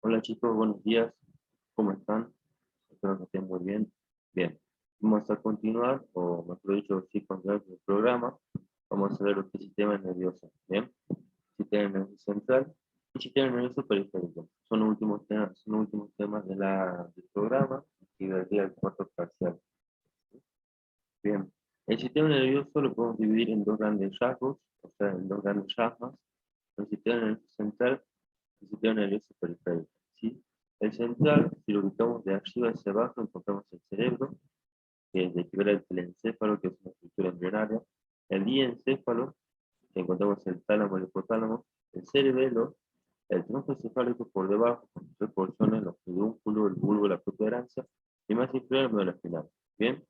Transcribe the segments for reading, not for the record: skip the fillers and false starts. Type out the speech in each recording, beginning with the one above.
Hola chicos, buenos días. ¿Cómo están? Espero que estén muy bien. Bien, vamos a continuar, o mejor dicho, sí, continuar con el programa. Vamos a ver lo que es el sistema nervioso. Bien, sistema nervioso central y sistema nervioso periférico. Son los últimos temas del programa y del día del cuarto parcial. Bien, el sistema nervioso lo podemos dividir en dos grandes rasgos, o sea, en dos grandes ramas. El sistema nervioso central y el sistema nervioso periférico. ¿Sí? El central, si lo ubicamos de arriba hacia abajo, encontramos el cerebro, que equivale al telencéfalo, que es una estructura embrionaria, el diencéfalo, que encontramos el tálamo y el hipotálamo, el cerebelo, el tronco encefálico por debajo, con tres porciones, los pedúnculos, el bulbo, la protuberancia, y más inferior el médula espinal. Bien,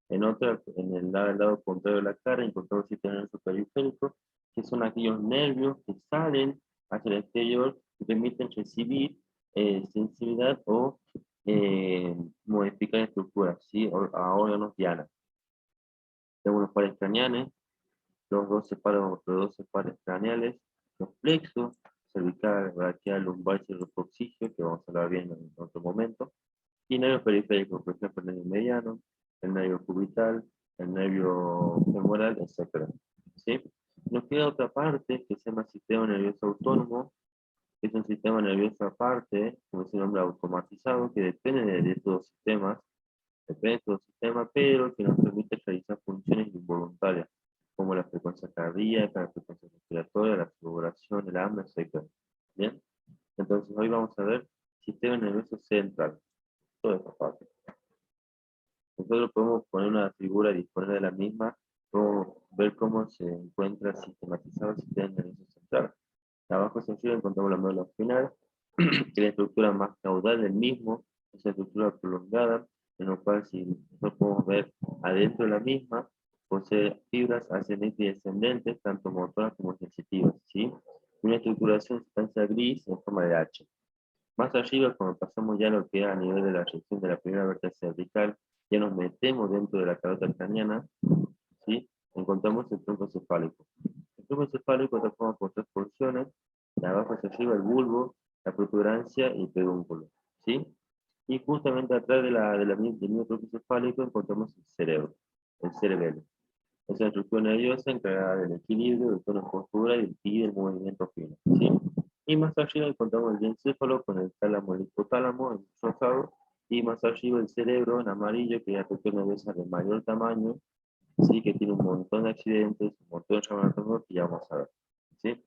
en el lado contrario de la cara, encontramos el sistema nervioso periférico, que son aquellos nervios que salen hacia el exterior y permiten recibir sensibilidad o modificar estructuras, ¿sí? A órganos diana. Tenemos los pares craneales, los 12 pares craneales, los plexos, cervical, braquial, lumbar y retrocogio, que vamos a hablar bien en otro momento, y nervios periféricos, por ejemplo, el nervio mediano, el nervio cubital, el nervio femoral, etc. ¿Sí? Nos queda otra parte que se llama sistema nervioso autónomo, que es un sistema nervioso aparte, como se nombra automatizado, que depende de estos sistemas, pero que nos permite realizar funciones involuntarias, como la frecuencia cardíaca, la frecuencia respiratoria, la sudoración, el hambre, etc. ¿Bien? Entonces hoy vamos a ver sistema nervioso central, toda esta parte. Nosotros podemos poner una figura y disponer de la misma, podemos ver cómo se encuentra sistematizado el sistema nervioso central. Abajo hacia arriba encontramos la médula espinal, que es la estructura más caudal del mismo, es una estructura prolongada, en la cual si nosotros podemos ver adentro de la misma, posee fibras ascendentes y descendentes, tanto motoras como sensitivas, ¿sí? Una estructuración de sustancia gris en forma de H. Más arriba, cuando pasamos ya a lo que es a nivel de la región de la primera vértebra cervical, ya nos metemos dentro de la carota craneana, ¿sí? Encontramos el tronco cefálico. El tronco cefálico está formado por tres porciones, de abajo hacia arriba el bulbo, la protuberancia y el pedúnculo, ¿sí? Y justamente atrás del mismo tronco cefálico encontramos el cerebro, el cerebelo. Es una estructura nerviosa encargada del equilibrio, del tono de postura y del movimiento fino, ¿sí? Y más arriba encontramos el diencéfalo con el tálamo y el hipotálamo en rosado, y más arriba el cerebro en amarillo, que es la estructura nerviosa de mayor tamaño, ¿sí? Que tiene un montón de accidentes, un montón de llamados que ya vamos a ver, ¿sí?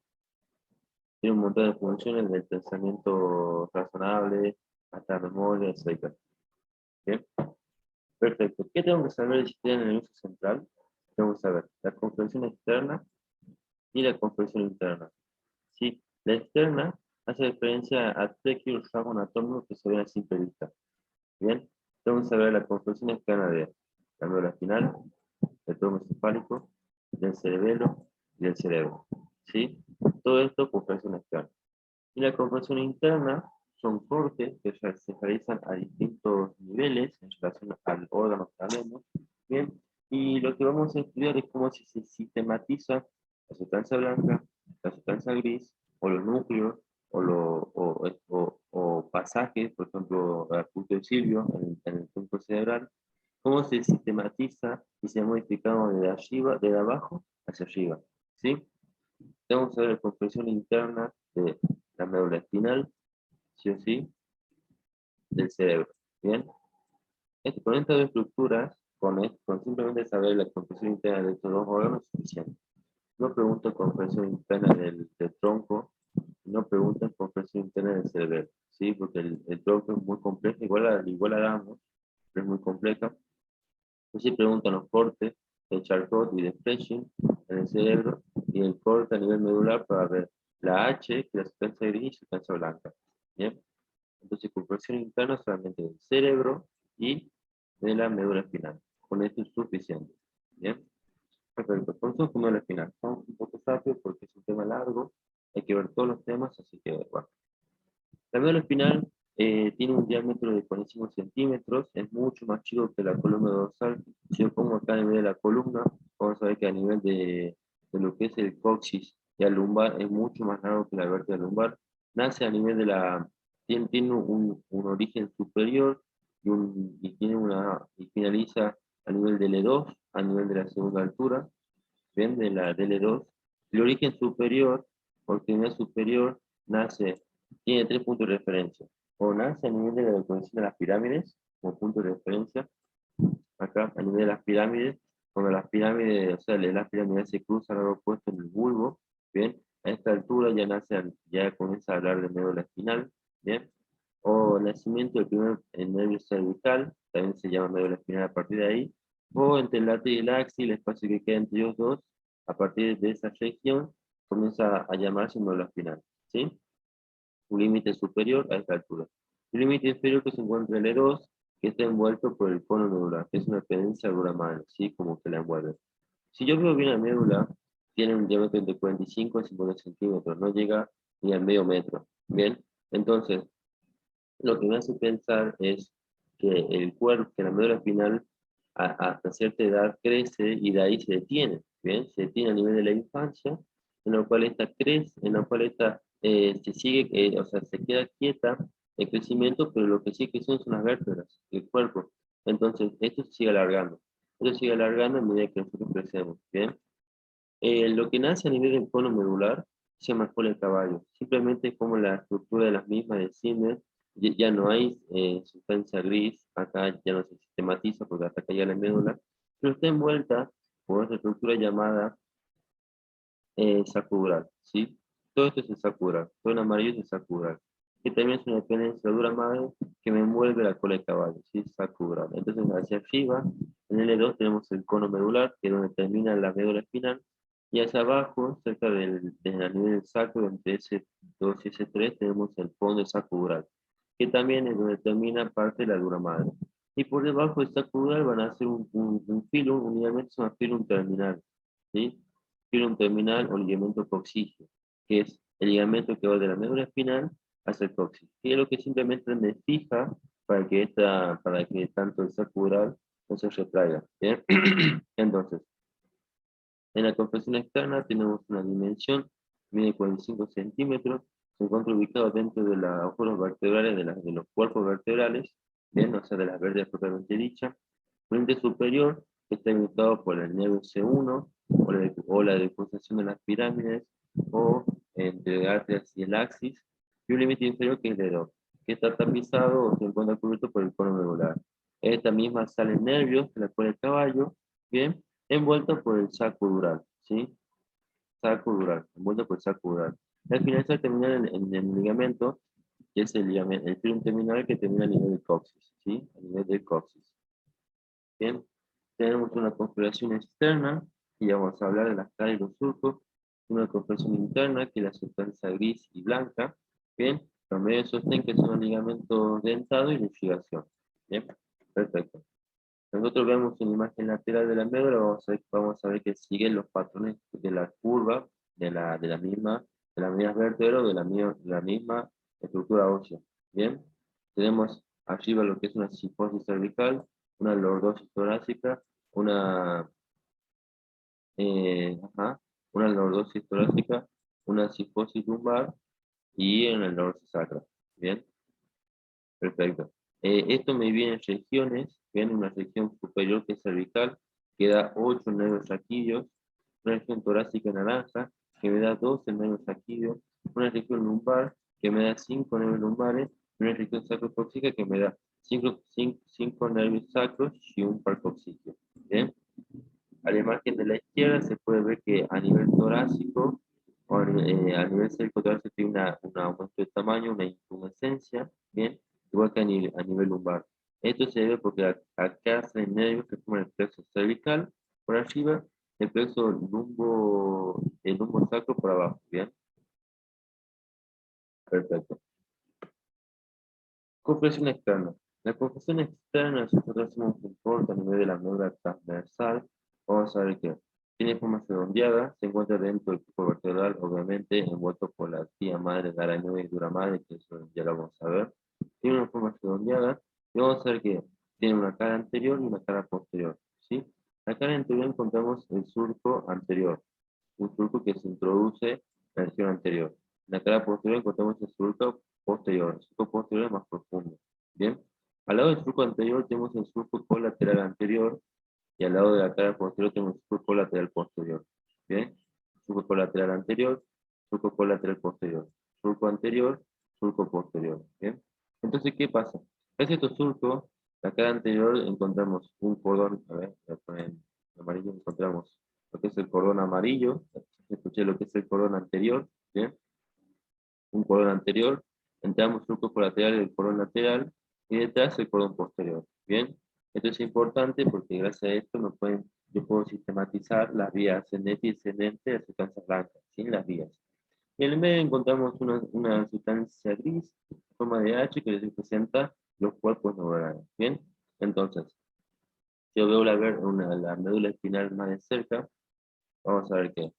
Tiene un montón de funciones del pensamiento razonable hasta memoria, etc. ¿Bien? Perfecto. ¿Qué tengo que saber del sistema nervioso central? Tengo que saber la comprensión externa y la comprensión interna. ¿Sí? La externa hace referencia a aquellos rasgos anatómicos que se ven a simple vista. Bien, tengo que saber la comprensión externa de la médula espinal, del tronco encefálico, del cerebelo y del cerebro. ¿Sí? Todo esto comprensión externa. Y la comprensión interna son cortes que se realizan a distintos niveles en relación al órgano que hablemos. Bien, y lo que vamos a estudiar es cómo se sistematiza la sustancia blanca, la sustancia gris, o los núcleos, o pasajes, por ejemplo, el punto de Silvio en el tronco cerebral, cómo se sistematiza y se ha modificado de arriba, de abajo hacia arriba. ¿Sí? Vamos a ver la compresión interna de la médula espinal, sí o sí, del cerebro. Bien, con estas dos estructuras, con simplemente saber la compresión interna de estos dos órganos es suficiente. No pregunto compresión interna del tronco, no preguntan compresión interna del cerebro, ¿sí? Porque el tronco es muy complejo, igual la damos, pero es muy compleja. Entonces preguntan los cortes de Charcot y de Fletching en el cerebro y el corte a nivel medular para ver la H, que es la sustancia gris y la sustancia blanca. ¿Bien? Entonces, compresión interna solamente del cerebro y de la médula espinal. Con esto es suficiente. ¿Bien? Perfecto. Por eso, médula espinal. Vamos un poco rápido porque es un tema largo. Hay que ver todos los temas, así que, bueno. La médula espinal tiene un diámetro de 45 centímetros, es mucho más chico que la columna dorsal. Si yo pongo acá a nivel de la columna, vamos a ver que a nivel de lo que es el coxis vértebra lumbar es mucho más largo que la vértebra lumbar. Nace a nivel de la... Tiene un origen superior y finaliza a nivel de L2, a nivel de la segunda altura, ¿bien? De la de L2. El origen superior, por extremidad superior, tiene 3 puntos de referencia. O nace a nivel de la deposición de las pirámides, como punto de referencia, acá a nivel de las pirámides, cuando las pirámides, o sea, las pirámides se cruzan al opuesto en el bulbo, ¿bien? A esta altura ya comienza a hablar de médula espinal, ¿bien? O nacimiento del primer nervio cervical, también se llama médula espinal a partir de ahí, o entre el látex y el axis, el espacio que queda entre ellos dos, a partir de esa región, comienza a llamarse médula espinal, ¿sí? Un límite superior a esta altura. Un límite inferior que se encuentra en L2, que está envuelto por el cono medular, que es una dependencia dura-mano, ¿sí? Como que la envuelve. Si yo veo bien la médula, tiene un diámetro entre 45 y 50 centímetros, no llega ni al medio metro, ¿bien? Entonces, lo que me hace pensar es que el cuerpo, que la médula espinal, hasta cierta edad crece y de ahí se detiene, ¿bien? Se detiene a nivel de la infancia, en lo cual esta crece, en lo cual esta se sigue, o sea, se queda quieta el crecimiento, pero lo que sí que son las vértebras, el cuerpo. Entonces, esto se sigue alargando. Esto se sigue alargando a medida que nosotros crecemos, ¿bien? Lo que nace a nivel del cono medular se llama cola de caballo. Simplemente como la estructura de las mismas de Zimmer, ya no hay sustancia gris, acá ya no se sistematiza porque hasta acá ya la médula, pero está envuelta por otra estructura llamada sacudural, ¿sí? Todo esto es el sacudural, todo en amarillo es el sacudural, que también es una dependencia dura madre que me envuelve la cola de caballo, ¿sí? Sacudural. Entonces hacia arriba, en L2 tenemos el cono medular, que es donde termina la médula espinal, y hacia abajo, cerca del nivel del sacro, entre S2 y S3, tenemos el fondo sacudural, que también es donde termina parte de la dura madre. Y por debajo del sacudural van a hacer un filo, un ligamento, se llama filum terminal, ¿sí? Filum terminal o ligamento coxígeo, que es el ligamento que va de la médula espinal hacia el coxis, que es lo que simplemente me fija para que tanto el sacudural no se retraiga, ¿bien? Entonces, en la compresión externa tenemos una dimensión, mide 45 centímetros, se encuentra ubicado dentro de los agujeros vertebrales de los cuerpos vertebrales, ¿bien? O sea, de las vértebras propiamente dichas. Frente superior está ubicado por el nervio C1 o la deposición de las pirámides o entre el arterias y el axis, y un límite inferior que es el dedo, que está tapizado o se encuentra cubierto por el cono medular. Esta misma salen nervios, que la cual el caballo, ¿bien? Envuelto por el saco dural, ¿sí? Saco dural, envuelto por el saco dural. Al final se termina en el ligamento, que es el ligamento, el filum terminal que termina a nivel del coxis, ¿sí? A nivel del coxis. Bien, tenemos una configuración externa, y ya vamos a hablar de las caras y los surcos, una configuración interna, que es la sustancia gris y blanca, bien, los medios de sostén, que son los ligamentos dentados y la irrigación. Bien, perfecto. Nosotros vemos una imagen lateral de la médula, vamos a ver que siguen los patrones de la curva de la misma vértebra o de la misma estructura ósea. Bien, tenemos arriba lo que es una sifosis cervical, una lordosis torácica, una, una lordosis torácica, una sifosis lumbar y una lordosis sacra. Bien, perfecto. Esto me viene en regiones, bien, una región superior que es cervical, que da 8 nervios raquídeos, una región torácica naranja, que me da 12 nervios raquídeos, una región lumbar, que me da 5 nervios lumbares, una región sacrocoxígea que me da 5 nervios sacros y un par coxígeo. Bien. A la imagen de la izquierda se puede ver que a nivel torácico, a nivel cervicotorácico tiene un aumento de tamaño, una intumescencia, bien, igual que a nivel lumbar. Esto se debe porque acá salen nervios que forman el plexo cervical por arriba, el lumbo sacro por abajo, bien. Perfecto. Compresión externa. La compresión externa, si nosotros hacemos un corte a nivel de la médula transversal, vamos a ver que tiene forma redondeada, se encuentra dentro del cuerpo vertebral, obviamente envuelto por la tía madre de arañoide y dura madre, que eso ya lo vamos a ver. Tiene una forma redondeada y vamos a ver que tiene una cara anterior y una cara posterior, ¿sí? La cara anterior encontramos el surco anterior, un surco que se introduce la región anterior. En la cara posterior encontramos el surco posterior. El surco posterior es más profundo. Bien. Al lado del surco anterior tenemos el surco colateral anterior y al lado de la cara posterior tenemos el surco colateral posterior. Bien. Surco colateral anterior, surco colateral posterior. Surco anterior, surco posterior. Bien. Entonces, ¿qué pasa? En estos surcos, la cara anterior encontramos un cordón, a ver, voy a poner en amarillo, encontramos lo que es el cordón amarillo, escuché lo que es el cordón anterior, ¿bien? Un cordón anterior, entramos surco colateral del cordón lateral y detrás el cordón posterior, ¿bien? Esto es importante porque gracias a esto yo puedo sistematizar las vías ascendente y descendente de la sustancia blanca, sin las vías. Y en el medio encontramos una sustancia gris, en forma de H, que representa los cuerpos neuronales, ¿bien? Entonces, si yo veo la médula espinal más de cerca, vamos a ver qué.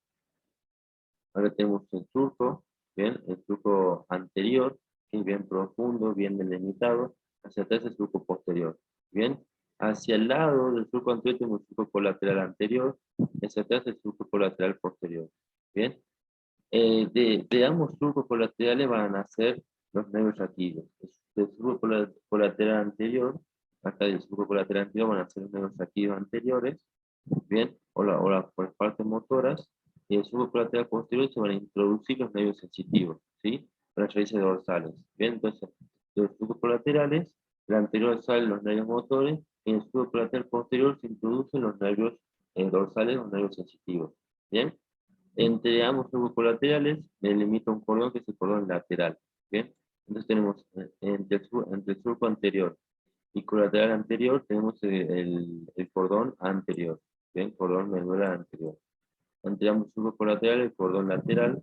Ahora tenemos el surco, ¿bien? El surco anterior, que es bien profundo, bien delimitado. Hacia atrás el surco posterior, ¿bien? Hacia el lado del surco anterior tenemos el surco colateral anterior, hacia atrás el surco colateral posterior, ¿bien? De ambos surcos colaterales van a nacer los nervios raquídeos. Del surco colateral anterior, acá del surco colateral anterior van a nacer los nervios raquídeos anteriores, ¿bien? O las por partes motoras, y el surco colateral posterior se van a introducir los nervios sensitivos, ¿sí? Para las raíces dorsales, ¿bien? Entonces, de los surcos colaterales, el anterior salen los nervios motores, y en el surco colateral posterior se introducen los nervios dorsales, los nervios sensitivos, ¿bien? Entre ambos surcos colaterales me limita un cordón que es el cordón lateral, ¿bien? Entonces tenemos entre el surco anterior y colateral anterior tenemos el cordón anterior, ¿bien? Cordón medular anterior. Entre ambos surcos colaterales el cordón lateral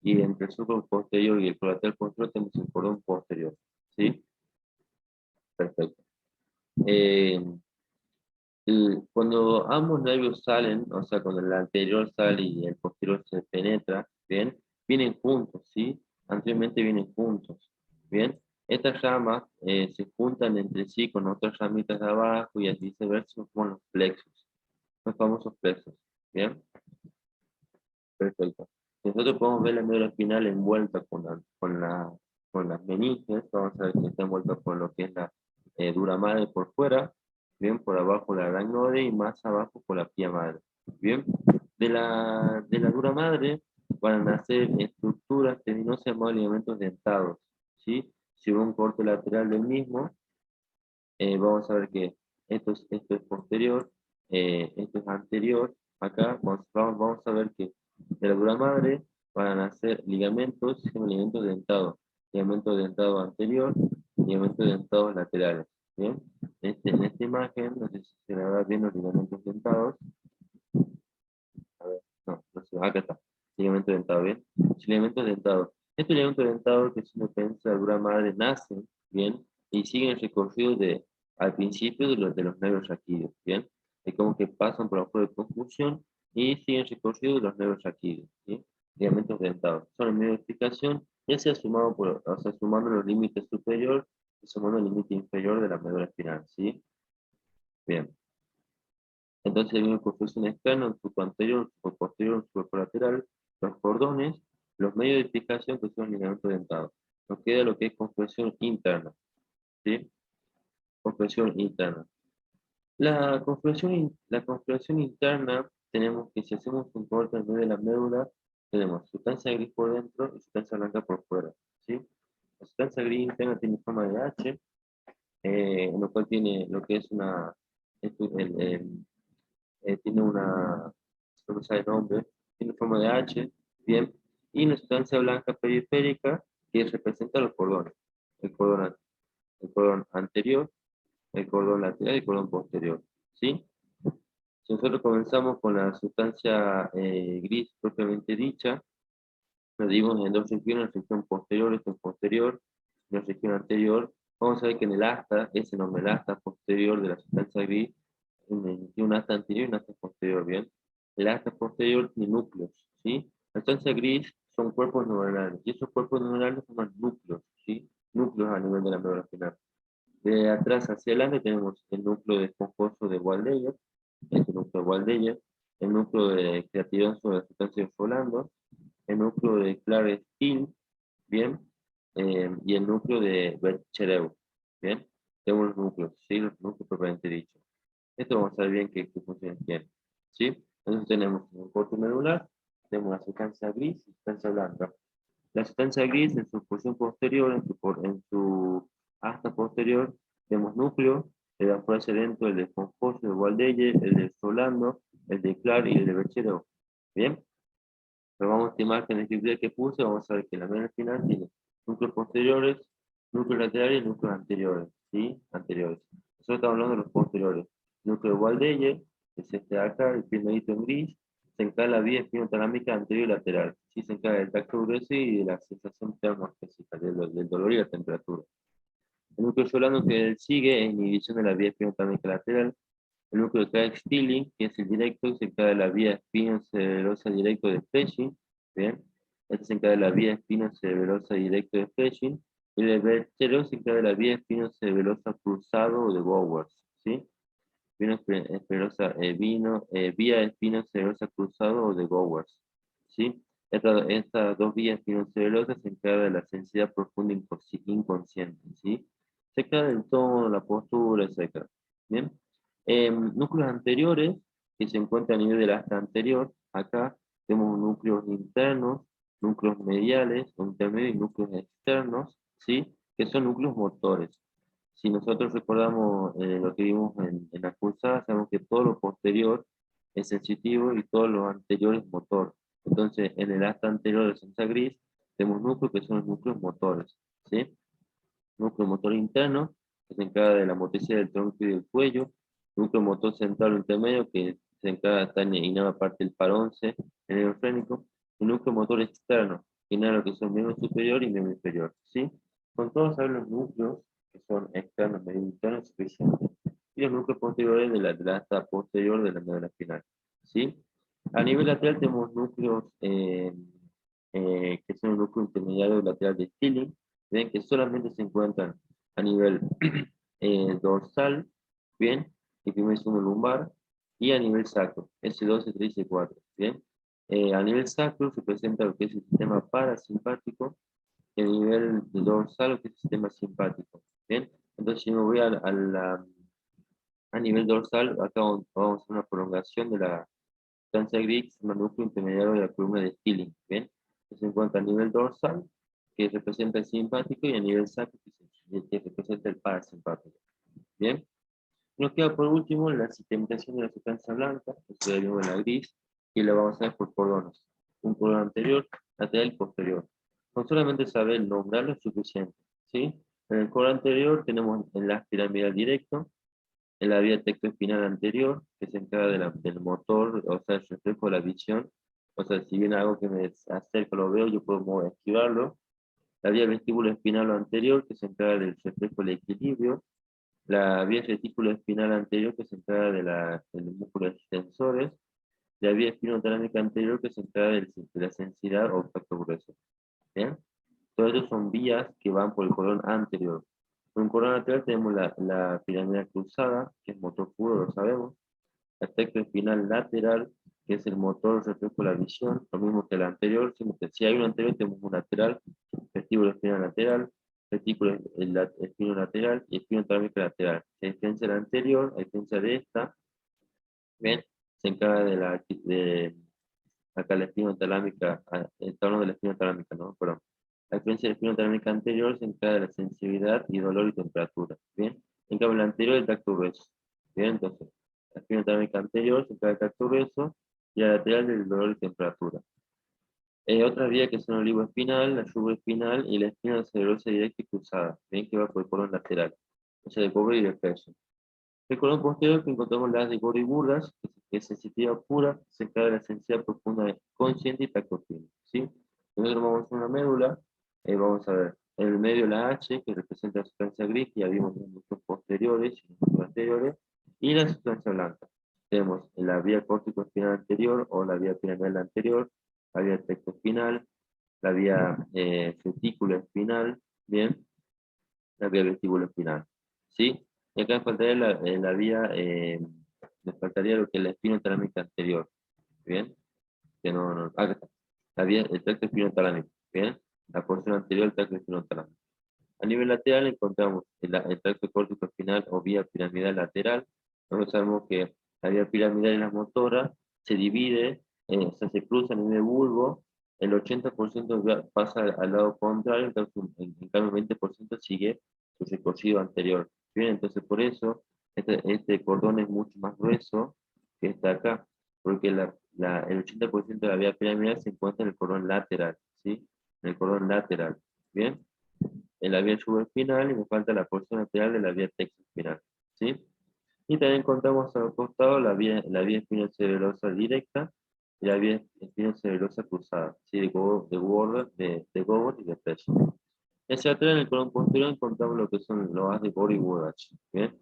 y entre el surco posterior y el colateral posterior tenemos el cordón posterior, ¿sí? Perfecto. Eh, Cuando ambos nervios salen, o sea, cuando el anterior sale y el posterior se penetra, ¿bien? Vienen juntos, ¿sí? Anteriormente vienen juntos, ¿bien? Estas ramas se juntan entre sí con otras ramitas de abajo y así viceversa con los plexos, los famosos plexos, ¿bien? Perfecto. Nosotros podemos ver la médula espinal envuelta con las meninges, vamos a ver que está envuelta con lo que es la dura madre por fuera, bien, por abajo la aracnoide y más abajo por la pía madre, bien. De la dura madre van a nacer estructuras tendinosas llamadas ligamentos dentados, ¿sí? Si hubo un corte lateral del mismo, vamos a ver que esto es posterior, esto es anterior. Acá vamos a ver que de la dura madre van a nacer ligamentos, se llaman ligamentos dentados. Ligamento dentado anterior, ligamento dentados laterales. ¿Bien? En esta imagen, no sé si se le va bien los ligamentos dentados. A ver, no sé, acá está. Ligamento dentado, ¿bien? Ligamentos dentados. Estos ligamentos dentados que si uno piensa la dura madre nacen, ¿bien? Y siguen el recorrido al principio de los nervios raquídeos, ¿bien? Es como que pasan por abajo de confusión y siguen el recorrido de los nervios raquídeos, ¿sí? Ligamentos dentados. Son el medio de explicación, ya sea o sea, sumando los límites superior y sumando el límite inferior de la médula espinal, ¿sí? Bien. Entonces hay una confusión externa, un surco anterior, un surco posterior, un surco lateral, los cordones, los medios de fijación que son ligamentos dentados. Nos queda lo que es compresión interna, ¿sí? Compresión interna. La compresión interna, tenemos que si hacemos un corte en medio de la médula, tenemos sustancia gris por dentro y sustancia blanca por fuera, ¿sí? La sustancia gris interna tiene forma de H, en lo cual tiene lo que es tiene no me sale el nombre, tiene forma de H, bien, y una sustancia blanca periférica que representa los cordones, el cordón, el cordón anterior, el cordón lateral y el cordón posterior, ¿sí? Si nosotros comenzamos con la sustancia gris propiamente dicha, nos dividimos en dos regiones, la región posterior, esto es posterior, y la región anterior. Vamos a ver que en el asta, ese nombre, el asta posterior de la sustancia gris, tiene un asta anterior y un asta posterior, ¿bien? El asta posterior tiene núcleos, ¿sí? La sustancia gris son cuerpos neuronales, y esos cuerpos neuronales forman núcleos, ¿sí? Núcleos a nivel de la médula espinal. De atrás hacia adelante tenemos el núcleo esponjoso de Waldeyer, este núcleo de Waldeyer, el núcleo de creatinógeno de la sustancia de Folando, el núcleo de Clare-Steele, ¿bien? Y el núcleo de Berchereu, ¿bien? Tenemos los núcleos, ¿sí? Los núcleos propiamente dicho. Esto vamos a ver bien qué funciones tiene, ¿sí? Entonces tenemos un corte medular, tenemos la sustancia gris y sustancia blanca. La sustancia gris en su porción posterior, en su asta posterior, tenemos núcleo, el de afuera hacia adentro, el de Esponjoso, el de Waldeye, el de Solando, el de Clar y el de Berchereu. ¿Bien? Pero vamos a estimar que en la escritura que puse, vamos a ver que la medula final tiene núcleos posteriores, núcleos laterales y núcleos anteriores, ¿sí? Anteriores. Nosotros estamos hablando de los posteriores. Núcleo de Waldeye, que es este de acá, el primerito en gris, se encarga de la vía espinotalámica anterior y lateral. Sí, se encarga del tacto grueso y de la sensación termoespecífica, del dolor y la temperatura. El núcleo solano que sigue es inhibición de la vía espinotalámica lateral. El núcleo de Clark-Stilling, que es el directo, se encarga de la vía espinocerebrosa directo de Fletching. Bien. Este se encarga de la vía espinocerebrosa directo de Fletching. Y el Berchereu se encarga de la vía espinocerebrosa cruzado o de Bowers. ¿Sí? Vía espinocerebrosa cruzado o de Bowers. ¿Sí? Estas dos vías espinocerebrosas se encargan de la sensibilidad profunda inconsciente. ¿Sí? Se encarga del tono, la postura, etc. ¿Bien? Núcleos anteriores, que se encuentran a nivel del asta anterior, acá tenemos núcleos internos, núcleos mediales, intermedios y núcleos externos, ¿sí? Que son núcleos motores. Si nosotros recordamos lo que vimos en la cursada, sabemos que todo lo posterior es sensitivo y todo lo anterior es motor. Entonces, en el asta anterior de Sensa Gris, tenemos núcleos que son los núcleos motores, ¿sí? Núcleo motor interno, que se encarga de la motricidad del tronco y del cuello. Núcleo motor central o intermedio, que se encarga de estar en la parte del par 11, en el frénico. Y núcleo motor externo, que nada lo que son miembro superior y miembro inferior, ¿sí? Con todos saber los núcleos, que son externos, medio internos, suficientes. Y los núcleos posteriores de la asta posterior de la médula espinal, ¿sí? A nivel lateral tenemos núcleos que son el núcleo intermediario lateral de Stilling, ven que solamente se encuentran a nivel dorsal, bien, y primer y segundo lumbar, y a nivel sacro, S2, S3 y S4, bien. A nivel sacro se presenta lo que es el sistema parasimpático, y a nivel dorsal lo que es el sistema simpático, bien. Entonces, si me voy a nivel dorsal, acá vamos a hacer una prolongación de la sustancia gris, el núcleo intermediario de la columna de Stilling, bien. Que se encuentra a nivel dorsal, que representa el simpático, y a nivel sacro, que representa el parasimpático. Bien. Nos queda por último la sistematización de la sustancia blanca, que se deriva en la gris, y la vamos a hacer por cordones. Un cordón anterior, lateral y posterior. Con solamente saber nombrarlo es suficiente, ¿sí? En el cordón anterior tenemos el enlace piramidal directo, en la vía tectoespinal anterior, que se encarga del motor, o sea, el reflejo de la visión. O sea, si viene algo que me acerca, lo veo, yo puedo esquivarlo. La vía vestíbulo espinal anterior, que se encarga del reflejo del equilibrio. La vía retículo espinal anterior, que se encarga del músculo extensores. La vía espinotalámica anterior, que se encarga de la sensibilidad o tacto grueso. ¿Bien? Todas estas son vías que van por el cordón anterior. Por un cordón lateral tenemos la piramidal cruzada, que es motor puro, lo sabemos. El tecto espinal lateral, que es el motor reflejo de la visión, lo mismo que el anterior. Si hay un anterior, tenemos un lateral, vestíbulo espinal lateral, retículo espino lateral y espino talámico lateral. A diferencia del anterior, a diferencia de esta, ¿ven? Se encarga acá la espina talámica, está hablando de la espina talámica, ¿no? Perdón. A diferencia de la espina talámica anterior, se encarga de la sensibilidad y dolor y temperatura, ¿bien? En cambio, la anterior es el tacto grueso, ¿bien? Entonces, la espina talámica anterior se encarga del tacto grueso y la lateral del dolor y temperatura. Otra vía que son el olivo espinal, la yugo espinal y la espina cerebrosa directa y cruzada, ¿bien? Que va por el colon lateral, o sea, de cobre y de peso. El colon posterior, que encontramos las de Goro y Burgas, que es sensibilidad pura, se encarga de la sensibilidad profunda consciente y tactotina, ¿sí? Nosotros vamos a hacer una médula, vamos a ver, en el medio la H, que representa la sustancia gris, que ya vimos en los posteriores y los anteriores, y la sustancia blanca. Tenemos la vía córtico-espinal anterior o la vía piramidal anterior, la vía tectoespinal, la vía retículo espinal, ¿bien? La vía vestíbulo espinal, ¿sí? Y acá me faltaría la vía, me faltaría lo que es la espinotalámica anterior, ¿bien? Que acá está. el tracto espinotalámico, ¿bien? La porción anterior del tracto espinotalámico. A nivel lateral encontramos el tracto córtico espinal o vía piramidal lateral. Nosotros sabemos que la vía piramidal y la motora se divide, o sea, se cruza a nivel bulbo, el 80% pasa al lado contrario, entonces en cambio el 20% sigue su recorrido anterior. Bien, entonces por eso este cordón es mucho más grueso que está acá, porque el 80% de la vía piramidal se encuentra en el cordón lateral, ¿sí? En el cordón lateral, ¿bien? En la vía subespinal y me falta la porción lateral de la vía textoespinal, ¿sí? Y también contamos a los costados la vía espinocerebrosa directa y la vía espinocerebrosa cruzada, ¿sí? De Gobor y de Pesch. Hacia atrás en el colon posterior encontramos lo que son los as de Gobor y Woodach, ¿bien?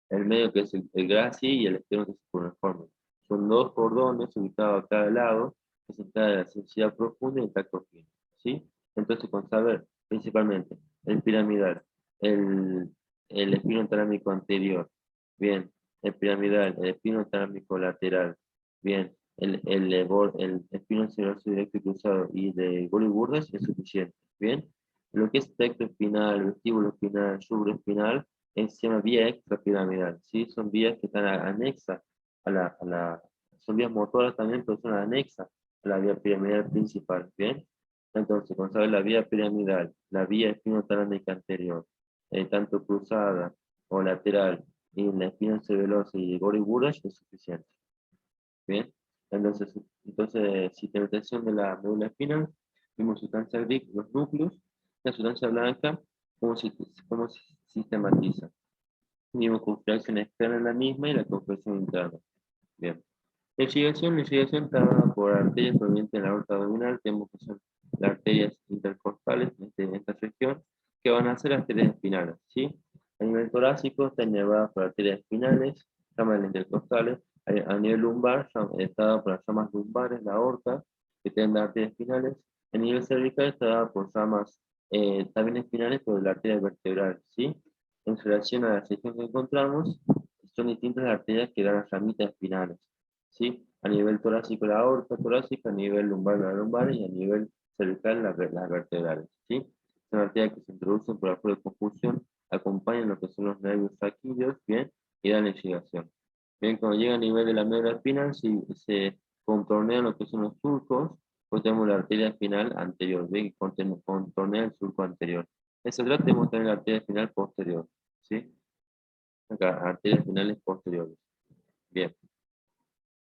El medio que es el Gracie y el externo que es el cuneiforme. Son dos cordones ubicados a cada lado que se encargan de la sensibilidad profunda y el tacto fino, ¿sí? Entonces, con saber principalmente el piramidal, el, el espinotalámico anterior, bien, el piramidal, el espinotalámico lateral, bien, el espinocerebroso directo y cruzado y de Gori Burdas es suficiente, bien. Lo que es tecto espinal, vestíbulo espinal, supraespinal, se llama vía extrapiramidal, ¿sí? Son vías que están anexas son vías motoras también, pero son anexas a la vía piramidal principal, ¿bien? Entonces, con saber la vía piramidal, la vía espinotalámica anterior, tanto cruzada o lateral, y la espina cerebelosa y Gori Burach es suficiente, ¿bien? Entonces, sistematización de la médula espinal, vimos sustancia gris, los núcleos, la sustancia blanca, cómo se sistematiza. Vimos configuración externa en la misma y la configuración interna. Bien. La irrigación está dada por arterias provenientes de la aorta abdominal, tenemos que son las arterias intercostales en esta región, que van a ser arterias espinales, ¿sí? A nivel torácico está inervada por arterias espinales, ramas intercostales, a nivel lumbar está dada por las ramas lumbares, la aorta, que tienen arterias espinales, a nivel cervical está dada por ramas también espinales, pero de la arteria vertebral, ¿sí? En relación a la región que encontramos, son distintas las arterias que dan las ramitas espinales, ¿sí? A nivel torácico la aorta torácica, a nivel lumbar la lumbar y a nivel cervical las vertebrales, ¿sí? Son arterias que se introducen por afuera de confusión, acompañan lo que son los nervios raquídeos, ¿bien? Y dan la irrigación. Bien, cuando llega a nivel de la médula espinal, si se contornean lo que son los surcos, pues tenemos la arteria espinal anterior, ¿bien? Contornea el surco anterior. En ese lado tenemos también la arteria espinal posterior, ¿sí? Acá, arterias espinales posteriores. Bien.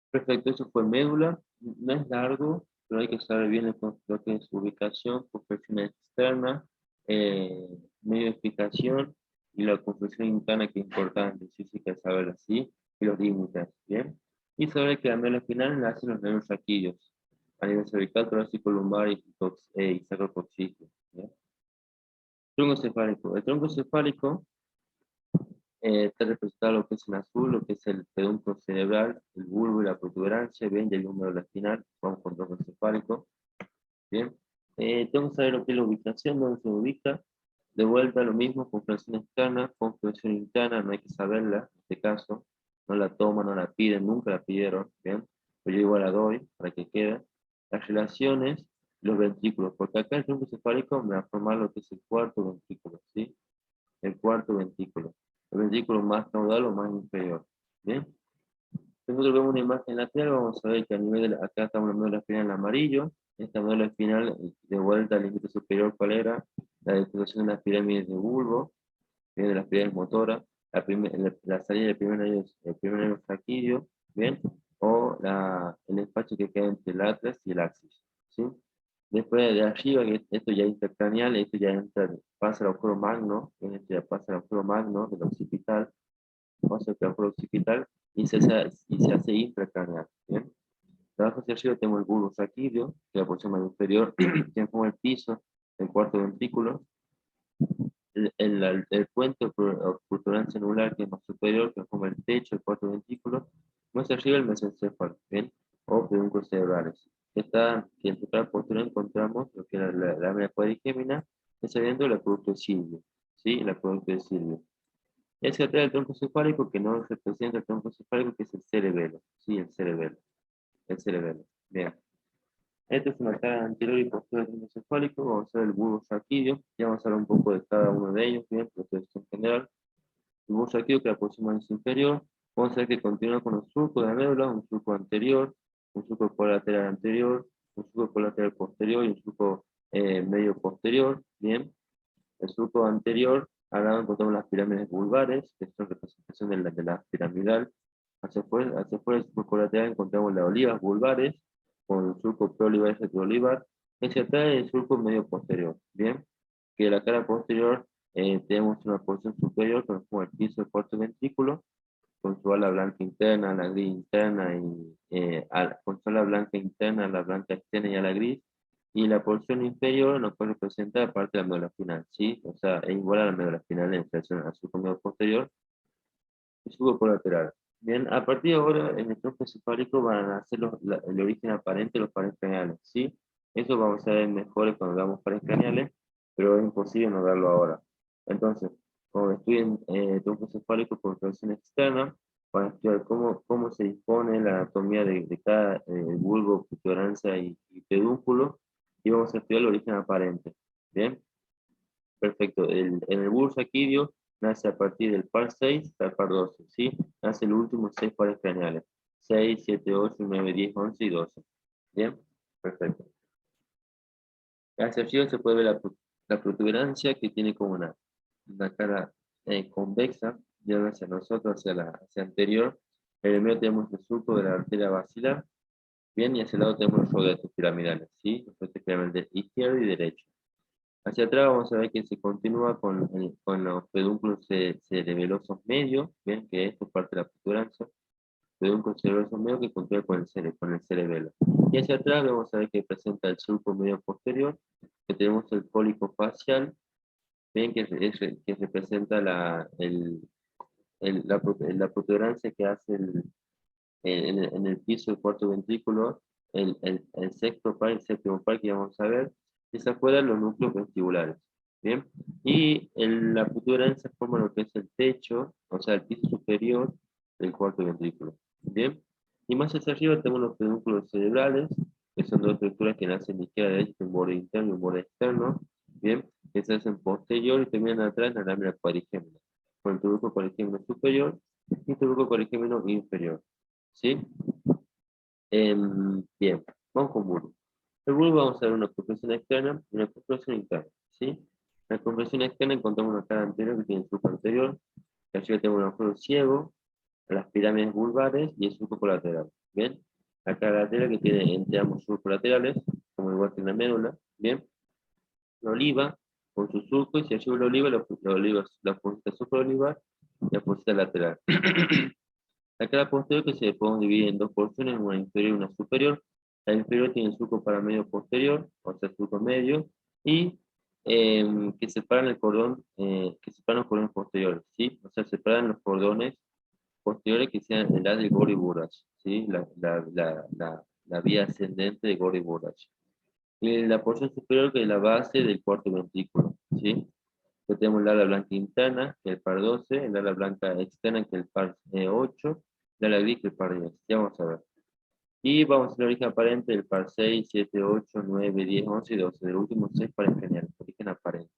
Perfecto, eso fue médula. No es largo, pero hay que saber bien lo que es ubicación, construcción externa, eh, medio de explicación y la construcción interna que es importante, sí, sí que saber así, y los límites, ¿bien? Y saber que la médula espinal la hacen los nervios raquídeos, a nivel cervical, torácico, lumbar y sacrococcígeo, ¿bien? Tronco cefálico. El tronco cefálico está representado lo que es en azul, lo que es el pedúnculo cerebral, el bulbo y la protuberancia, bien, y el húmero de la espinal, vamos con tronco cefálico, bien. Tengo que saber lo que es la ubicación, dónde se ubica, de vuelta lo mismo, configuración externa, configuración interna, no hay que saberla, en este caso, no la toman, no la piden, nunca la pidieron, bien, pero yo igual la doy para que quede. Las relaciones, los ventrículos, porque acá el tronco cefálico me va a formar lo que es el cuarto ventrículo, ¿sí? El cuarto ventrículo. El ventrículo más caudal o más inferior. ¿Bien? Nosotros vemos una imagen lateral, vamos a ver que a nivel de acá está una médula espinal en amarillo. Esta médula espinal, de vuelta al límite superior, ¿cuál era? La distribución de las pirámides de bulbo, de las pirámides motoras, la salida del primer nervio raquídeo, ¿bien? O el espacio que queda entre el atlas y el axis, ¿sí? Después de arriba, que esto ya es intercraneal, esto ya entra, pasa al agujero magno, esto ya pasa al agujero magno del occipital, pasa al agujero occipital y se hace intracraneal, ¿bien? De abajo hacia arriba tenemos el bulbo raquídeo, que es la porción más inferior, tiene como el piso, el cuarto ventrículo, el puente o protuberancia anular que es más superior, que es como el techo, el cuarto ventrículo, más arriba el mesencéfalo, ¿bien? O pedúnculos cerebrales. Que en total posterior encontramos lo que era la lámina cuadrigémina, descendiendo la producto de Silvio, ¿sí? La producto de Silvio. Es que atrae el tronco cefálico que no representa el tronco cefálico, que es el cerebelo, ¿sí? El cerebelo, bien. Esta es una cara anterior y posterior del cefálico. Vamos a ver el bulbo raquídeo. Ya vamos a hablar un poco de cada uno de ellos, bien, protección general. El bulbo raquídeo que aproximadamente inferior. Vamos a ver que continúa con un surco de la médula, un surco anterior, un surco colateral anterior, un surco colateral posterior y un surco medio posterior, bien. El surco anterior, al lado encontramos las pirámides vulvares, que son representación de la piramidal. Hacia afuera del surco colateral encontramos las olivas vulvares, con el surco preolivar y retroolivar. Hacia atrás el surco medio posterior, ¿bien? Que la cara posterior tenemos una porción superior, que es como el piso del cuarto ventrículo, con su ala blanca interna, la gris interna, y con su ala blanca interna, la blanca externa y ala gris. Y la porción inferior nos puede representar parte de la médula final, ¿sí? O sea, es igual a la médula final en relación al surco medio posterior y surco colateral. Bien, a partir de ahora, en el tronco cefálico van a ser el origen aparente de los pares craneales, ¿sí? Eso vamos a ver mejor cuando damos pares craneales, pero es imposible no darlo ahora. Entonces, cuando estudien tronco cefálico por tracción externa, para estudiar cómo se dispone la anatomía de cada bulbo, protuberancia y pedúnculo, y vamos a estudiar el origen aparente. ¿Bien? Perfecto. En el bulbo raquídeo nace a partir del par 6 al par 12, ¿sí? Nace los últimos 6 pares craneales. 6, 7, 8, 9, 10, 11 y 12. ¿Bien? Perfecto. Hacia arriba se puede ver la protuberancia que tiene como una cara convexa, yendo hacia nosotros, hacia anterior. En el medio tenemos el surco de la arteria basilar. Bien, y hacia el lado tenemos los rodetos piramidales, ¿sí? Los rodetos piramidales izquierdo y derecho. Hacia atrás vamos a ver que se continúa con los pedúnculos cerebelosos medios, bien, que esto es parte de la protuberancia. Pedúnculo cerebeloso medio que continúa con el cerebelo. Y hacia atrás vamos a ver que presenta el surco medio posterior, que tenemos el cólico facial, bien, que representa la protuberancia que hace en el piso del cuarto ventrículo, el sexto par y el séptimo par que vamos a ver, y se afuera los núcleos vestibulares. Bien, y la protuberancia forma lo que es el techo, o sea, el piso superior del cuarto ventrículo. Bien, y más hacia arriba tenemos los pedúnculos cerebrales, que son dos estructuras que nacen de izquierda a derecha, un borde interno y un borde externo. Bien, que se hacen posterior y terminan atrás en la lámina cuadrigémina, con el tuberculo cuadrigémino superior y el tuberculo cuadrigémino inferior. ¿Sí? Bien, vamos con bulbo. El bulbo vamos a ver una compresión externa y una compresión interna, ¿sí? La compresión externa encontramos una cara anterior que tiene el surco anterior, que arriba tenemos un agujero ciego, las pirámides vulvares y el surco colateral, ¿bien? La cara lateral que tiene entre ambos surcos laterales, como igual que en la médula, ¿bien? La oliva con su surco y si arriba la oliva, la posita supraolivar y la posita lateral. La cara posterior que se puede dividir en dos porciones, una inferior y una superior. La inferior tiene el surco paramedio posterior, o sea, el surco medio, y que separan el cordón, que separan los cordones posteriores, ¿sí? O sea, separan los cordones posteriores que sean el lado de Gori Burach, ¿sí? La vía ascendente de Gori Burach. Y la porción superior que es la base del cuarto ventrículo, ¿sí? Que tenemos el ala blanca interna, que es el par 12, el ala blanca externa, que es el par 8, el ala gris, que es el par 10. Ya vamos a ver. Y vamos a ver el origen aparente del par 6, 7, 8, 9, 10, 11 y 12, de los últimos 6 pares craneales, origen aparente.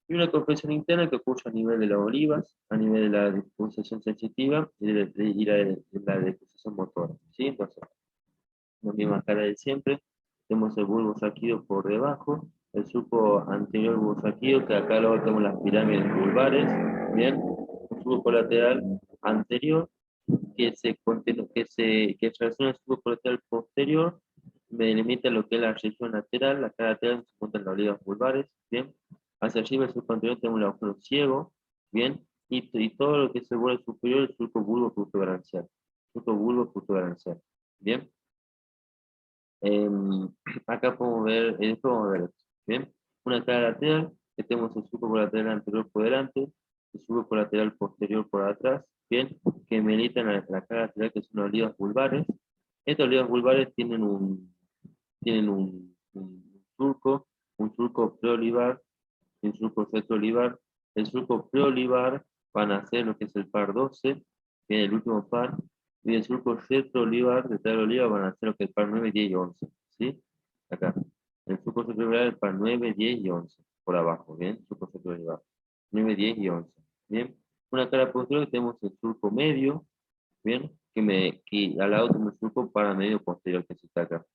Y una compresión interna que ocurre a nivel de las olivas, a nivel de la disposición sensitiva y la disposición motora. ¿Sí? Entonces, la misma cara de siempre. Tenemos el bulbo raquídeo por debajo, el surco anterior bulbo raquídeo, que acá luego tenemos las pirámides vulvares, bien, un surco colateral anterior, que relaciona el surco colateral posterior, me delimita lo que es la región lateral, la cara lateral se encuentran las olivas vulvares, bien, hacia arriba el surco anterior tenemos el agujero ciego, bien, y todo lo que es el borde superior, el surco bulbo protuberancial, bien. Em, Acá podemos ver, esto vamos a ver esto, ¿bien? Una cara lateral, que tenemos el surco colateral anterior por delante, el surco colateral posterior por atrás, ¿bien? Que militan la cara lateral, que son las olivas vulvares. Estas olivas vulvares tienen un surco preolivar y un surco retroolivar. El surco preolivar van a ser lo que es el par 12, que es el último par, y el surco retroolivar de tal oliva van a ser lo que es el par 9, 10 y 11. ¿sí? Acá. El surco cerebral el par 9, 10 y 11. Por abajo, ¿bien? Surco cerebral. 9, 10 y 11. ¿Bien? Una cara posterior tenemos el surco medio, ¿bien? Que al lado tenemos el surco paramedio posterior que se está acá.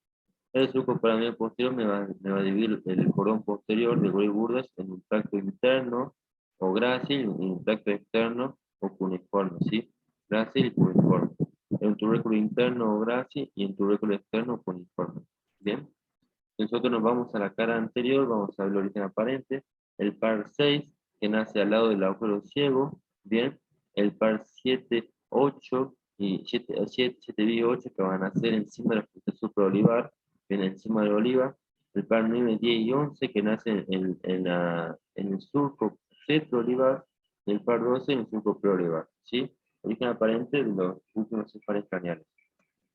El surco paramedio posterior me va a dividir el cordón posterior de Gray-Burdas en un tracto interno o grácil, en un tracto externo o cuneiforme, ¿sí? Grácil y cuneiforme. En un tubérculo interno o grácil y en tubérculo externo o cuneiforme. ¿Bien? Nosotros nos vamos a la cara anterior, vamos a ver el origen aparente, el par 6, que nace al lado del agujero ciego, bien, el par 7, 8 y 7 y 8 que van a nacer encima de la fruta supraolivar, bien, encima de la oliva, el par 9, 10 y 11 que nace en el surco cetroolivar, y el par 12 en el surco preolivar, ¿sí? Origen aparente de los últimos pares craneales,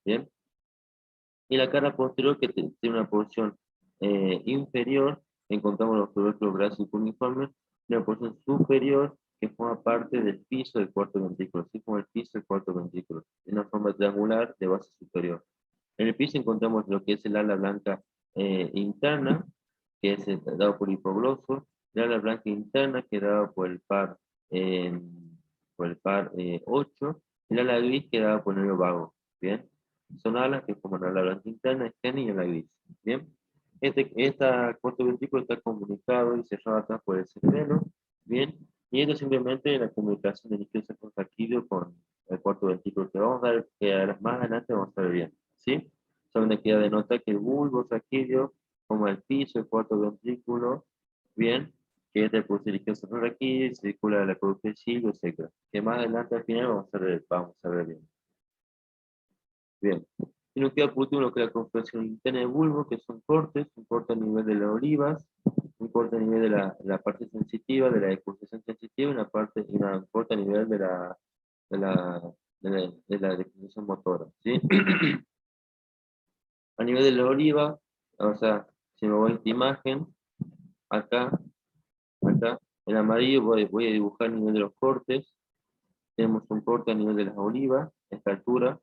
bien. Y la cara posterior que tiene una porción inferior, encontramos los tubérculos gráciles uniformes, y una porción superior que forma parte del piso del cuarto ventrículo, así como el piso del cuarto ventrículo, en una forma triangular de base superior. En el piso encontramos lo que es el ala blanca interna, que es dado por hipogloso, el ala blanca interna que es dado eh, por el par 8, y el ala gris que es dado por el nervio vago. Bien, son alas que forman la blanca interna, externa y la gris. Bien, esta cuarto ventrículo está comunicado y cerrado atrás por el cerebelo. Bien, y esto simplemente la comunicación del líquido cefalorraquídeo con el cuarto ventrículo que vamos a ver, que más adelante vamos a ver bien. ¿Sí? Solamente queda de nota que el bulbo raquídeo, como el piso, el cuarto ventrículo, bien, que es del pulso líquido cefalorraquídeo y circula de la columna del cilio, etc. Que más adelante al final vamos a ver bien. Bien. Y nos queda por último lo que es la confección interna del bulbo, que son cortes, un corte a nivel de las olivas, un corte a nivel de la parte sensitiva, de la decusación sensitiva, y una corte a nivel de la, de la decusación motora, ¿sí? A nivel de la oliva, o sea, si me voy a esta imagen, acá, acá, en amarillo voy a dibujar a nivel de los cortes. Tenemos un corte a nivel de las olivas, a esta altura,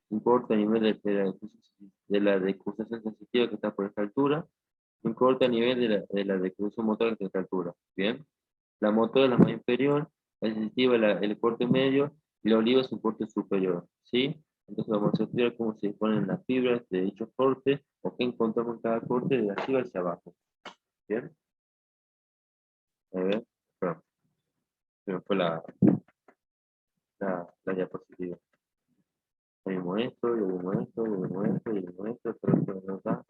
un corte a nivel de la decusación sensitiva que está por esta altura, un corte a nivel de la decusación motora que está a esta altura. Bien, la motora es la más inferior, la sensitiva el corte medio, y la oliva es un corte superior. ¿Sí? Entonces vamos a estudiar cómo se disponen las fibras de dichos cortes, o qué encontramos en cada corte de arriba hacia abajo. Bien, a ver, perdón, se me fue la diapositiva. Vimos esto, y vimos esto, y vimos esto, y vimos esto, pero esto no está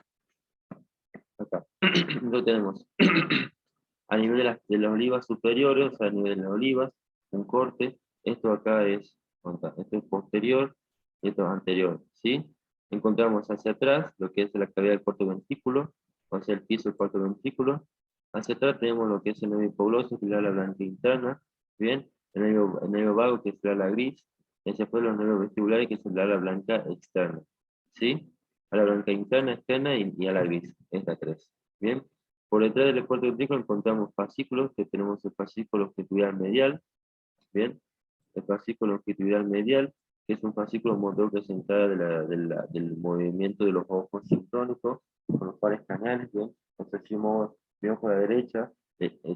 acá. Lo tenemos a nivel de las olivas superiores, o sea, a nivel de las olivas, un corte. Esto acá es, esto es posterior, y esto es anterior, ¿sí? Encontramos hacia atrás lo que es la cavidad del cuarto ventrículo, o sea, el piso del cuarto ventrículo. Hacia atrás tenemos lo que es el nervio hipogloso, que es la ala blanca interna, ¿bien? El nervio vago, que es la ala gris, y hacia afuera los nervios vestibulares, que es la ala blanca externa, ¿sí? Ala blanca interna, externa y ala gris, estas tres, ¿bien? Por detrás del cuarto ventrículo encontramos fascículos, que tenemos el fascículo longitudinal medial, ¿bien? El fascículo longitudinal medial, que es un fascículo motor que se encarga del movimiento de los ojos sincrónicos con los pares canales, ¿bien? Entonces, si mi ojo a la derecha,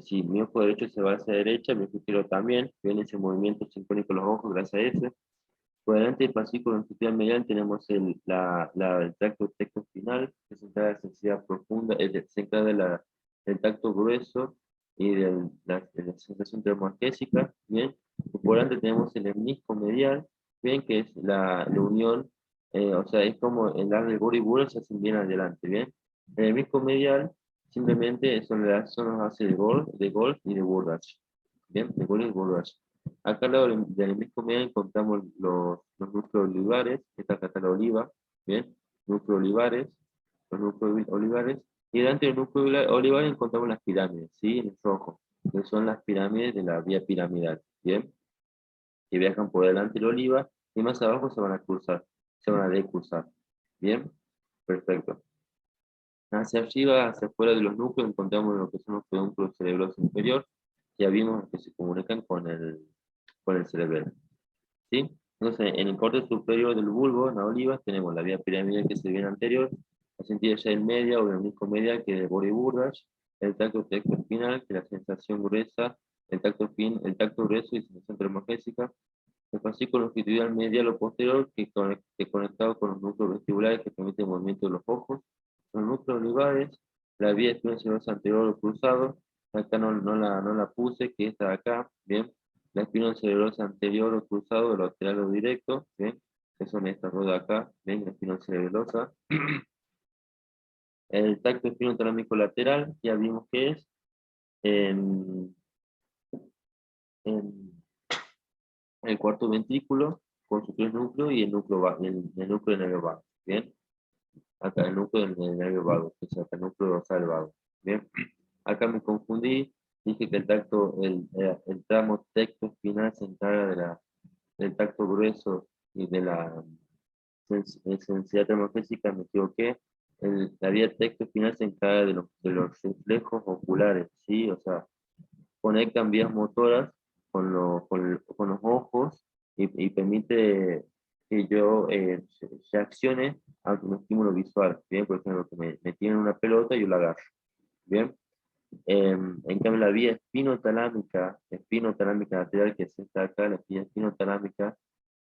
si mi ojo derecho se va hacia la derecha, mi ojo izquierdo también, viene ese movimiento sincrónico de los ojos gracias a ese. Por delante del fascículo longitudinal medial tenemos el tracto final, que se encarga de la sensibilidad profunda, se encarga del tacto grueso y de la sensación termoanestésica, ¿bien? Y por delante tenemos el hemisco medial, ¿bien? Que es la unión, o sea, es como el dar del Buri Buri se hacen bien adelante, ¿bien? El hemisco medial simplemente son las zonas base de Golf y de Burdach, ¿bien? De Golf y Burdach. Acá al lado del hemisco medial encontramos los núcleos olivares, esta acá está la oliva, ¿bien? Núcleos olivares, los núcleos olivares, y delante del núcleo olivares encontramos las pirámides, ¿sí? En rojo, que son las pirámides de la vía piramidal, ¿bien? Que viajan por delante del oliva, y más abajo se van a cruzar, se van a decursar, ¿bien? Perfecto. Hacia arriba, hacia afuera de los núcleos, encontramos lo que son los pedúnculos cerebrosos inferior, ya vimos que se comunican con el cerebelo. ¿Sí? Entonces, en el corte superior del bulbo, en la oliva, tenemos la vía piramidal que se viene anterior, la sentilla Shale media o menisco media, que de Body Burrage, el tacto espinal, que es la sensación gruesa, el tacto grueso y sensación termogésica, el fascículo longitudinal medial o posterior, que conectado con los núcleos vestibulares que permiten el movimiento de los ojos, los núcleos olivares, la vía espinocerebrosa anterior o cruzado, acá no la puse, que está acá, bien, la espinocerebrosa anterior o cruzado, o lateral o directo, bien, que son estas dos de acá, bien, la espinocerebrosa. El tacto espinotalámico lateral, ya vimos que es en, en el cuarto ventrículo, con su tres núcleos y el núcleo del nervio vago, bien. Acá el núcleo del nervio vago, que es acá el núcleo dorsal vago, bien. Acá me confundí, dije que el tramo tecto espinal se encarga del tacto grueso y de la sensibilidad termogésica, me equivoqué. La vía tecto espinal se encarga de los reflejos oculares, ¿sí? O sea, conectan vías motoras con los ojos y permite que yo reaccione ante un estímulo visual, ¿bien? Por ejemplo, que me tienen una pelota y yo la agarro, ¿bien? En cambio, la vía espinotalámica lateral, que es esta acá, la vía espinotalámica,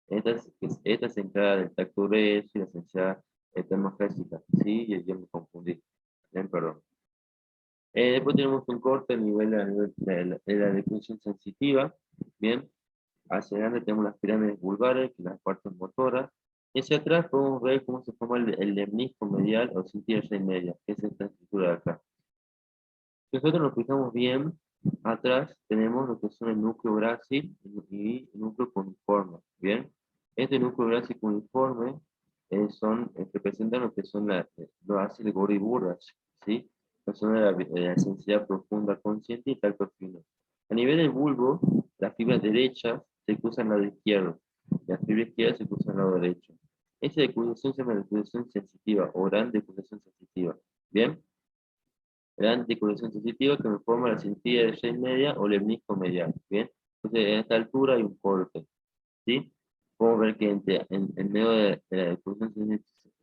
esta se encarga del tacto grueso y la sensibilidad termogésica, ¿sí? Yo me confundí, bien, perdón. Después tenemos un corte a nivel de la definición sensitiva, bien. Hacia adelante tenemos las pirámides vulvares, que las partes motoras. Y hacia atrás podemos ver cómo se forma el lemnisco medial o cintura media, que es esta estructura de acá. Si nosotros nos fijamos bien, atrás tenemos lo que son el núcleo grácil y el núcleo cuneiforme, ¿bien? Este núcleo grácil cuneiforme representan lo que son los ácidos Body Burrage, ¿sí? La zona de la sensibilidad profunda consciente y tacto fino. A nivel del bulbo, las fibras derechas se cruzan al lado izquierdo, y las fibras izquierdas se cruzan al lado derecho. Esta decusación se llama decusación sensitiva o gran decusación sensitiva, ¿bien? La articulación sensitiva que me forma la cintilla de 6 media o lemnisco medial, ¿bien? Entonces, en esta altura hay un corte, ¿sí? Podemos ver que en medio de la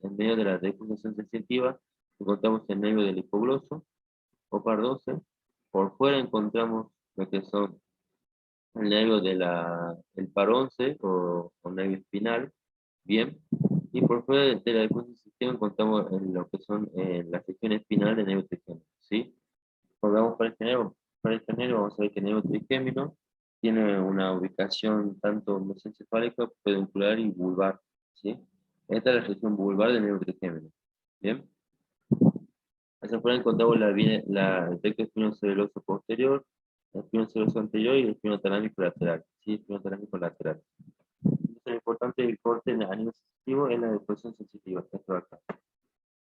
en medio de la decusación sensitiva encontramos el nervio del hipogloso o pardoso. Por fuera encontramos lo que son el nervio el paronce o nervio espinal, ¿bien? Y por fuera de la decusación sensitiva encontramos lo que son la sección espinal del nervio trigémino, ¿sí? Volvamos para el género, vamos a ver que el nervio trigémino tiene una ubicación tanto mesencefálica, peduncular y vulvar, ¿sí? Esta es la región vulvar del nervio trigémino, ¿bien? Hacia afuera encontramos el recto espinocerebroso posterior, el espinocerebroso anterior y el espinotalámico lateral, ¿sí? Espinotalámico lateral. Entonces, lo importante del corte a nivel sensitivo es la depresión sensitiva, esto de acá,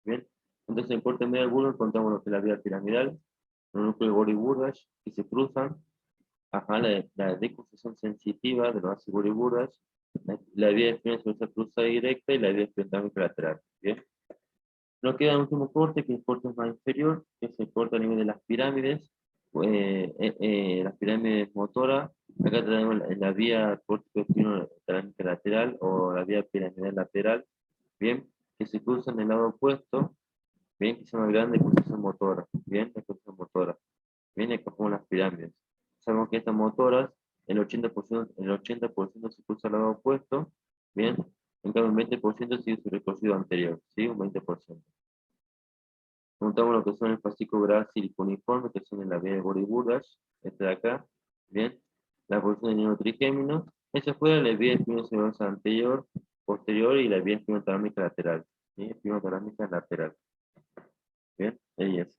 ¿bien? Entonces, en corte medio del bulbo encontramos lo que es la vía piramidal, el núcleo de Body Burrage, que se cruzan. Ajá, la decusación sensitiva de los ácidos Body Burrage, la vía de espinocerebrosa cruzada directa y la vía espinotalámica lateral, ¿bien? Nos queda el último corte, que es el corte más inferior, que es el corte a nivel de las pirámides, las pirámides motoras. Acá tenemos la vía córtico espinotalámica lateral o la vía piramidal lateral, ¿bien? Que se cruzan en el lado opuesto, ¿bien? Que se llama gran decusación motora, ¿bien? Decusación motora. Viene como las pirámides. Sabemos que estas motoras, el 80% se cruza al lado opuesto, bien, en cambio el 20% sigue su recorrido anterior, ¿sí? Un 20%. Juntamos lo que son el fascículo grácil y cuneiforme, que son en la vía de Body Burrage, este de acá, bien, la porción del nervio trigémino, esa fue la vía espinocerebrosa anterior, posterior y la vía espinotalámica lateral, ¿sí? Espinotalámica lateral, bien, ahí es.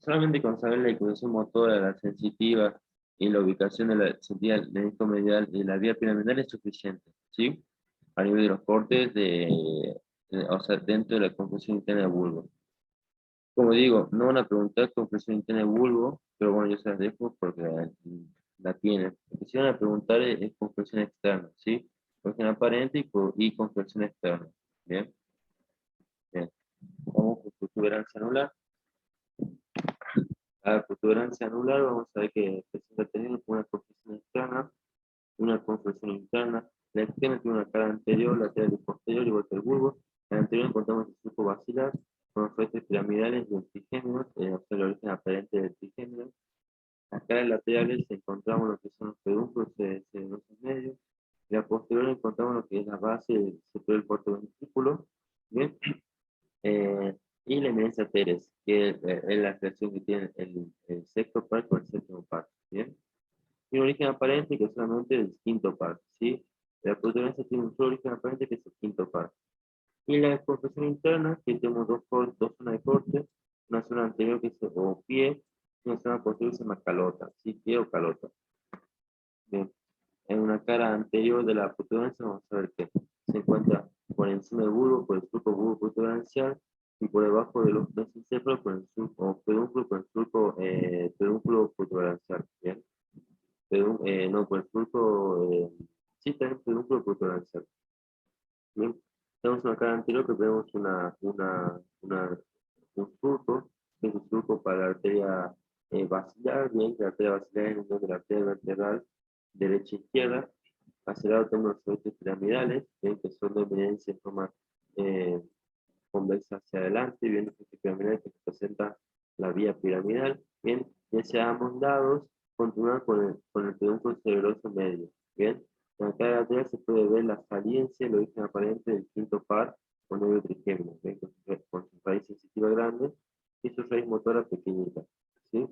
Solamente con saber la distribución motora, la sensitiva y la ubicación de la sentida del disco medial y la vía piramidal es suficiente, ¿sí? A nivel de los cortes, o sea, dentro de la compresión interna del bulbo. Como digo, no van a preguntar compresión interna del bulbo, pero bueno, yo se las dejo porque la tienen. Lo que sí van a preguntar es compresión externa, ¿sí? Compresión aparente y compresión externa, ¿bien? Bien. Vamos con protuberancia anular. A la protuberancia anular vamos a ver que presenta tenido una compresión externa, una compresión interna. La externa tiene una cara anterior, lateral y posterior, igual que el bulbo. En el anterior encontramos el surco basilar con los restos piramidales de trigémenos, o sea, el origen aparente del trigémeno. Acá en laterales encontramos lo que son los pedúnculos cerebrosos medios. Y a posterior encontramos lo que es la base del sector del cuarto ventrículo. Bien. Eh, y la eminencia teres, que es la creación que tiene el sexto par con el séptimo par. Bien. Y un origen aparente que es solamente el quinto par. ¿Sí? La protuberancia tiene un solo origen aparente que es el quinto par. Y la exportación interna, que tenemos dos zonas de corte, una zona anterior que es o pie, y una zona posterior que se llama calota, ¿sí? Pie o calota. Bien. En una cara anterior de la protuberancia vamos a ver que se encuentra por encima del bulbo, por el surco bulbo protuberancial, y por debajo de los mesencéfalos por el surco, o pedúnculo, por el surco pedúnculo protuberancial. Bien. No, por el surco, sí, también pedúnculo protuberancial. Bien. Tenemos una cara anterior que vemos un surco, que es un surco para la arteria basilar, bien, la arteria basilar es el de la arteria vertebral derecha e izquierda. Hacia el lado tenemos los surcos piramidales, bien, que son de eminencia en forma eh, convexa hacia adelante, bien, los surcos piramidales que representan la vía piramidal, bien, y hacia ambos lados continúan con el pedúnculo cerebroso medio, bien. En la cara lateral se puede ver la saliencia, el origen aparente del quinto par con nervio trigémino, ¿ven? Con su raíz sensitiva grande y su raíz motora pequeñita. ¿Sí?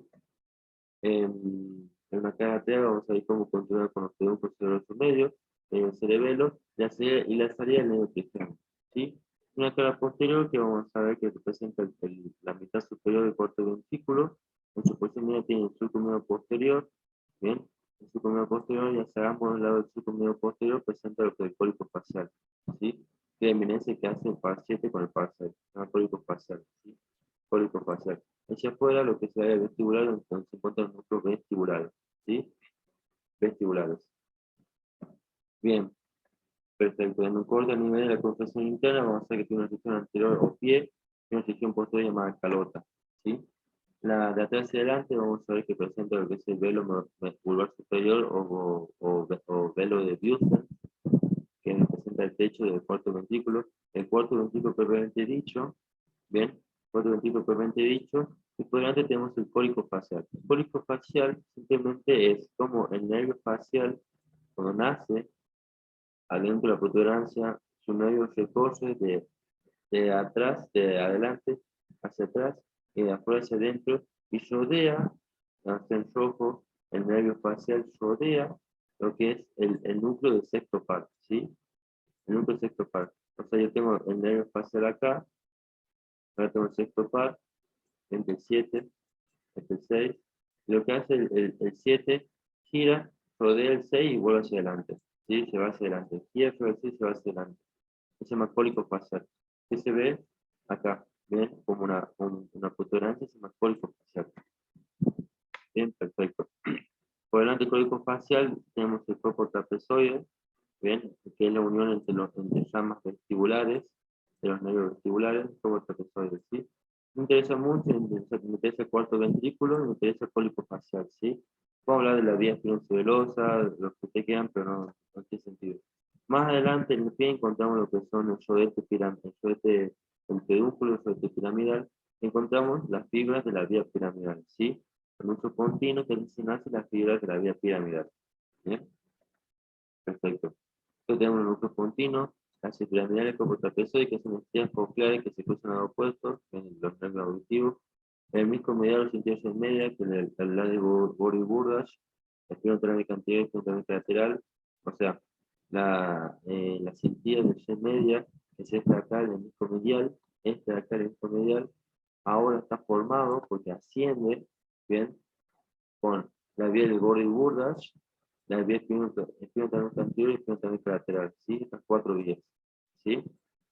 En la cara lateral vamos a ver cómo continúa con los pedúnculos cerebrosos medios, el cerebelo y la salida del nervio trigémino. ¿Sí? Una cara posterior que vamos a ver que representa la mitad superior del cuarto ventrículo. En su posición media tiene el surco medio posterior. Bien, el surco medio posterior, ya sabemos del lado del surco medio posterior, presenta lo que es el cólico facial. ¿Sí? Que eminencia que hace el par 7 con el par 6. El cólico facial. ¿Sí? Cólico facial. Hacia afuera, lo que se ve vestibular, donde se encuentran los núcleos vestibulares. ¿Sí? Vestibulares. Bien. Perfecto. En un corte a nivel de la contracción interna, vamos a ver que tiene una sección anterior o pie y una sección posterior llamada calota. ¿Sí? La de atrás hacia adelante, vamos a ver que presenta lo que es el velo vulvar superior o velo de Busen, que representa el techo del cuarto ventrículo. El cuarto ventrículo propiamente dicho, bien, cuarto ventrículo propiamente dicho, y por delante tenemos el cólico facial. El cólico facial simplemente es como el nervio facial, cuando nace, adentro de la protuberancia, su nervio recorre de atrás, de adelante hacia atrás, y de afuera hacia adentro, y rodea, hasta en rojo, el nervio facial rodea lo que es el núcleo del sexto par, ¿sí? El núcleo del sexto par. O sea, yo tengo el nervio facial acá, ahora tengo el sexto par, entre el 7, entre el 6, y lo que hace el 7, gira, rodea el 6 y vuelve hacia adelante, ¿sí? Se va hacia adelante, gira, rodea el 6 y se va hacia adelante. Se llama cólico facial, que se ve acá, bien, como una protuberancia, se llama cólico facial. Bien, perfecto. Por delante del cólico facial tenemos el corpo trapezoide, bien, que es la unión entre ramas vestibulares, de los nervios vestibulares, corpo trapezoide, ¿sí? Me interesa mucho, me interesa el cuarto ventrículo, me interesa el cólico facial, ¿sí? Puedo hablar de la vía espinocelulosa, los que te quedan, pero no tiene sentido. Más adelante en el pie encontramos lo que son el rodete piramidal, el pedúnculo, el rodete piramidal, encontramos las fibras de la vía piramidal, ¿sí? El uso continuo que se nace las fibras de la vía piramidal. ¿Bien? Perfecto. Entonces tenemos el núcleo continuo, las piramidales como trapezoide, que son estrellas cocleares que se cruzan a los opuestos en los nervios auditivos. El mismo medial o sintiosis media, que el lado de Bori-Burdash, la espina torácica anterior y espina torácica lateral. O sea, la cintilla de C media, que es esta acá, el mismo medial, este de acá, el mismo medial, ahora está formado porque asciende, bien, con la vía del Bori-Burdash, la vía espinotorácica anterior y espinotorácica lateral, ¿sí? Estas cuatro vías, ¿sí?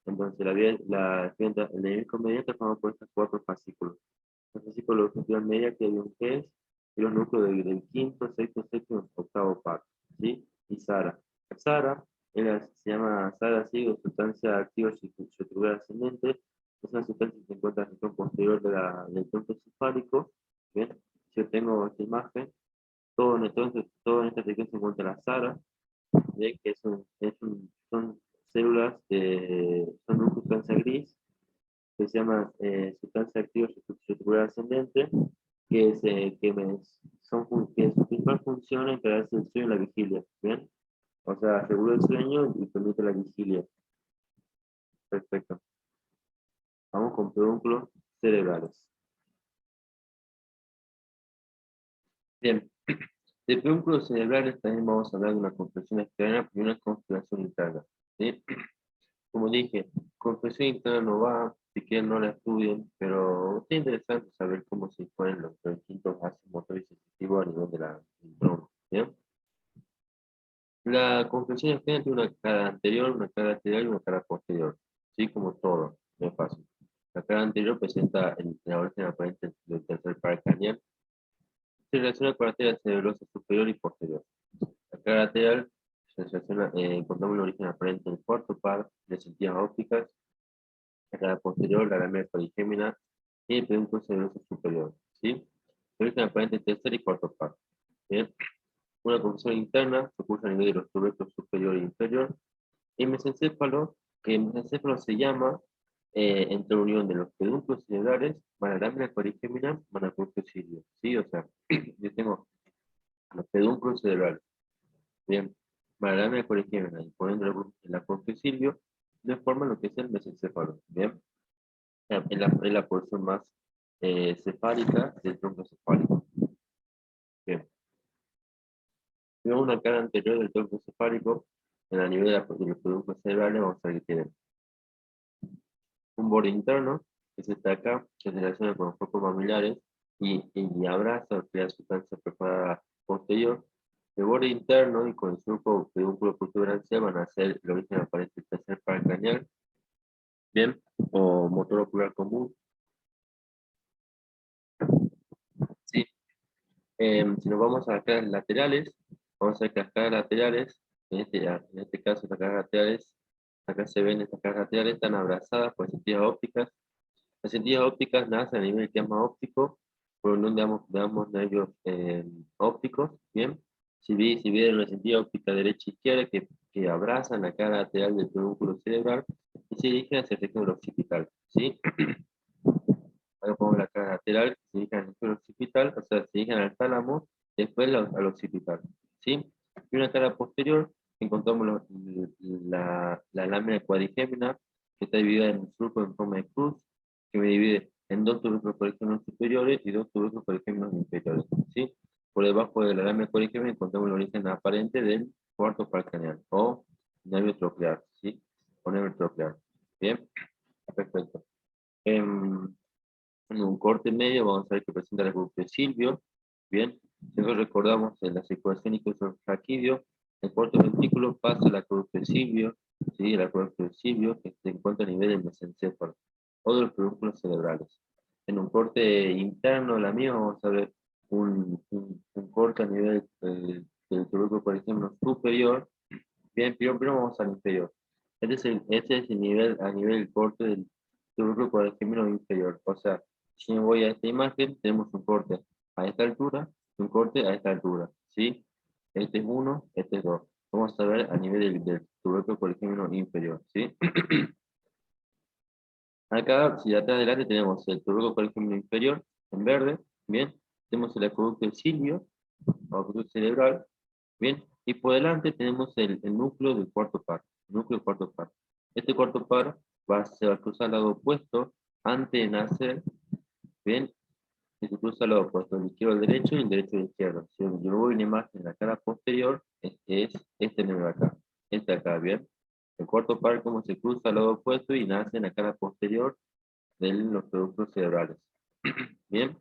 Entonces, el hemisco medial está formado por estas cuatro fascículos. Los fascículos de media que hay un GES y los núcleos del quinto, sexto, séptimo, octavo par, ¿sí? Y SARA. SARA se llama SARA, sí, o sustancia activa retrograda ascendente. Es una sustancia que se encuentra en la región posterior del tronco cefálico. Bien, si yo tengo esta imagen, todo en esta región se encuentra la SARA, ¿bien? Que son células, son núcleos se llama sustancia activa reticular ascendente, que, es, que su principal función es crearse el sueño y la vigilia, ¿bien? O sea, regula el sueño y permite la vigilia. Perfecto. Vamos con pedúnculos cerebrales. Bien, de pedúnculos cerebrales también vamos a hablar de una compresión externa y una conspiración interna, ¿sí? Como dije, compresión interna no va, si quieren no la estudien, pero es interesante saber cómo se ponen los distintos ácidos motores sensitivos a nivel de la tronco, ¿bien? La compresión externa tiene una cara anterior, una cara lateral y una cara posterior, ¿sí? Como todo, no es fácil. La cara anterior presenta la origen aparente del tercer par craneal, se relaciona con la arteria cerebrosa superior y posterior. La cara lateral se relaciona, encontramos el origen aparente del cuarto par de sentías ópticas, la cara posterior, la lámina poligémina y el pedúnculo cerebroso superior, ¿sí? El origen aparente del tercer y cuarto par. ¿Bien? Una compresión interna se ocurre a nivel de los tubérculos superior e inferior. El mesencéfalo, que el mesencéfalo se llama entre la unión de los pedúnculos cerebrales, más la lámina poligémina, más el curso cilio, ¿sí? O sea, yo tengo los pedúnculos cerebrales, bien, más la lámina poligémina y poniendo el curso cilio, de forma lo que es el mesencéfalo, bien. Es la porción más cefálica del tronco cefálico. Bien. Tenemos una cara anterior del tronco cefálico, en la nivel de los pedúnculos cerebrales, vamos a ver que tiene un borde interno, que se está acá, que se relaciona con los focos mamilares y abraza o crea sustancia perforada posterior. El borde interno y con el surco pedúnculo protuberancial van a ser el origen aparente del tercer par craneal, bien, o motor ocular común. Sí. Si nos vamos a las caras laterales, vamos a ver que las caras laterales, en este caso las caras laterales, acá se ven estas caras laterales, están abrazadas por sentías ópticas. Las sentías ópticas nacen a nivel del quiasma óptico, por donde damos nervios ópticos, ¿bien? Si bien la sentía óptica derecha e izquierda que abrazan la cara lateral del pedúnculo cerebral y se dirigen hacia el región occipital, ¿sí? Ahora pongo la cara lateral, se dirigen al región occipital, o sea, se dirigen al tálamo, después al occipital, ¿sí? Y una cara posterior, encontramos la lámina cuadrigémina, que está dividida en un surco en forma de cruz, que me divide en dos tubérculos poligéminos superiores y dos tubérculos poligéminos inferiores, ¿sí? Por debajo de la lámina cuadrigémina encontramos el origen aparente del cuarto par craneal, o nervio troclear, ¿sí? O nervio troclear. Bien, perfecto. En un corte medio vamos a ver que presenta el grupo de Silvio. Bien, si nosotros recordamos en la circulación icosofraquídeo, el cuarto ventrículo pasa la cruz de Silvio, ¿sí? La cruz de Silvio que se encuentra a nivel del mesencéfalo o de los pedúnculos cerebrales. En un corte interno de la misma vamos a ver un corte a nivel del tubérculo, por ejemplo, superior. Bien, primero vamos al inferior. Este es el nivel, a nivel del corte del tubérculo, por ejemplo, inferior. O sea, si me voy a esta imagen, tenemos un corte a esta altura, un corte a esta altura, ¿sí? Este es uno, este es dos. Vamos a ver a nivel del tubérculo, por ejemplo, inferior, ¿sí? Acá, si de atrás adelante tenemos el tubérculo, por ejemplo, inferior, en verde, ¿bien? Tenemos el acueducto del cilio, o acueducto cerebral, ¿bien? Y por delante tenemos el núcleo del cuarto par, núcleo del cuarto par. Este cuarto par se va a cruzar al lado opuesto antes de nacer, ¿bien? Y se cruza al lado opuesto, el izquierdo al derecho y el derecho al izquierdo. Si yo voy una imagen en la cara posterior, es este número de acá, este acá, ¿bien? El cuarto par como se cruza al lado opuesto y nace en la cara posterior de los productos cerebrales. ¿Bien?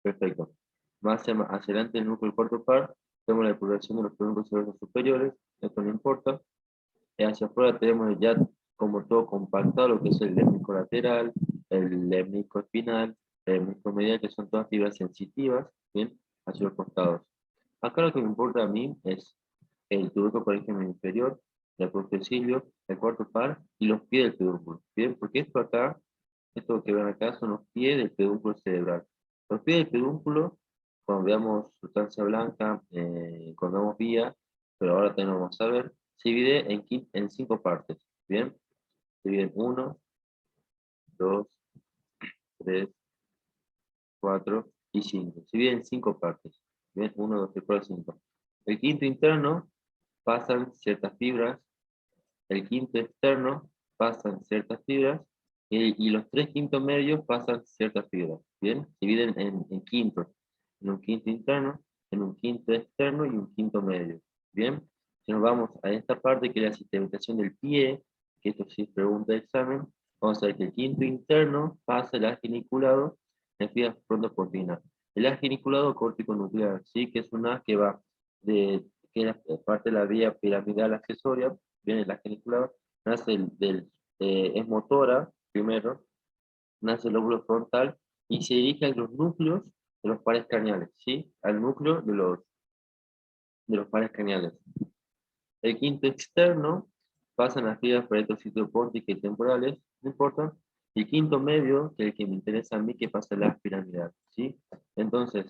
Perfecto. Más hacia adelante el núcleo del cuarto par, tenemos la exploración de los productos cerebrales superiores, esto no importa. Y hacia afuera tenemos ya como todo compactado lo que es el lemnico lateral, el lemnico espinal, el lemnico medial, que son todas fibras sensitivas, ¿bien? Hacia los costados. Acá lo que me importa a mí es el tubérculo, por ejemplo, inferior, el processilio, el cuarto par y los pies del pedúnculo, ¿bien? Porque esto que ven acá son los pies del pedúnculo cerebral. Los pies del pedúnculo, cuando veamos sustancia blanca, cuando veamos vía, pero ahora también vamos a ver, se divide en 5 partes, ¿bien? Se divide en 1, 2, 3, 4 y 5. Se divide en 5 partes. ¿Bien? 1, 2, 3, 4, 5. El quinto interno pasan ciertas fibras. El quinto externo pasan ciertas fibras. Y los 3 quintos medios pasan ciertas fibras. ¿Bien? Se dividen en quintos. En un quinto interno, en un quinto externo y un quinto medio. ¿Bien? Si nos vamos a esta parte que es la sistematización del pie, que esto sí es pregunta de examen, vamos a ver que el quinto interno pasa el haz geniculado en fibras frontoportinas. El haz geniculado córtico-nuclear, ¿sí? Que es un haz que va que es parte de la vía piramidal accesoria, viene el haz geniculado, nace es motora, primero, nace el lóbulo frontal y se dirige a los núcleos de los pares craneales, ¿sí? Al núcleo de los pares craneales. El quinto externo pasan las fibras paretocitopónticas y temporales, no importa. El quinto medio, que es el que me interesa a mí, que pasa la piramidal, ¿sí? Entonces,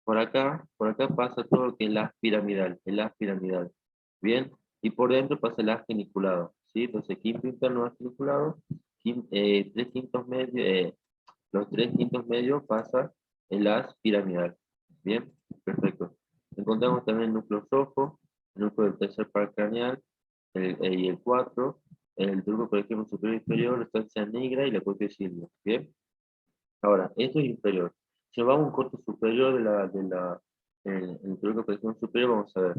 por acá pasa todo lo que es el haz piramidal, ¿bien? Y por dentro pasa el haz geniculado, ¿sí? Entonces, quinto interno haz geniculado, tres quintos medios, los 3 quintos medios pasa el haz piramidal, ¿bien? Perfecto. Encontramos también el núcleo rojo, el núcleo del tercer par craneal, y el 4, el truco por ejemplo superior e inferior, la estancia negra y la corte silvia, ¿bien? Ahora, esto es inferior. Si vamos a un corte superior el truco por ejemplo superior, vamos a ver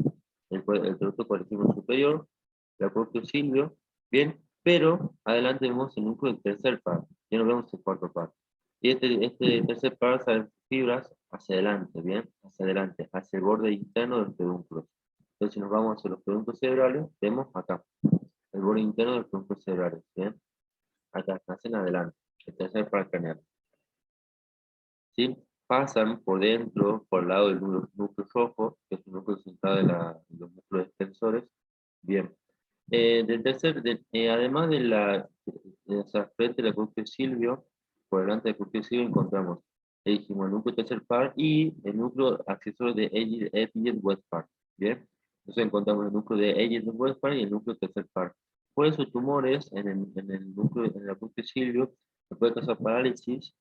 el truco por ejemplo superior, la corte silvio, ¿bien? Pero adelante vemos el núcleo del tercer par, ya no vemos el cuarto par. Y este tercer par salen fibras hacia adelante, ¿bien? Hacia adelante, hacia el borde interno del pedúnculo. Entonces, si nos vamos hacia los pedúnculos cerebrales, vemos acá, el borde interno del pedúnculo cerebrales, ¿bien? Acá, hacen adelante, el tercer par craneal. ¿Sí? Pasan por dentro, por el lado del núcleo rojo, que es el núcleo central de los núcleos extensores. Bien. Además o sea, frente a la cruz de Silvio, por delante de la cruz de Silvio encontramos, dijimos, el núcleo tercer par y el núcleo accesorio de Egiet-West Par. Bien. Entonces encontramos el núcleo de Egiet-West Par y el núcleo tercer par. Por eso tumores en el núcleo, en la cruz de Silvio, se puede causar parálisis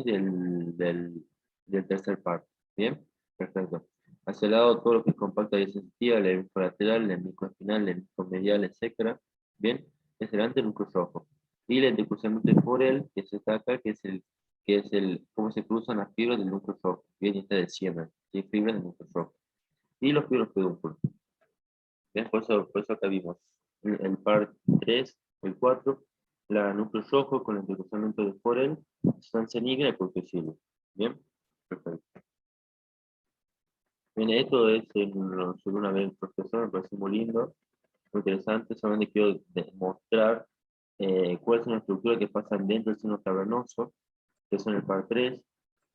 del tercer par. ¿Bien? Perfecto. Hacia el lado todo lo que es compacta y sensitiva, el hemisferio lateral, el hemisferio espinal, el hemisferio medial, etc. Bien, es delante del núcleo rojo. Y el decruzamiento por él, que se está acá, que es el cómo se cruzan las fibras del núcleo rojo. Bien, y está desciende, ¿sí? Fibras del núcleo rojo. Y los fibros pedúnculos. Bien, por eso acá vimos el par 3, el 4, la núcleo rojo con el decruzamiento de Forel, sustancia negra y cortesino. Bien, perfecto. Bien, esto es sobre una vez el profesor, me parece muy lindo, muy interesante. Solamente quiero demostrar cuáles son las estructuras que pasan dentro del seno cavernoso, que son el par 3,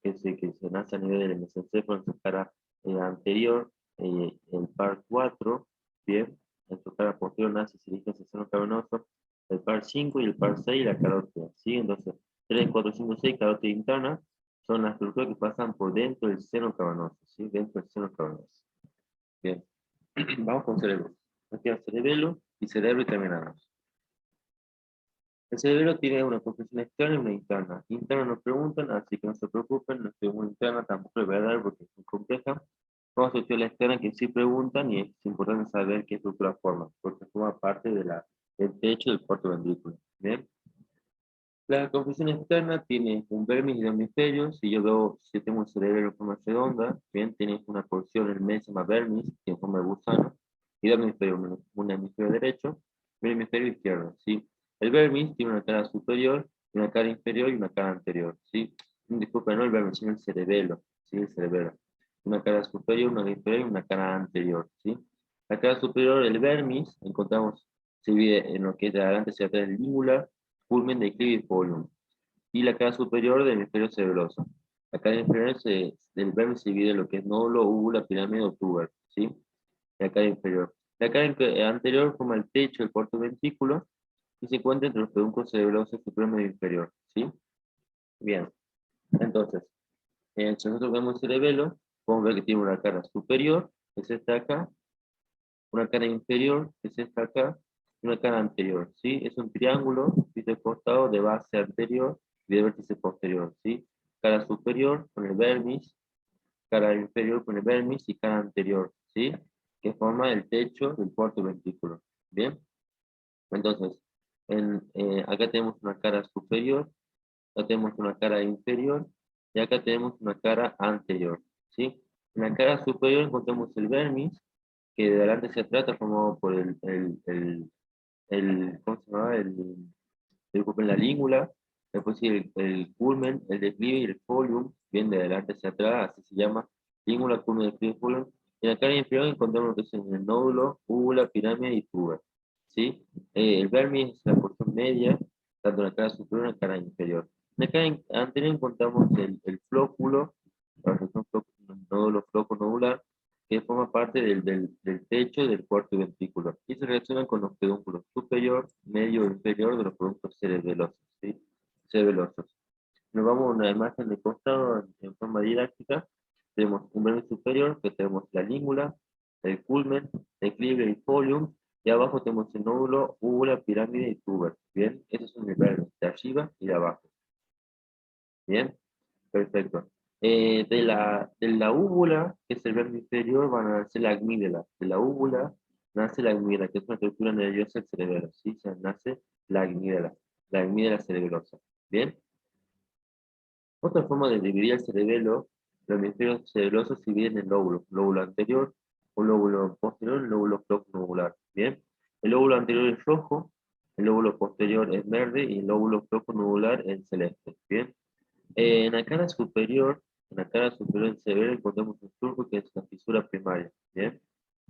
que se nace a nivel del mesencéfalo en su cara anterior, el par 4, bien, en su cara posterior nace y se dirige hacia el seno cavernoso, el par 5 y el par 6 la carótida, ¿sí? Entonces, 3, 4, 5, 6, carótida interna, son las estructuras que pasan por dentro del seno cavernoso, ¿sí? Dentro del seno cavernoso. Bien, vamos con cerebro. Aquí hay cerebelo y cerebro y terminamos. El cerebro tiene una construcción externa y una interna. Interna nos preguntan, así que no se preocupen, no estoy muy interna, tampoco le voy a dar porque es muy compleja. Vamos a estudiar la externa que sí preguntan y es importante saber qué estructura forma, porque forma parte del techo del cuarto ventrículo. Bien. La construcción externa tiene un vermis y dos hemisferios. Si yo tengo un cerebro en forma redonda, bien, tiene una porción, el mesema vermis, que en forma de gusano, y dos hemisferios, un hemisferio derecho y un hemisferio izquierdo, ¿sí? El vermis tiene una cara superior, una cara inferior y una cara anterior, ¿sí? Disculpen, no el vermis, sino el cerebelo, ¿sí? El cerebelo. Una cara superior, una inferior y una cara anterior, ¿sí? La cara superior, el vermis, encontramos, se divide en lo que es de adelante hacia atrás, el lígula, culmen, declive y folium. Y la cara superior del hemisferio cerebroso. La cara inferior del vermis se divide en lo que es nódulo, úvula, pirámide o tuber, ¿sí? La cara inferior. La cara anterior forma el techo del cuarto ventrículo y se encuentra entre los pedunclos cerebrosos superior y inferior, ¿sí? Bien, entonces, si nosotros vemos el cerebelo, podemos ver que tiene una cara superior, que es esta acá, una cara inferior, que es esta acá, una cara anterior, ¿sí? Es un triángulo, ¿viste? Costado de base anterior y de vértice posterior, ¿sí? Cara superior con el vértice, cara inferior con el vértice y cara anterior, ¿sí? Que forma el techo del cuarto ventrículo, ¿bien? Entonces, acá tenemos una cara superior, acá tenemos una cara inferior y acá tenemos una cara anterior, ¿sí? En la cara superior encontramos el vértice, que de adelante hacia atrás está formado por ¿cómo se llama? Disculpen, la língula, después sí el culmen, el declive y el folium, bien de adelante hacia atrás, así se llama, língula, culmen, declive, folium. En la cara inferior encontramos lo que es el nódulo, úvula, pirámide y tuber, ¿sí? El vermis es la porción media, tanto en la cara superior como en la cara inferior. En la cara anterior encontramos el flóculo, la región nódulo floco nodular, que forma parte del techo del cuarto ventrículo y se relaciona con los pedúnculos superior, medio e inferior de los productos cerebelosos, ¿sí? Cerebelosos. Nos vamos a una imagen de costado en forma didáctica. Tenemos un vértice superior, que tenemos la língula, el culmen, el clive y folium, y abajo tenemos el nódulo, úvula, pirámide y tuber. Bien, esos son los vértices de arriba y de abajo. Bien. Perfecto. De la úvula, que es el vértice inferior, van a nacer la amígdala. De la úvula nace la amígdala, que es una estructura nerviosa del cerebelo. ¿Sí? O sea, nace la amígdala cerebelosa. ¿Bien? Otra forma de dividir el cerebelo, los hemisferios cerebelosos se dividen en lóbulos. Lóbulo anterior, un lóbulo posterior, un lóbulo floco-nodular. ¿Bien? El lóbulo anterior es rojo, el lóbulo posterior es verde y el lóbulo floco-nodular es celeste. ¿Bien? En la cara superior del cerebelo encontramos un surco que es la fisura primaria, ¿bien?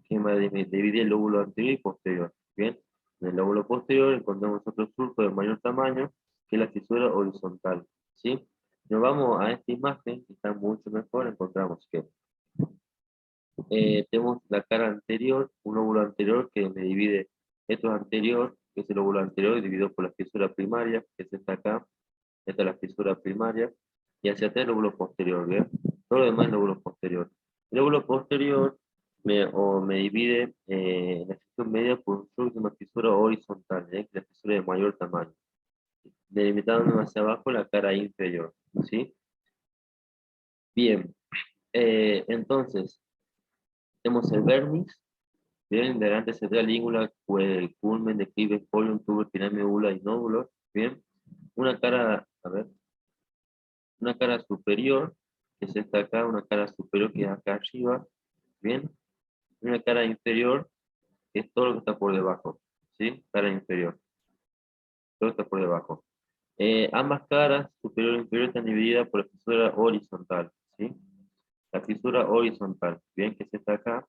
Que divide el lóbulo anterior y posterior, ¿bien? En el lóbulo posterior encontramos otro surco de mayor tamaño, que es la fisura horizontal, ¿sí? Nos vamos a esta imagen, que está mucho mejor, encontramos que tenemos la cara anterior, un lóbulo anterior que me divide, esto es anterior, que es el lóbulo anterior, dividido por la fisura primaria, que es esta acá, esta es la fisura primaria, y hacia atrás el lóbulo posterior, ¿bien? Todo lo demás es lóbulo posterior. El lóbulo posterior me divide en la sección media por una fisura horizontal, ¿eh? Que es la fisura de mayor tamaño, delimitando hacia abajo la cara inferior, ¿sí? Bien, entonces, tenemos el vértice, bien, delante se ve la lígula, el culmen, declive, folium, tubo, pirámide, úvula y nódulo, bien. Una cara, a ver, una cara superior, que es esta acá, una cara superior que es acá arriba, bien, una cara inferior, que es todo lo que está por debajo, ¿sí? Cara inferior, todo está por debajo. Ambas caras, superior e inferior, están divididas por la fisura horizontal, ¿sí? La fisura horizontal, bien, que es esta acá,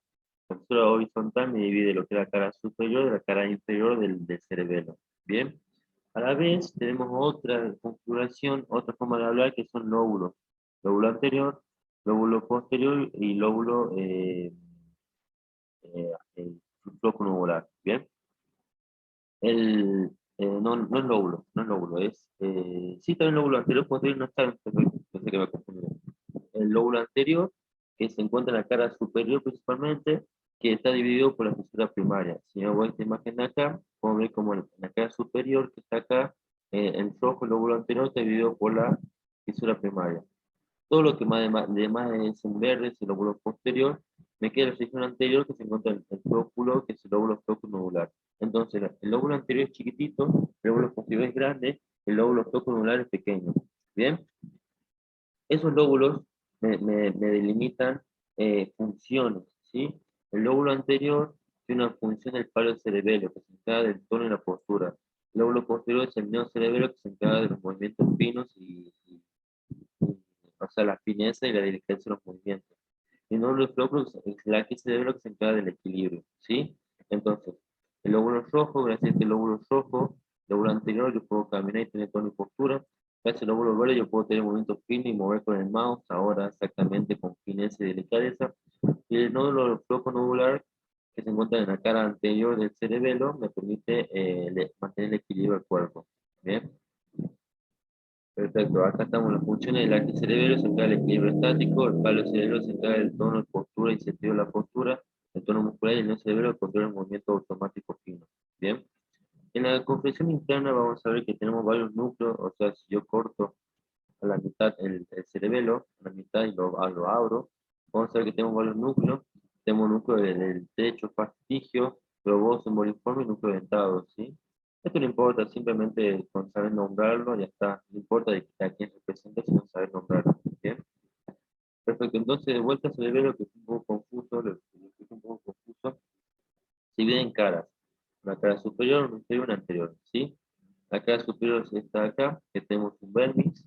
la fisura horizontal me divide lo que es la cara superior de la cara inferior del cerebelo, bien. A la vez tenemos otra configuración, otra forma de hablar que son lóbulos. Lóbulo anterior, lóbulo posterior y lóbulo el floco nubular. ¿Bien? No es lóbulo, no es lóbulo, sí, también lóbulo anterior, posterior no está, pensé que me confundí. El lóbulo anterior, que se encuentra en la cara superior principalmente, que está dividido por la fisura primaria. Si yo voy a esta imagen de acá, podemos ver como en la cara superior, que está acá, en rojo, el lóbulo anterior está dividido por la fisura primaria. Todo lo que más es en verde es el lóbulo posterior. Me queda la sección anterior que se encuentra en el flóculo, que es el lóbulo floco-nodular. Entonces, el lóbulo anterior es chiquitito, el lóbulo posterior es grande, el lóbulo floco-nodular es pequeño. ¿Bien? Esos lóbulos me delimitan funciones, ¿sí? El lóbulo anterior tiene una función del palo cerebelo, que se encarga del tono y la postura. El lóbulo posterior es el neocerebelo, que se encarga de los movimientos finos o sea, la fineza y la diligencia de los movimientos. Y el lóbulo floco es el cerebelo que se encarga del equilibrio, ¿sí? Entonces, el lóbulo rojo, gracias a este lóbulo rojo, el lóbulo anterior, yo puedo caminar y tener tono y postura. Gracias al lóbulo verde, yo puedo tener movimiento fino y mover con el mouse, ahora exactamente con fineza y delicadeza. Y el nódulo floco nodular, que se encuentra en la cara anterior del cerebelo, me permite mantener el equilibrio del cuerpo. ¿Bien? Perfecto, acá estamos las funciones del axis cerebelo, se encarga del equilibrio estático, el palo cerebelo se encarga del tono de postura y sentido de la postura, el tono muscular y el no cerebelo controla el movimiento automático fino. Bien, En la compresión interna vamos a ver que tenemos varios núcleos, o sea, si yo corto a la mitad el cerebelo, a la mitad y lo abro, vamos a ver que tenemos varios núcleos. Tenemos núcleo del techo fastigio, globoso, emboliforme y núcleo dentado, ¿sí? Esto no importa, simplemente con saber nombrarlo ya está. No importa de a quién representa, sino saber nombrarlo, ¿bien? Perfecto, entonces de vuelta al cerebelo, que es un poco confuso, se divide en caras. Una cara superior, una inferior y una anterior, ¿sí? La cara superior está acá, que tenemos un vermis,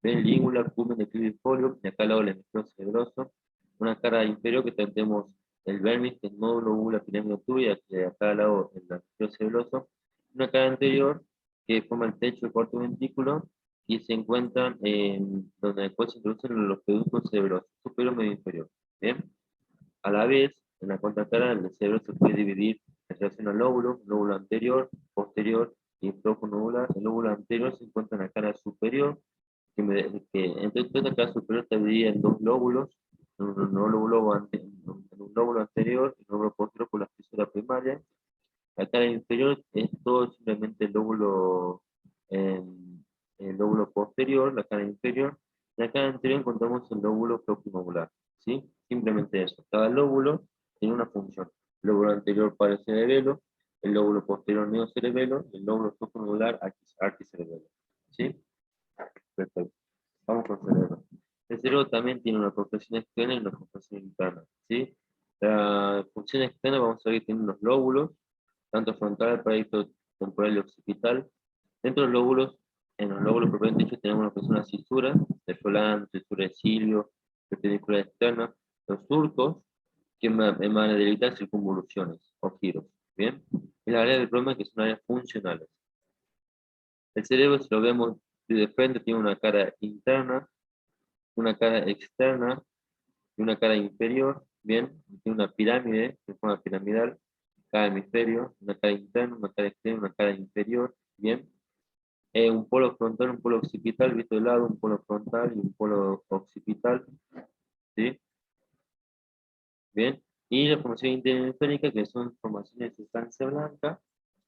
ven lígula, cumen, declivifolio, y acá al lado el hemisferio cerebroso. Una cara inferior que tenemos el vermis, que es nódulo, úvula, pirámide tuya, que acá al lado el hemisferio cerebroso. Una cara anterior que forma el techo del cuarto ventrículo y se encuentran en donde después se introducen los pedúnculos cerebrosos, superior, medio, inferior. Bien. A la vez, en la contracara, el cerebro se puede dividir en relación al lóbulo anterior, posterior y profunovular. El lóbulo anterior se encuentra en la cara superior, entonces la cara superior está dividida en dos lóbulos, en un lóbulo anterior y un lóbulo posterior por la fisura primaria. La cara inferior es todo simplemente el lóbulo posterior, la cara inferior. En la cara anterior encontramos el lóbulo proximovular, ¿sí? Simplemente eso. Cada lóbulo tiene una función. El lóbulo anterior para el cerebelo, el lóbulo posterior neocerebelo y el lóbulo proximovular arquicerebelo, ¿sí? Perfecto. Vamos con el cerebro. El cerebro también tiene una compresión externa y una compresión interna, ¿sí? La función externa vamos a ver que tiene unos lóbulos, tanto frontal, parieto, temporal y occipital. Dentro de los lóbulos, en los lóbulos propiamente dicho, tenemos lo que son las cisuras, de Solano, cisura de Silvio, perpendicular externa, los surcos, que emanan de evitar circunvoluciones o giros. ¿Bien? Y la área del problema que son áreas funcionales. El cerebro, si lo vemos de frente, tiene una cara interna, una cara externa y una cara inferior. Bien, tiene una pirámide de forma piramidal, cada hemisferio, una cara interna, una cara externa, una cara inferior. Bien, un polo frontal, un polo occipital, visto de lado, un polo frontal y un polo occipital. ¿Sí? Bien, y la formación interhemisférica, que son formaciones de sustancia blanca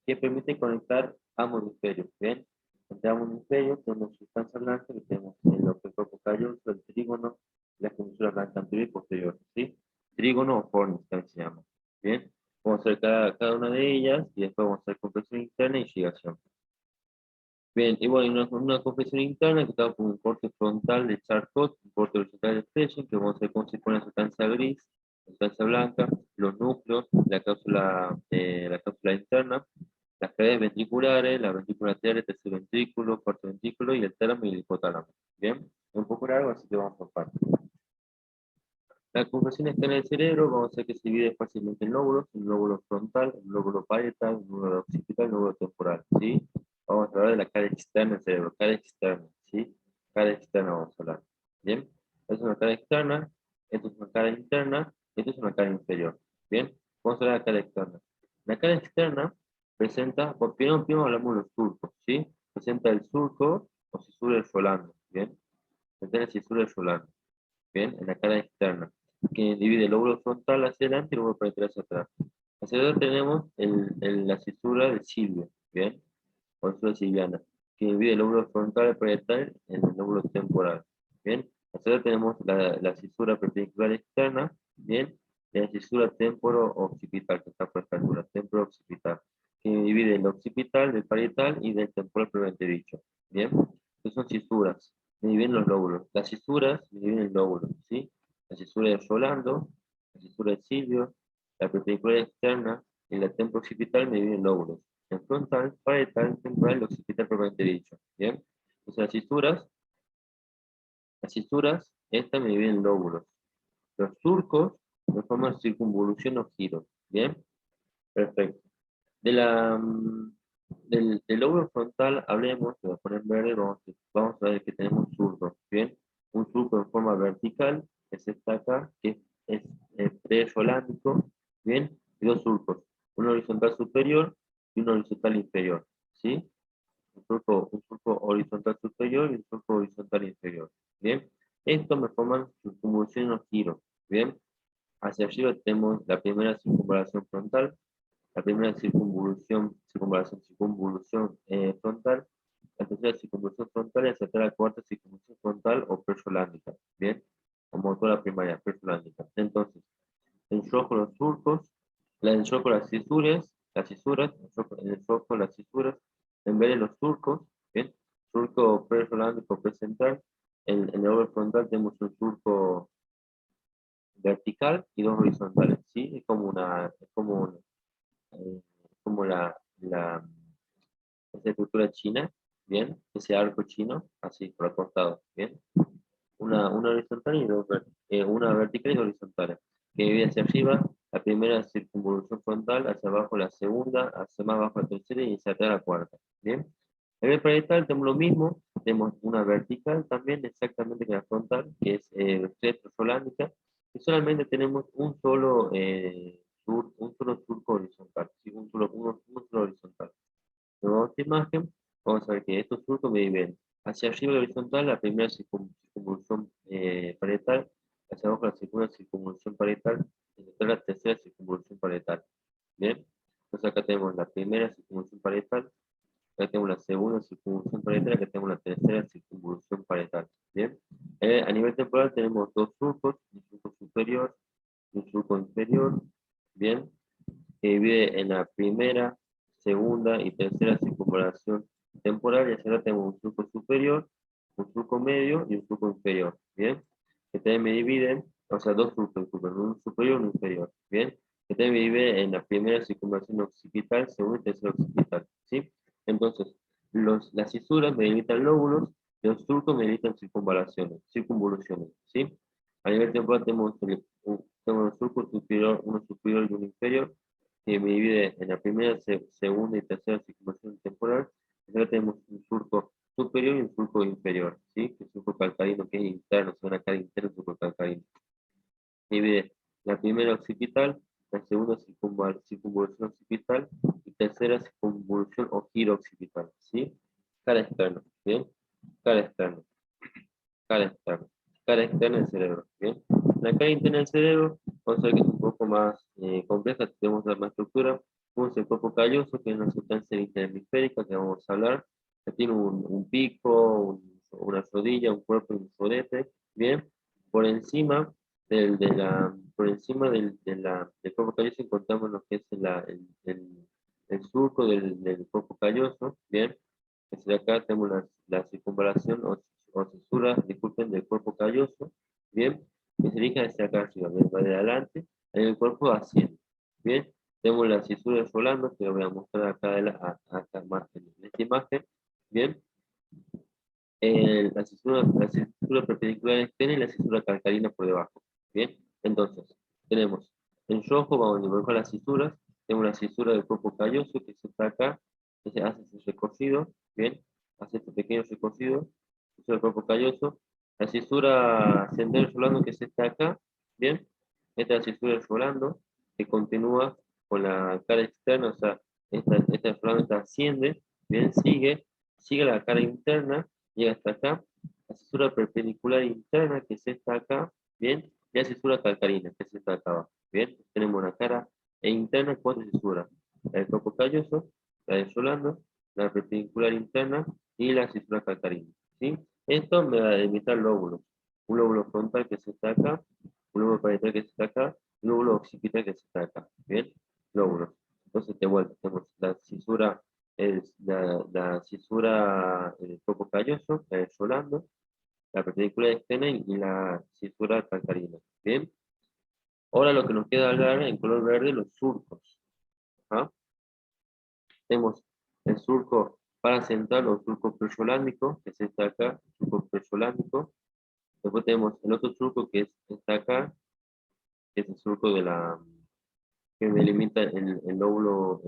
que permiten conectar ambos hemisferios. Bien, entre ambos hemisferios tenemos sustancia blanca, que tenemos lo que es el cuerpo calloso, el trígono, la comisura blanca anterior y posterior. ¿Sí? Trígono o fornis, también se llama. Bien, vamos a hacer cada una de ellas y después vamos a hacer compresión interna y ligación. Bien, y bueno, una compresión interna que está con un corte frontal de Charcot, un corte horizontal de Flechen, que vamos a ver cómo se pone la sustancia gris, la sustancia blanca, los núcleos, la cápsula interna, las paredes ventriculares, la ventrícula lateral, el tercer ventrículo, cuarto ventrículo y el tálamo y el hipotálamo. Bien, es un poco largo, así que vamos por partes. La compresión externa del cerebro, vamos a ver que se divide fácilmente en lóbulos, un lóbulo frontal, un lóbulo parietal, un lóbulo occipital, un lóbulo temporal, ¿sí? Vamos a hablar de la cara externa del cerebro, cara externa, ¿sí? Cara externa vamos a hablar, ¿bien? Esta es una cara externa, esta es una cara interna, esta es una cara inferior, ¿bien? Vamos a hablar de la cara externa. La cara externa presenta, por primero hablamos de los surcos, ¿sí? Presenta el surco o cisura del Solano, ¿bien? Presenta la cisura del Solano, ¿bien? En la cara externa, que divide el lóbulo frontal hacia adelante y el lóbulo parietal hacia atrás. Hacia adelante tenemos la cisura del Silvio, ¿bien? O cisura silviana, que divide el lóbulo frontal parietal en el lóbulo temporal, ¿bien? Hacia adelante tenemos la cisura perpendicular externa, ¿bien? Y la cisura temporo-occipital, que está por esta altura, temporo-occipital, que divide el occipital del parietal y del temporal propiamente dicho, ¿bien? Estas son cisuras, me dividen los lóbulos. Las cisuras me dividen el lóbulo, ¿sí? La cisura de Rolando, la cisura de Silvio, la perpendicular externa y la temporo-occipital me dividen lóbulos. El frontal, parietal, temporal y occipital propiamente dicho, ¿bien? Entonces las cisuras, estas me dividen lóbulos. Los surcos me forman circunvolución o giros, ¿bien? Perfecto. De la, del lóbulo frontal hablemos, lo voy a poner en verde, vamos a ver que tenemos surcos, ¿bien? Un surco en forma vertical, que se está acá, que es presolámico, ¿bien? Y dos surcos, uno horizontal superior y uno horizontal inferior, ¿sí? Un surco horizontal superior y un surco horizontal inferior, ¿bien? Esto me forman circunvolución o giros, ¿bien? Hacia arriba tenemos la primera circunvalación frontal, La primera circunvolución frontal, la tercera circunvolución frontal y la tercera cuarta circunvolución frontal o presolándica, ¿bien? Como toda la primaria, presolándica. Entonces, en rojo los surcos, en rojo en rojo las cisuras, en verde los surcos, ¿bien? Surco presolándico presental, en el lóbulo frontal tenemos un surco vertical y dos horizontales, ¿sí? Eh, como esa estructura china, ¿bien? Ese arco chino, así, por el costado, ¿bien? Una horizontal y una vertical y horizontales, que divide hacia arriba la primera circunvolución frontal, hacia abajo la segunda, hacia más abajo la tercera y hacia atrás la cuarta, ¿bien? En el parietal tenemos lo mismo, tenemos una vertical también, exactamente que la frontal, que es retrosolándica, y solamente tenemos un solo surco horizontal, ¿sí? Un solo horizontal. Luego esta imagen, vamos a ver que estos surcos me dividen hacia arriba la horizontal, la primera circunvolución parietal, hacia abajo la segunda circunvolución parietal, y después la tercera circunvolución parietal. ¿Bien? Entonces acá tenemos la primera circunvolución parietal, acá tenemos la segunda circunvolución parietal, acá tenemos la tercera circunvolución parietal. ¿Bien? A nivel temporal tenemos dos surcos, un surco superior y un surco inferior. ¿Bien? Que divide en la primera, segunda y tercera circunvalación temporal, y acá tenemos un surco superior, un surco medio y un surco inferior, ¿bien? Que también me dividen, o sea, dos surcos, un superior y un inferior, ¿bien? Que también me divide en la primera circunvalación occipital, segunda y tercera occipital, ¿sí? Entonces, las cisuras me delimitan lóbulos, y los surcos me delimitan circunvoluciones, ¿sí? A nivel temporal tenemos un surco superior, uno superior y uno inferior, que me divide en la primera, segunda y tercera circunvalación temporal. Acá tenemos un surco superior y un surco inferior, ¿sí? Que es un surco calcarino, que es interno, se van a cara interno, surco calcarino. Divide la primera occipital, la segunda circunvolución occipital y tercera circunvolución o giro occipital, ¿sí? Cara externa, ¿bien? Cara externa, cara externa, cara externa del cerebro, ¿bien? La cara interna del cerebro, vamos a ver que es un poco más compleja, tenemos más estructura. Tenemos el cuerpo calloso, que es una sustancia interhemisférica que vamos a hablar, que tiene un pico, una rodilla, un cuerpo y un rodete, ¿bien? Por encima del cuerpo calloso encontramos lo que es el surco del cuerpo calloso, ¿bien? Desde acá tenemos la circunvalación o cisura, disculpen, del cuerpo calloso, ¿bien? Que se dirige hacia acá arriba, ¿bien? Va de adelante, en el cuerpo asciende, ¿bien? Tenemos la cisura de Rolando, que lo voy a mostrar acá más en esta imagen, ¿bien? La cisura perpendicular externa y la cisura calcarina por debajo, ¿bien? Entonces, tenemos en rojo, vamos a dibujar las cisuras, tenemos la cisura del cuerpo calloso que se está acá, que se hace ese recorrido, ¿bien? Hace este pequeño recorrido, cisura del cuerpo calloso, la cisura ascendente Rolando que se está acá, ¿bien? Esta es la cisura de Rolando, que continúa con la cara externa, o sea, esta de Rolando asciende, ¿bien? Sigue la cara interna, llega hasta acá, la cisura perpendicular interna que es esta acá, bien, y la cisura calcarina que es esta acá abajo, bien, tenemos una cara interna, cuatro cisuras, la del cuerpo calloso, la de Solano, la perpendicular interna y la cisura calcarina, ¿sí? Esto me va a delimitar lóbulos, un lóbulo frontal que se está acá, un lóbulo parietal que se está acá, un lóbulo occipital que se está acá, bien, lóbulos. Entonces, de vuelta, tenemos la cisura es la cisura del cuerpo calloso, la de Solando, la perpendicular externa y la cisura calcarina. Bien, ahora lo que nos queda hablar en color verde, los surcos. ¿Ah? Tenemos el surco paracentral o surco presolándico, que es este acá, surco presolándico. Después tenemos el otro surco que es este acá, que es el surco que delimita el lóbulo,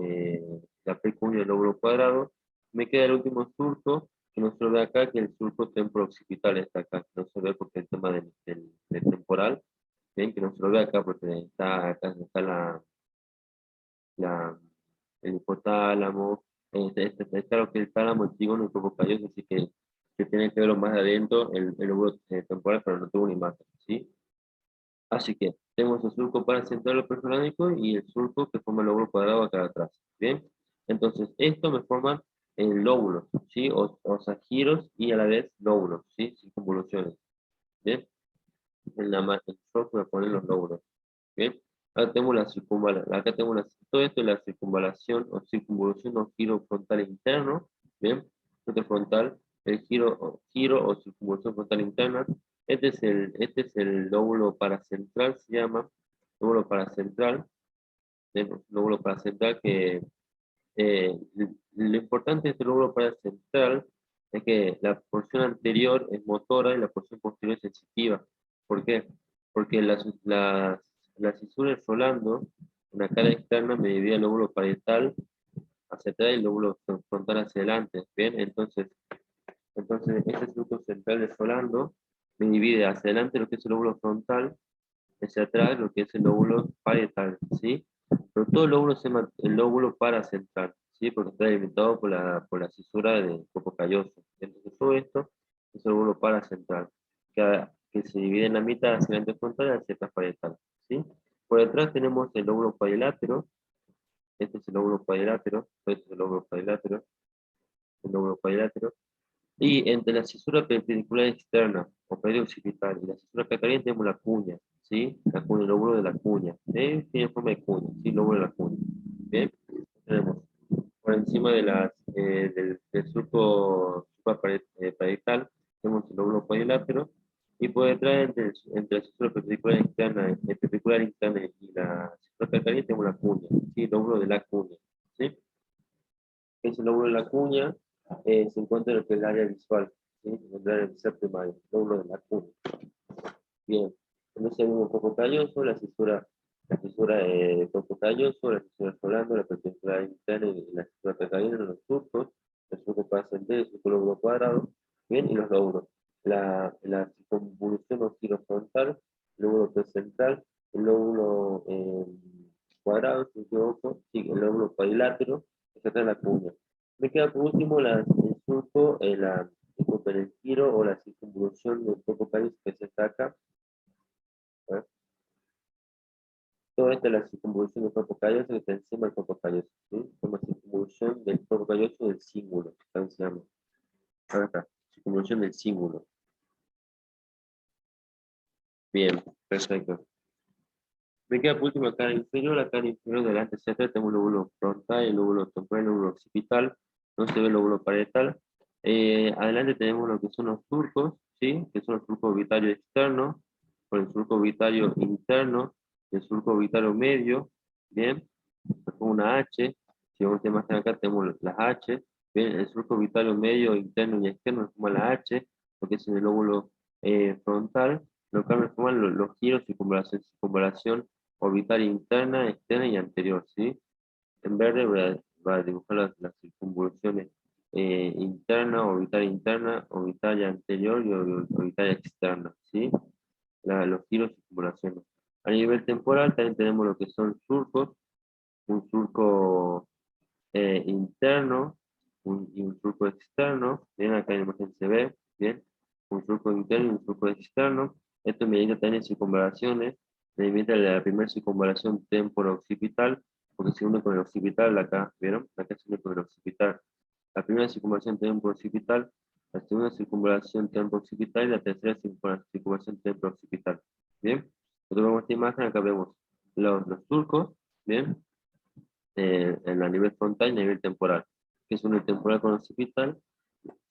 la precunia del lóbulo cuadrado. Me queda el último surco, que no se lo ve acá, que el surco temporooccipital está acá. No se ve porque el tema del temporal, bien, que no se lo ve acá porque acá está la, el hipotálamo, claro que el tálamo, el tígono, el cuerpo calloso, así que tiene que verlo más adentro, el lóbulo temporal, pero no tuvo una imagen, ¿sí? Así que tenemos el surco paracentral o perforánico y el surco que forma el lóbulo cuadrado acá atrás. ¿Bien? Entonces, esto me forman lóbulos, ¿sí? O sea, giros y a la vez lóbulos, ¿sí? Circunvoluciones. ¿Bien? El surco me ponen los lóbulos. ¿Bien? Acá tenemos acá tenemos todo esto es la circunvalación o circunvolución o giro frontal interno. ¿Bien? Este frontal, el giro o circunvolución frontal interna. Este es el lóbulo paracentral, se llama lóbulo paracentral. Lóbulo paracentral que lo importante de este lóbulo paracentral es que la porción anterior es motora y la porción posterior es sensitiva. ¿Por qué? Porque la cisura del Rolando, en la cara externa, me divide el lóbulo parietal hacia atrás y el lóbulo frontal hacia adelante. Bien, entonces este surco central de Rolando me divide hacia adelante lo que es el lóbulo frontal, hacia atrás lo que es el lóbulo parietal, ¿sí? Pero todo el lóbulo se llama el lóbulo paracentral, ¿sí? Porque está delimitado por la cisura del cuerpo calloso. Entonces todo esto es el lóbulo paracentral, que se divide en la mitad hacia adelante frontal y hacia atrás parietal, ¿sí? Por detrás tenemos el lóbulo cuadrilátero, este es el lóbulo cuadrilátero, este es el lóbulo cuadrilátero, y entre la cisura perpendicular externa o pared occipital y la cisura cataria tenemos la cuña, ¿sí? La cuña, el lóbulo de la cuña. ¿Sí? Tiene forma de cuña, ¿sí? El lóbulo de la cuña. ¿Bien? Tenemos por encima del surco parietal, tenemos el lóbulo cuadrilátero y por detrás entre la cisura perpendicular interna y la cisura cataria tenemos la cuña, ¿sí? El lóbulo de la cuña, ¿sí? Ese lóbulo de la cuña se encuentra en lo que es el área visual, ¿sí? En el área visual primaria, el lóbulo de la cuña. Bien, entonces tenemos un poco calloso, la fisura del poco calloso, la fisura solano, la perpendicular interna y la fisura pequeña, los surcos, el surco ascendente, el surco lóbulo cuadrado, bien, y los lóbulos. La circunvolución o giro frontal, el lóbulo central, el lóbulo cuadrado, si no me equivoco, sí, el lóbulo cuadrilátero, que está en la cuña. Me queda por último el surco, el giro o la circunvolución del poco calloso que se está acá. ¿Eh? Todo esto es la circunvolución del cuerpo calloso que está encima del cuerpo calloso, ¿sí? Como circunvolución del cuerpo calloso del cíngulo, también se llama. Acá, circunvolución del cíngulo. Bien, perfecto. Me queda por último la cara inferior delante hacia atrás tenemos el lóbulo frontal, el lóbulo temporal, el lóbulo occipital, no se ve el lóbulo parietal. Adelante tenemos lo que son los surcos, ¿sí? Que son el surco orbitario externo, con el surco orbitario interno, el surco orbitario medio, ¿bien? Con una H, si vamos a más acá tenemos las H, ¿bien? El surco orbitario medio, interno y externo forma la H, porque es en el lóbulo frontal, lo que forman los giros, circunvalación orbital interna, externa y anterior, ¿sí? En verde va a dibujar las circunvoluciones orbital anterior y orbital externa, ¿sí? Los giros y circunvalaciones. A nivel temporal también tenemos lo que son surcos, un surco interno y un surco externo, bien, acá en la imagen se ve, bien, un surco interno y un surco externo. Esto me indica también circunvalaciones, me indica la primera circunvalación temporo-occipital, porque se une con el occipital acá, ¿vieron? Acá se une con el occipital. La primera circunvalación temporo-occipital, la segunda circunvalación temporo-occipital y la tercera circunvalación temporo-occipital. Bien, nosotros vemos esta imagen, acá vemos los surcos, bien, en la nivel frontal y a nivel temporal. Que es un temporal con occipital,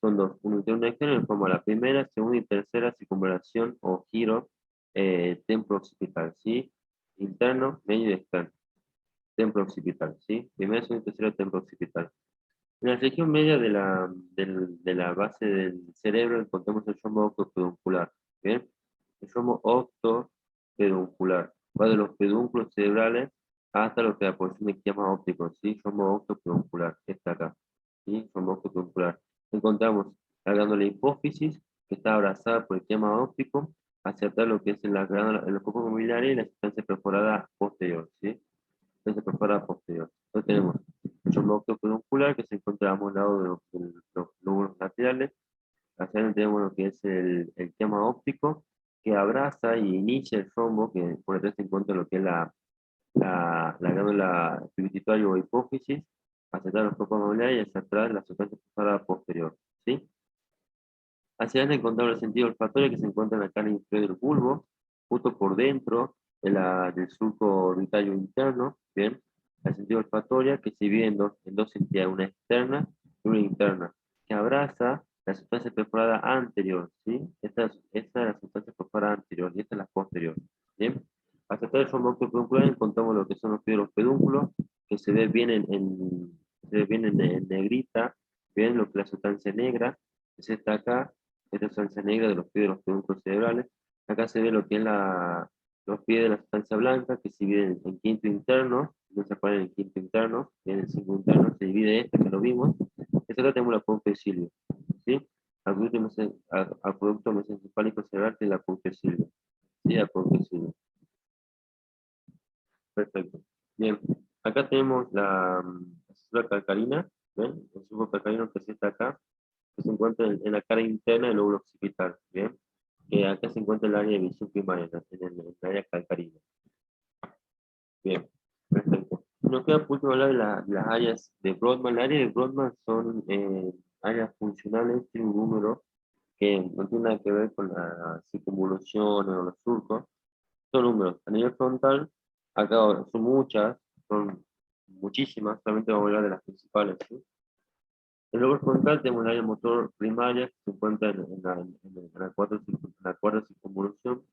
son dos, uno interno y uno externo, como la primera, segunda y tercera circunvalación o giro temporo-occipital, ¿sí? Interno, medio y externo. Temporo-occipital, ¿sí? Primera, segunda y tercera temporo-occipital. En la región media de la base del cerebro encontramos el romo octopeduncular, ¿bien? El romo octopeduncular va de los pedúnculos cerebrales hasta lo que la porción de esquema óptico, ¿sí? Romo octopeduncular, que está acá, ¿sí? Romo octopeduncular. Encontramos la glándula hipófisis, que está abrazada por el esquema óptico, hacia atrás lo que es la glándula, el copo familiar y la sustancia perforada posterior, ¿sí? Sustancia perforada posterior. Entonces tenemos el romo octopeduncular, que se encuentra a ambos lados de los lóbulos laterales. Hacia adelante tenemos lo que es el esquema óptico, que abraza y inicia el trombo, que por detrás se encuentra lo que es la glándula pituitaria o hipófisis, hacia atrás los copos mamulares y hacia atrás la sustancia pulsada posterior, ¿sí? Hacia adelante encontramos el sentido olfatorio que se encuentra en la cara inferior del bulbo, justo por dentro del surco orbitario interno, ¿bien? El sentido olfatorio que se divide en dos entidades, una externa y una interna, que abraza la sustancia perforada anterior, ¿sí? Esta es la sustancia perforada anterior y esta es la posterior, ¿bien? Hacia atrás del trombo peduncular encontramos lo que son los fibros pedúnculos, que se ve bien se ve bien en negrita, bien lo que es la sustancia negra, que se está acá. Esta es la sustancia negra de los pies de los pedúnculos cerebrales. Acá se ve lo que es los pies de la sustancia blanca, que se divide en quinto interno, no se acuerdan en quinto interno, en el cinco interno se divide este, que lo vimos. Esta acá tenemos la punta de Silvio, ¿sí? Acueducto mesencefálico cerebral de la punta de Silvio, ¿sí? La punta de Silvio. Perfecto. Bien, acá tenemos la célula calcarina, ¿ven? El surco calcarino que se está acá, que se encuentra en la cara interna del lóbulo occipital, ¿bien? Que acá se encuentra el área de visión primaria, en el área calcarina. Bien, perfecto. Nos queda por último hablar de las áreas de Brodmann. Las áreas de Brodmann son áreas funcionales, tiene un número que no tiene nada que ver con la circunvolución o los surcos. Son números. A nivel frontal, acá son muchas, son muchísimas, solamente vamos a hablar de las principales, ¿sí? El lóbulo frontal tenemos un área motor primaria que se encuentra en la cuarta circunvolución,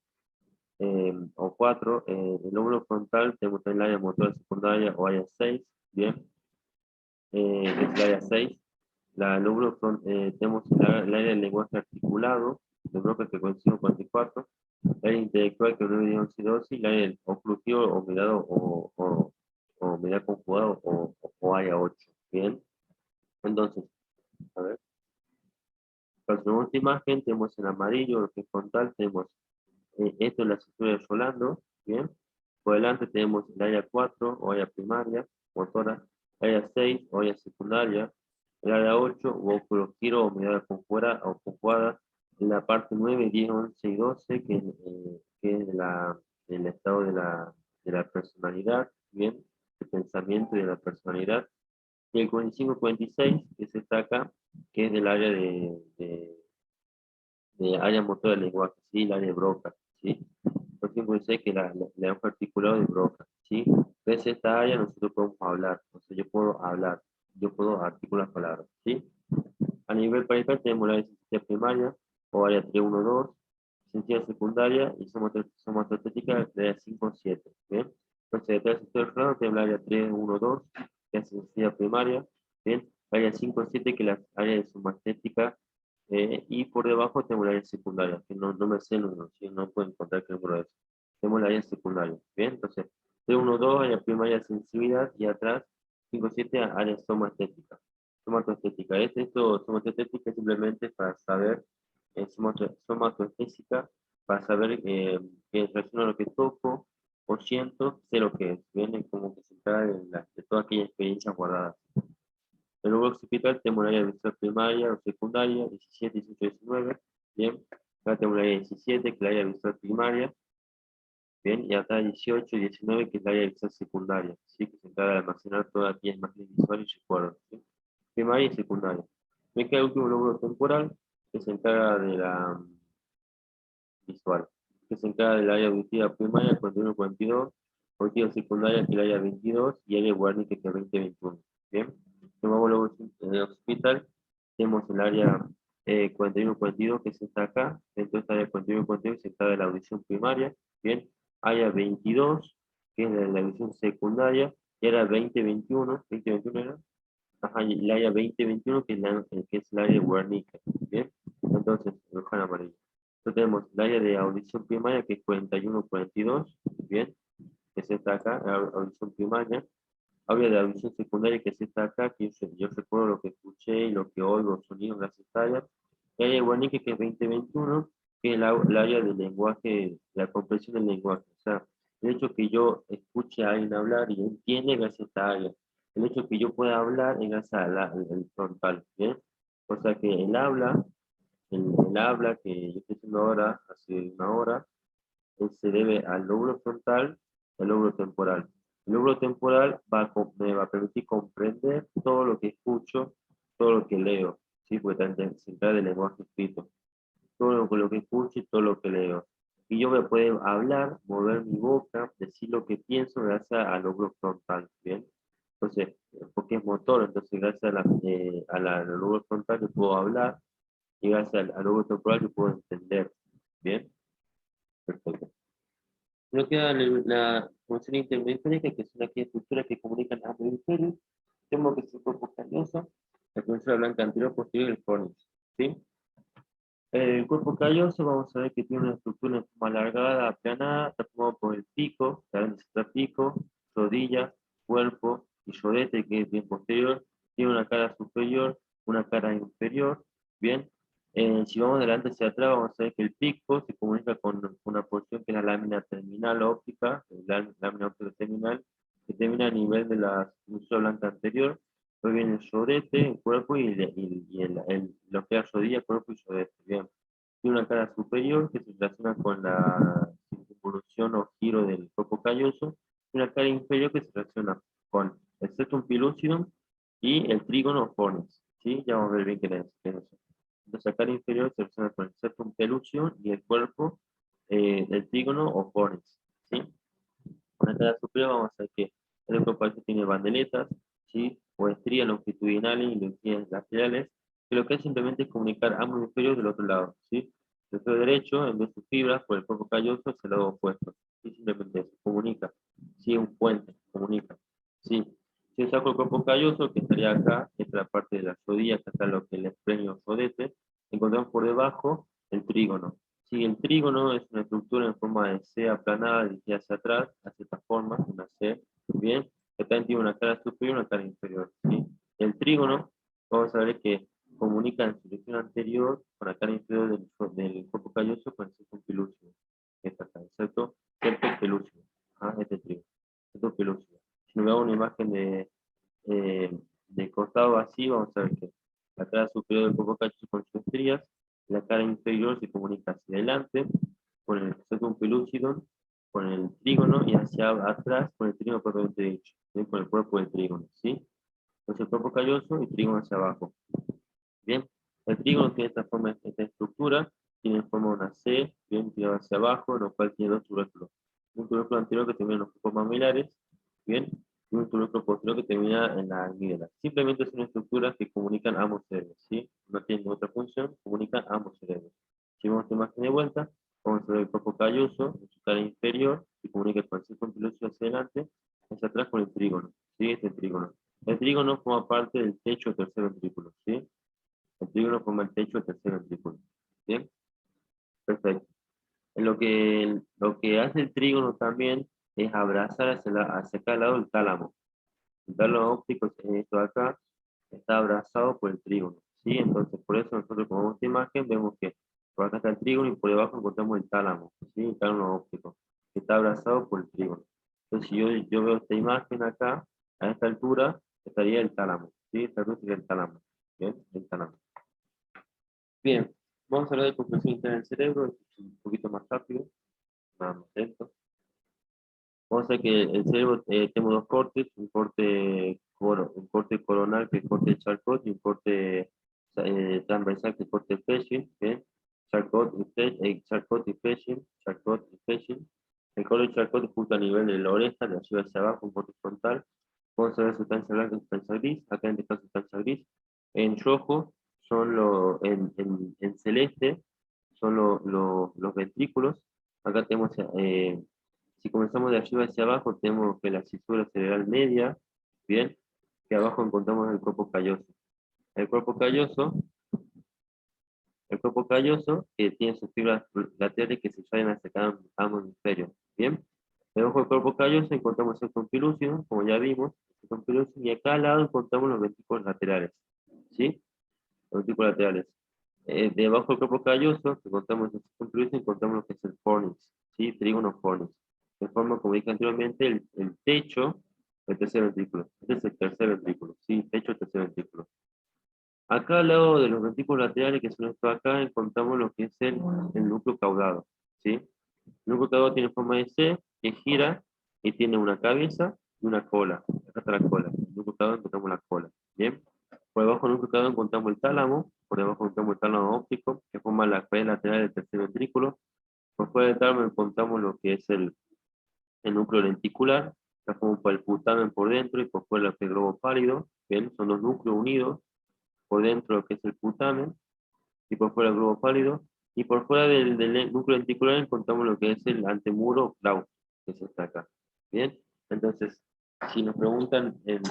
o 4. El lóbulo frontal tenemos también el área motora secundaria o área 6, bien, que es el área 6. Tenemos el área del lenguaje articulado, de Broca que coincide con 44, el área intelectual que es 9 y el área del oclusivo o mirado o mirado conjugado o área 8, bien. Entonces, a ver. Para la última imagen tenemos en amarillo, lo que es frontal, tenemos esto es la estructura de Rolando, ¿bien? Por delante tenemos el área 4 o área primaria, motora, área 6 o área secundaria, el área 8 o óculo giro o mirada conjugada, en la parte 9, 10, 11 y 12, que es el estado de la personalidad, ¿bien? El pensamiento de la personalidad. Y el 45-46, que se está acá, que es del área de área motora del lenguaje, ¿sí? El área de Broca, ¿sí? Por ejemplo, sé que la hoja articulado de Broca, ¿sí? Desde esta área nosotros podemos hablar, o sea, yo puedo hablar, yo puedo articular palabras, ¿sí? A nivel parental tenemos la sensibilidad primaria, o área 312, sensibilidad secundaria y somatoestética de área 5-7, ¿bien? Entonces, detrás del sector plano tenemos el área 312, que es sensibilidad primaria, ¿bien? Área 5-7, que es la área de somaestética, y por debajo tenemos la área secundaria, que no me sé el número, ¿sí? No puedo encontrar qué número es. Tenemos la área secundaria, ¿bien? Entonces, 312, área primaria sensibilidad, y atrás 5-7, área somaestética. Somatoestética. Somatoestética es simplemente para saber, somatoestética, para saber que relación a lo que toco o siento, sé lo que es. Viene como que se encarga de toda aquella experiencia guardada. El lóbulo occipital tenemos el área visual primaria o secundaria, 17, 18, 19. Bien. Acá tenemos el área 17, que es el área visual primaria. Bien. Y acá 18 y 19, que es el área visual secundaria. ¿Sí? Que se encarga de almacenar todas aquellas imágenes visuales y recuerdos. ¿Sí? Primaria y secundaria. Me queda el último lóbulo temporal, que se encarga de la visual, que se encarga del área auditiva primaria, 41-42, auditiva secundaria, que es el área 22, y área Wernicke, que es 20-21. Bien, tomamos luego en el hospital, tenemos el área 41-42, que se está acá, dentro de esta área 41-42 se encarga de la audición primaria, bien, área 22, que es la audición secundaria, y área 20-21, 20-21 era, ajá, y el área 20-21, que es el área de Wernicke, bien, entonces, rojo en amarillo. Entonces tenemos el área de audición primaria, que es 41-42, bien, que se está acá, la audición primaria. Área de audición secundaria, que se está acá, que yo recuerdo lo que escuché y lo que oigo, sonidos, las áreas. El área de Wernicke, que es 20-21, que es el área del lenguaje, la comprensión del lenguaje. O sea, el hecho que yo escuche a alguien hablar y entiende gracias a esta área. El hecho que yo pueda hablar es gracias al frontal, ¿bien? O sea que el habla el habla que yo estoy haciendo ahora, hace una hora, se debe al lóbulo frontal y al lóbulo temporal. El lóbulo temporal me va a permitir comprender todo lo que escucho, todo lo que leo, ¿sí? Porque también se encarga del lenguaje escrito. Todo lo que escucho y todo lo que leo. Y yo voy a poder hablar, mover mi boca, decir lo que pienso gracias al lóbulo frontal, ¿bien? Entonces, porque es motor, entonces gracias al lóbulo frontal yo puedo hablar y gracias al lóbulo temporal yo puedo entender, ¿bien? Perfecto. Luego queda la función intermediária, que son aquellas estructuras que comunican ambos hemisferios. Tenemos que es el cuerpo calloso, la concha blanca anterior, posterior y el fornix, ¿sí? El cuerpo calloso, vamos a ver que tiene una estructura en forma alargada, aplanada, está formado por el pico, el pico, rodilla, cuerpo y rodete, que es bien posterior. Tiene una cara superior, una cara inferior. Bien, si vamos de delante hacia atrás, vamos a ver que el pico se comunica con una porción que es la lámina terminal óptica, la lámina óptica terminal, que termina a nivel de la cintura blanca anterior. Luego viene el rodete, el cuerpo lo que es rodilla, cuerpo y rodete. Bien. Tiene una cara superior que se relaciona con la circunvolución o giro del cuerpo calloso. Y una cara inferior que se relaciona con el septum pellucidum y el trígono fornix. ¿Sí? Ya vamos a ver bien qué es eso. Entonces, la cara inferior se relaciona con el septum pellucidum y el cuerpo del trígono o fornix. ¿Sí? Una cara superior vamos a ver que el cuerpo tiene bandeletas, ¿sí? O estrías longitudinales y estrías laterales, que lo que hace simplemente es comunicar ambos hemisferios del otro lado, ¿sí? El hemisferio derecho, en vez de sus fibras, por el cuerpo calloso, es el lado opuesto. ¿Sí? Simplemente eso, comunica. Sí, un puente, comunica. ¿Sí? Si yo saco el cuerpo calloso, que estaría acá, que es la parte de la rodilla, que está lo que es el esplenio rodete, encontramos por debajo el trígono. Sí, el trígono es una estructura en forma de C aplanada, dirigida hacia atrás, hacia esta forma, una C, bien, que también tiene una cara superior y una cara inferior, ¿sí? El trígono, vamos a ver que comunica en su dirección anterior con la cara inferior del cuerpo calloso con el septum pelúcido. Esta acá, ¿cierto? Septum pelúcido. Ajá, este trígono. Septum pelúcido. Si nos vemos una imagen de costado así, vamos a ver que la cara superior del cuerpo calloso con sus estrías, la cara inferior se comunica hacia adelante con el septum pellucidum, con el trígono y hacia atrás con el trígono propiamente dicho, ¿sí? Con el cuerpo del trígono, ¿sí? Entonces el cuerpo calloso y trígono hacia abajo. Bien, el trígono tiene esta forma, esta estructura, tiene forma de una C, bien tirado hacia abajo, lo cual tiene dos tubérculos. Un tubérculo anterior que termina en los grupos mamilares, bien, y un tubérculo posterior que termina en la amígdala. Simplemente son estructuras que comunican ambos cerebros, ¿sí? No tienen otra función, comunican ambos cerebros. Si vemos esta imagen de vuelta, vamos a ver el cuerpo calloso en su cara inferior, que comunica con el septum pelúcido hacia adelante, hacia atrás con el trígono, ¿sí? Este trígono. El trígono forma parte del techo del tercer ventrículo, ¿sí? El trígono forma el techo del tercer ventrículo. ¿Bien? Perfecto. Lo que hace el trígono también es abrazar hacia cada lado el tálamo. El tálamo óptico, es esto de acá, está abrazado por el trígono. ¿Sí? Entonces, por eso nosotros como vemos esta imagen, vemos que por acá está el trígono y por debajo encontramos el tálamo. ¿Sí? El tálamo óptico, que está abrazado por el trígono. Entonces, si yo veo esta imagen acá, a esta altura, estaría el tálamo. ¿Sí? Esta altura sería el tálamo. ¿Bien? El tálamo. Bien, vamos a hablar de compresión interna del cerebro, es un poquito más rápido, más lento. Vamos a ver que el cerebro tenemos dos cortes, un corte coronal que es el corte de Charcot y un corte transversal que es el corte de Feshing, ¿bien? Charcot y Feshing, Charcot y Feshing. El corte de Charcot es justo a nivel de la oreja, de arriba hacia abajo, un corte frontal. Vamos a ver sustancia blanca y sustancia gris, acá en este caso sustancia gris. En rojo son en celeste son los ventrículos. Acá tenemos, si comenzamos de arriba hacia abajo, tenemos que la cisura cerebral media, bien, que abajo encontramos el cuerpo calloso. El cuerpo calloso, el cuerpo calloso que tiene sus fibras laterales que se salen hacia cada ambos hemisferios, bien. Debajo del cuerpo calloso encontramos el septum pelúcido, como ya vimos, el septum pelúcido, y acá al lado encontramos los ventrículos laterales, ¿sí? Los ventrículos laterales. Debajo del cuerpo calloso, que encontramos el septum pelúcido, encontramos lo que es el fornix, ¿sí? Trígono fornix. De forma, como dije anteriormente, el techo del tercer ventrículo. Este es el tercer ventrículo, ¿sí? Techo del tercer ventrículo. Acá al lado de los ventrículos laterales, que son estos acá, encontramos lo que es el núcleo caudado, ¿sí? El núcleo caudado tiene forma de C, que gira y tiene una cabeza y una cola. Acá está la cola. En el núcleo caudado encontramos la cola. ¿Bien? Por debajo del núcleo caudado encontramos el tálamo, por debajo encontramos el tálamo óptico, que forma la pared lateral del tercer ventrículo. Por fuera del tálamo encontramos lo que es el núcleo lenticular, está como por el putamen por dentro y por fuera el globo pálido. Bien, son dos núcleos unidos, por dentro lo que es el putamen y por fuera el globo pálido, y por fuera del núcleo lenticular encontramos lo que es el antemuro claustro, que es este acá. Bien, entonces, si nos preguntan en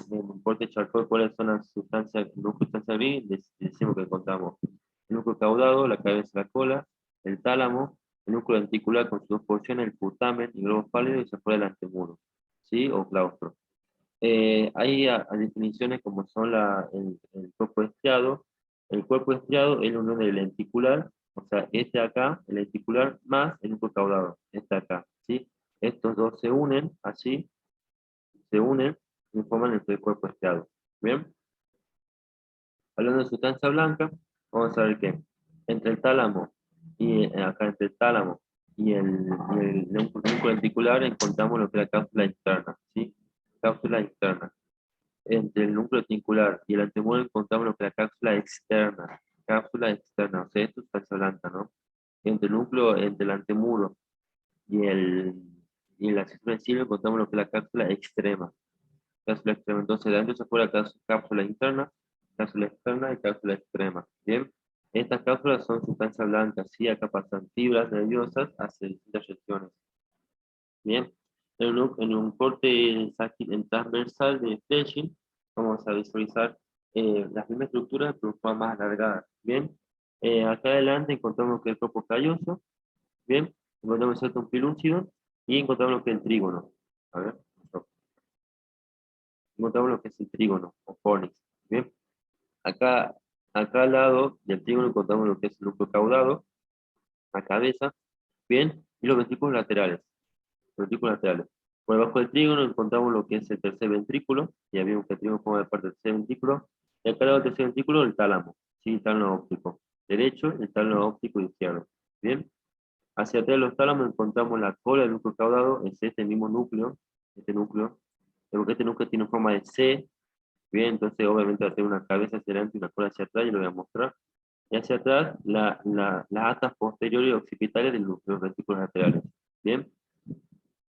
corte Charcot cuáles son las sustancias, el núcleo sustancia gris, decimos que encontramos el núcleo caudado, la cabeza, la cola, el tálamo, el núcleo lenticular con sus dos porciones, el putamen y el globo pálido, y se fuera el antemuro, ¿sí? O claustro. Hay a definiciones como son el cuerpo estriado. El cuerpo estriado es la unión del lenticular, o sea, este acá, el lenticular, más el núcleo caudado, este acá, ¿sí? Estos dos se unen, así, se unen y forman el cuerpo estriado. ¿Bien? Hablando de sustancia blanca, vamos a ver que entre el tálamo y acá entre el tálamo y el núcleo lenticular encontramos lo que es la cápsula interna, ¿sí? Cápsula interna. Entre el núcleo lenticular y el antemuro encontramos lo que es la cápsula externa, o sea, esto es sustancia blanca, ¿no? Entre el núcleo, entre el antemuro y y la célula sensible encontramos lo que es la cápsula extrema, entonces de adentro se fue la cápsula interna, cápsula externa y cápsula extrema, ¿bien? Estas cápsulas son sustancias blancas, ¿sí? Acá pasan fibras nerviosas hacia distintas regiones, ¿bien? En un corte transversal de Fletching, vamos a visualizar las mismas estructuras, pero forma más alargadas, ¿bien? Acá adelante encontramos lo que es el cuerpo calloso, ¿bien? Encontramos el septum pelúcido y encontramos lo que es el trígono. A ver, encontramos lo que es el trígono, o fornix, ¿bien? Acá, acá al lado del trígono encontramos lo que es el núcleo caudado, la cabeza, ¿bien? Y los ventrículos laterales. Ventrículos laterales. Por debajo del trígono encontramos lo que es el tercer ventrículo, ya vimos que el trígono forma parte del tercer ventrículo, y acá al lado del tercer ventrículo el tálamo, ¿sí? El tálamo óptico derecho y el tálamo óptico izquierdo. Bien, hacia atrás de los tálamos encontramos la cola del núcleo caudado, es este mismo núcleo, porque este núcleo tiene forma de C, bien, entonces obviamente va a tener una cabeza hacia adelante y una cola hacia atrás, y lo voy a mostrar. Y hacia atrás las atas posteriores y occipitales de los ventrículos laterales. Bien,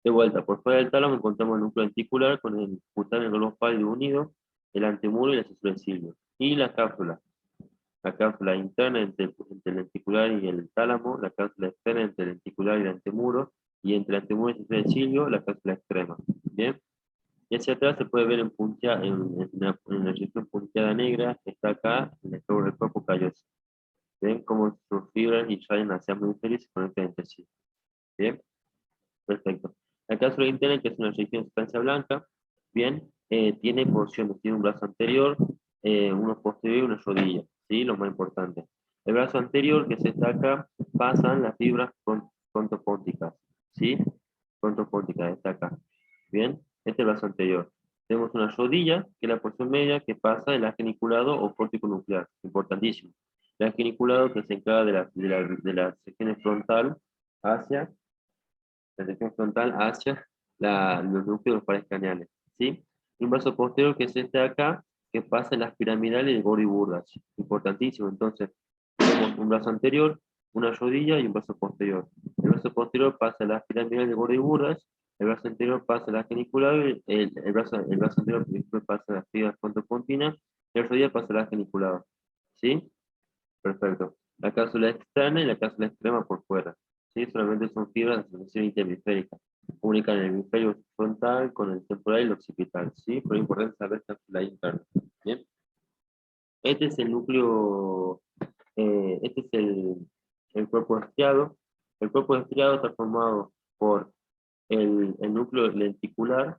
de vuelta, por fuera del tálamo encontramos el núcleo lenticular con el putamen globo pálido unido, el antemuro y la célula silvio. Y la cápsula interna entre el lenticular y el tálamo, la cápsula externa entre el lenticular y el antemuro, y entre el antemuro y la célula silvio, la cápsula extrema. Bien, y hacia atrás se puede ver en la región punteada negra, que está acá, en el cuerpo calloso. Ven cómo sus fibras y rayan hacia muy inferiores y se conectan entre sí. Bien. Perfecto. La cápsula interna, que es una región de sustancia blanca, bien, tiene porciones, tiene un brazo anterior, uno posterior y una rodilla, ¿sí? Lo más importante. El brazo anterior que se destaca, pasan las fibras contopónticas, ¿sí? Contopónticas, está acá. Bien, este es el brazo anterior. Tenemos una rodilla, que es la porción media, que pasa el geniculado o córtico nuclear, importantísimo. El geniculado que se encarga de la sección frontal hacia la región frontal hacia los núcleos de los pares craneales, ¿sí? Y un brazo posterior que es este de acá, que pasa en las piramidales de Gori Burdas, importantísimo. Entonces, tenemos un brazo anterior, una rodilla y un brazo posterior. El brazo posterior pasa en las piramidales de Gori Burdas, el brazo anterior pasa en la genicular, el brazo anterior después pasa en las fibras contopontinas, y la rodilla pasa en la geniculada, ¿sí? Perfecto. La cápsula externa y la cápsula extrema por fuera. ¿Sí? Solamente son fibras de asociación interhemisférica. Comunican el hemisferio frontal con el temporal y el occipital. ¿Sí? Pero es importante saber cápsula interna. ¿Bien? Este es el núcleo, este es el cuerpo estriado. El cuerpo estriado está formado por el núcleo lenticular,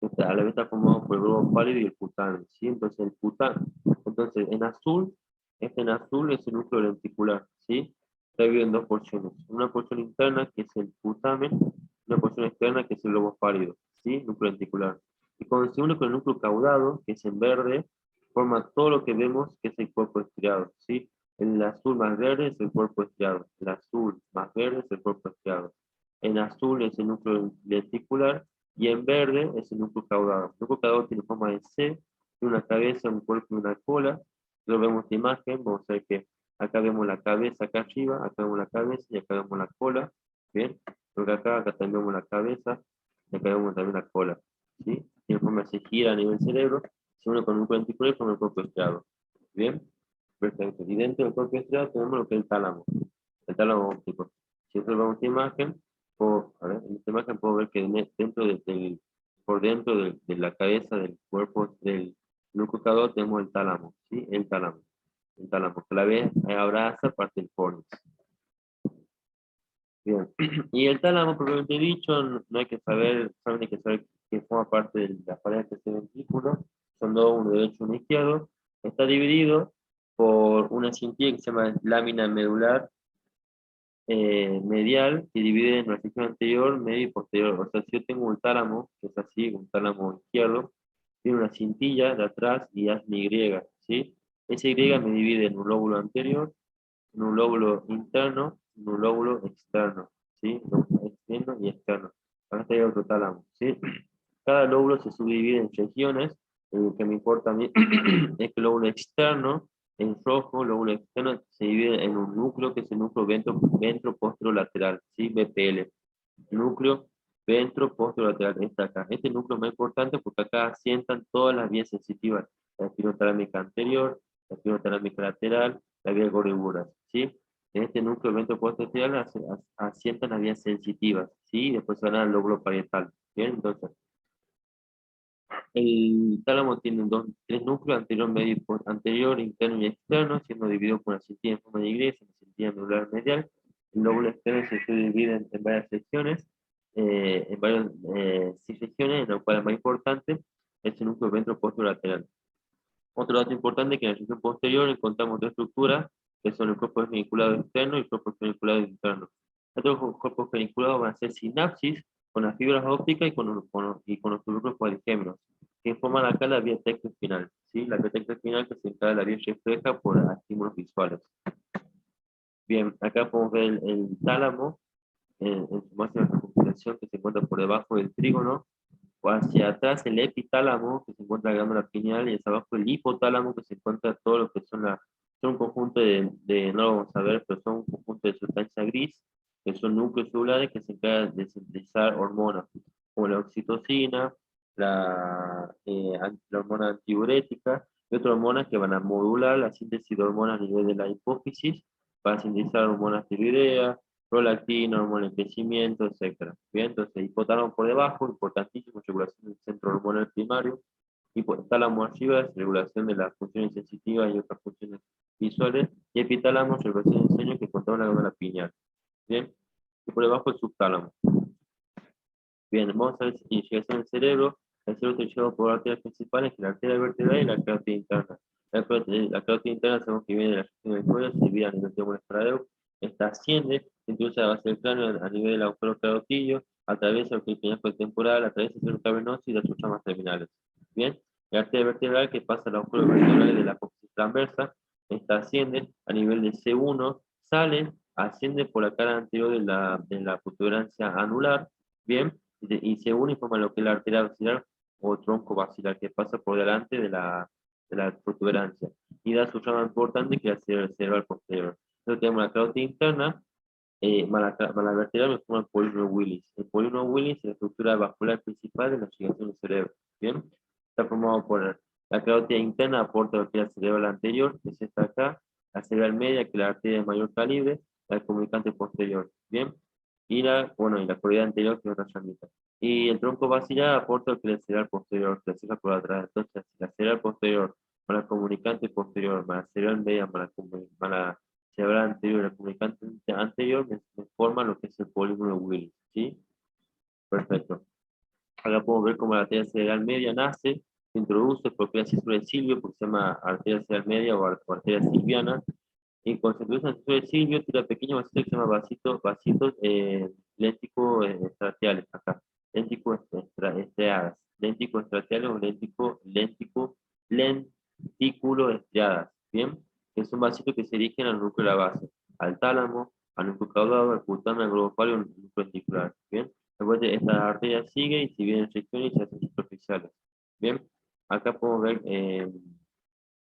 que a la vez está formado por el globo pálido y el putamen, ¿sí? Entonces en azul es el núcleo lenticular, ¿sí? Está dividido en dos porciones, una porción interna que es el putamen, una porción externa que es el globo pálido, ¿sí? Núcleo lenticular. Y cuando se une con el núcleo caudado, que es en verde, forma todo lo que vemos que es el cuerpo estriado, ¿sí? El azul más verde es el cuerpo estriado, el azul más verde es el cuerpo estriado. En azul es el núcleo lenticular y en verde es el núcleo caudado. El núcleo caudado tiene forma de C, tiene una cabeza, un cuerpo y una cola. Lo vemos de imagen, vamos a ver que acá vemos la cabeza acá arriba, acá vemos la cabeza y acá vemos la cola, ¿bien? Porque acá también vemos la cabeza y acá vemos también la cola, ¿sí? Tiene forma de se gira a nivel cerebro, se une con un núcleo lenticular y con el cuerpo estriado, ¿bien? Perfecto. Y dentro del cuerpo estriado tenemos lo que es el tálamo óptico. Si observamos esta imagen, a ver, en esta imagen puedo ver que dentro por dentro de la cabeza del cuerpo del núcleo caudado tenemos el tálamo, ¿sí? El tálamo, que la vez abraza parte del córnex. Bien. Y el tálamo, propiamente dicho, no hay que saber, solamente hay que saber que forma parte de la pared de este ventrículo, son dos, uno derecho y uno izquierdo, está dividido por una cintilla que se llama lámina medular medial, que divide en la sección anterior, medio y posterior. O sea, si yo tengo un tálamo, que es así, un tálamo izquierdo, tiene una cintilla de atrás y hazme Y, ¿sí? Ese Y me divide en un lóbulo anterior, en un lóbulo interno, en un lóbulo externo, ¿sí? Lóbulo externo y externo. Ahora está ahí otro tálamo, ¿sí? Cada lóbulo se subdivide en regiones. Lo que me importa a mí es que el lóbulo externo, en rojo, el lóbulo externo se divide en un núcleo que es el núcleo ventroposterolateral, ¿sí? BPL. Núcleo ventroposterolateral, está acá. Este núcleo es muy importante porque acá asientan todas las vías sensitivas, la espinotalámica anterior, la espinotalámica lateral, la vía gordiburas, ¿sí? En este núcleo ventroposterolateral asientan las vías sensitivas, ¿sí? Después van al lóbulo parietal, ¿bien? Entonces, el tálamo tiene tres núcleos, anterior, medio, anterior, interno y externo, siendo dividido por una cintilla en forma de Y, una cintilla medular medial. El lóbulo externo se divide en varias secciones, en varias secciones, en la cual la más importante es el núcleo ventroposterolateral. Otro dato importante es que en la sección posterior encontramos dos estructuras, que son el cuerpo geniculado externo y el cuerpo geniculado interno. Estos cuerpos geniculados van a ser sinapsis con las fibras ópticas y con los núcleos cuadrigémenos, que forman acá la vía tectoespinal, ¿sí? La vía tectoespinal que se encarga de la vía refleja por estímulos visuales. Bien, acá podemos ver el tálamo en su máxima configuración que se encuentra por debajo del trígono, o hacia atrás el epitálamo, que se encuentra la glándula pineal, y hacia abajo el hipotálamo, que se encuentra todo lo que son un conjunto no lo vamos a ver, pero son un conjunto de sustancia gris, que son núcleos celulares que se encargan de sintetizar hormonas, como la oxitocina, la hormona antidiurética, y otras hormonas que van a modular la síntesis de hormonas a nivel de la hipófisis, para sintetizar hormonas tiroideas, prolactina, hormona de crecimiento, etc. Bien, entonces hipotálamo por debajo, importantísimo, regulación del centro hormonal primario, hipotálamo arriba es regulación de las funciones sensitivas y otras funciones visuales, y epitálamo regulación del sueño que controla la glándula pineal. Bien, y por debajo el subtálamo. Bien, vamos a ver si investigación del cerebro. El cerebro está llevado por arterias principales, que es la arteria vertebral y la carótida interna. La carótida interna sabemos que viene de la región del cuello, se divide a nivel de estradeo, esta asciende, se introduce a la base del cráneo a nivel del agujero carotillo, atraviesa el peñasco temporal, atraviesa el cerebro cavernoso y las sus ramas terminales. Bien, la arteria vertebral que pasa al agujero vertebral de la apófisis transversa, esta asciende a nivel de C1, sale, asciende por la cara anterior de la protuberancia anular, bien, y se une y forma lo que es la arteria axilar o tronco basilar que pasa por delante de la protuberancia y da su rama importante que es el cerebral posterior. Entonces tenemos la carótida interna, malavertebral me forma el polígono Willis. El polígono Willis es la estructura vascular principal de la irrigación del cerebro. Bien, está formado por la carótida interna, aporta lo que es el cerebral anterior, que es esta acá, la cerebral media, que es la arteria de mayor calibre, la comunicante posterior. Bien, y y la correa anterior, que es otra ramita. Y el tronco basilar aporta lo que es el cerebral posterior, que la ceja por atrás. Entonces, la cerebral posterior, para la comunicante posterior, para la cerebral media, para la cerebral anterior y la comunicante anterior, me forma lo que es el polígono Willis, ¿sí? Perfecto. Acá podemos ver cómo la arteria cerebral media nace, se introduce por la cisura de Silvio, porque se llama arteria cerebral media o arteria silviana, y cuando se introduce en el cisura de Silvio, tiene una pequeña vasito que se llama vasitos léntico estratiales, acá, léntico estriadas, léntico estratiales o léntico ventículos estriadas, ¿bien? Que son vasitos que se dirigen al núcleo de la base, al tálamo, al núcleo caudado, al putano, al globo ocular y al núcleo ventricular, ¿bien? Después de esta arteria sigue y si vienen regiones y se hacen superficiales, ¿bien? Acá podemos ver, en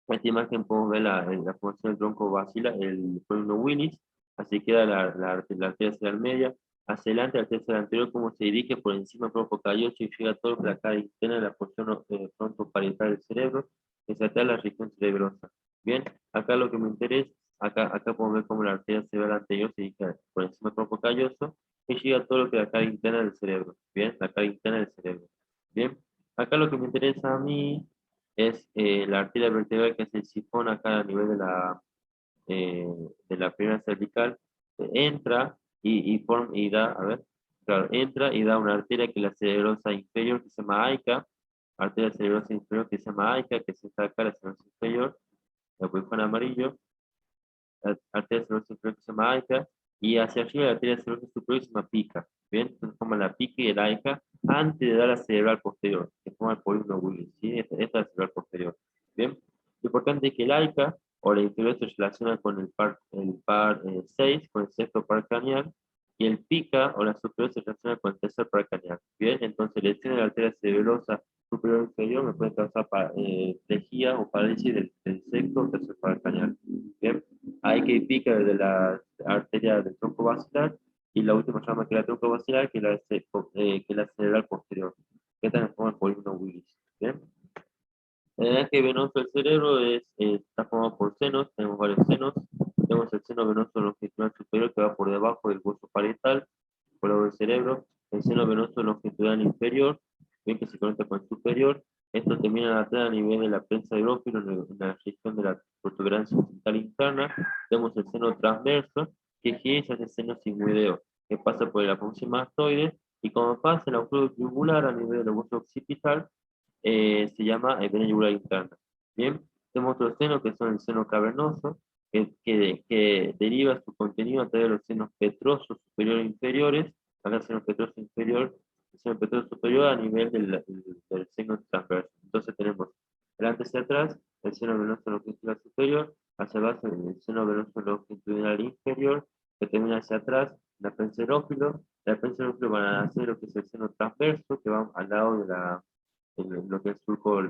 esta imagen podemos ver la formación del tronco basilar, el polino Willis, así queda la arteria cerebral media, hacia adelante la arteria cerebral anterior como se dirige por encima del cuerpo calloso y llega a todo la cara interna de la porción frontoparietal del cerebro, que se atrae a la región cerebrosa. Bien, acá lo que me interesa, acá podemos ver cómo la arteria cerebral anterior se dirige por encima del cuerpo calloso y llega a todo lo que es la cara interna del cerebro. Bien, la cara interna del cerebro. Bien, acá lo que me interesa a mí es la arteria vertebral que es el sifón acá a nivel eh, de la primera cervical, entra y da, a ver, claro, entra y da una arteria que es la cerebrosa inferior que se llama AICA, arteria cerebrosa inferior que se llama AICA, que se está acá, la cerebrosa inferior, la voy con amarillo, la arteria cerebrosa inferior que se llama AICA, y hacia arriba la arteria cerebrosa superior que se llama PICA, ¿bien? Entonces forma la PICA y el AICA antes de dar la cerebral posterior, que forma el polígono Willis, ¿sí? Esta es la cerebral posterior, ¿bien? Lo importante es que el AICA o la inferior se relaciona con el par 6, con el sexto par craneal, y el pica o la superior se relaciona con el tercer par craneal. Bien, entonces lesión de la arteria cerebrosa superior o inferior me puede causar lejía o parálisis del sexto o tercer par craneal. Bien, hay que pica desde la arteria del tronco basilar y la última rama que es la tronco basilar, que es la cerebral posterior, que está en forma de polígono Willis. Bien. El drenaje venoso del cerebro está formado por senos, tenemos varios senos. Tenemos el seno venoso longitudinal superior que va por debajo del hueso parietal, por lado del cerebro. El seno venoso longitudinal inferior, bien que se conecta con el superior. Esto termina en la arteria a nivel de la prensa hidrófilo en la región de la protuberancia occipital interna. Tenemos el seno transverso, que gira y se hace seno sigmoideo, que pasa por el apófisis mastoide, y cuando pasa el agujero yugular a nivel del hueso occipital, se llama vena yugular interna. Bien, tenemos otros senos que son el seno cavernoso, que deriva su contenido a través de los senos petrosos superiores e inferiores, acá el seno petroso inferior, el seno petroso superior a nivel del seno transverso. Entonces tenemos delante hacia atrás, el seno venoso longitudinal superior, hacia abajo el seno venoso longitudinal inferior, que termina hacia atrás, la penserófilo. La penserófilo van a hacer lo que es el seno transverso, que va al lado de lo que es el surco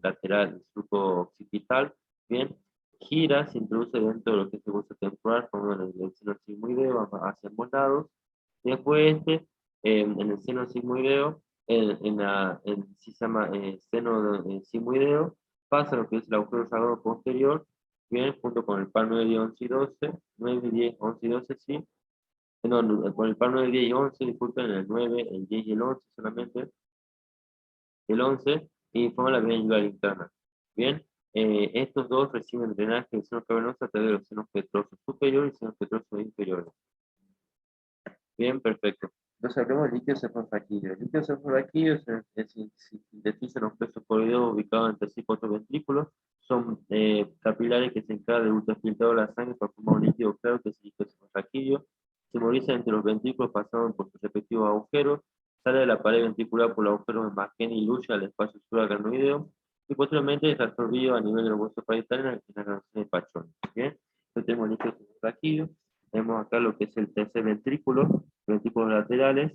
lateral, el surco occipital, bien, gira, se introduce dentro de lo que es el hueso temporal, formando el seno sigmoideo hacia ambos lados, y después en el seno sigmoideo, si se llama seno sigmoideo, pasa lo que es el agujero sagrado posterior, bien, junto con el par 9, 10, 11 y 12, 9, 10, 11 y 12, sí, con el par 9, 10 y 11, disculpen, el 9, el 10 y el 11 solamente, el 11 y forma la vena yugular interna. Bien, estos dos reciben drenaje del seno cavernoso a través de los senos petrosos superiores y senos petrosos inferiores. Bien, perfecto. Entonces hablemos del líquido cefalorraquídeo. El líquido cefalorraquídeo se sintetiza en los plexos coroideos ubicados entre sí y cuatro ventrículos. Son capilares que se encargan de ultrafiltrar la sangre para formar un líquido claro que es el líquido cefalorraquídeo. Se moviliza entre los ventrículos pasando por sus respectivos agujeros. Sale de la pared ventricular por el agujero de Mageni y lucha al espacio supracranoideo. Y posteriormente es absorbido a nivel de los huesos parietales en la relación de Pachón. Bien, entonces tenemos el líquido cefalorraquídeo. Tenemos acá lo que es el tercer ventrículo, ventrículos laterales,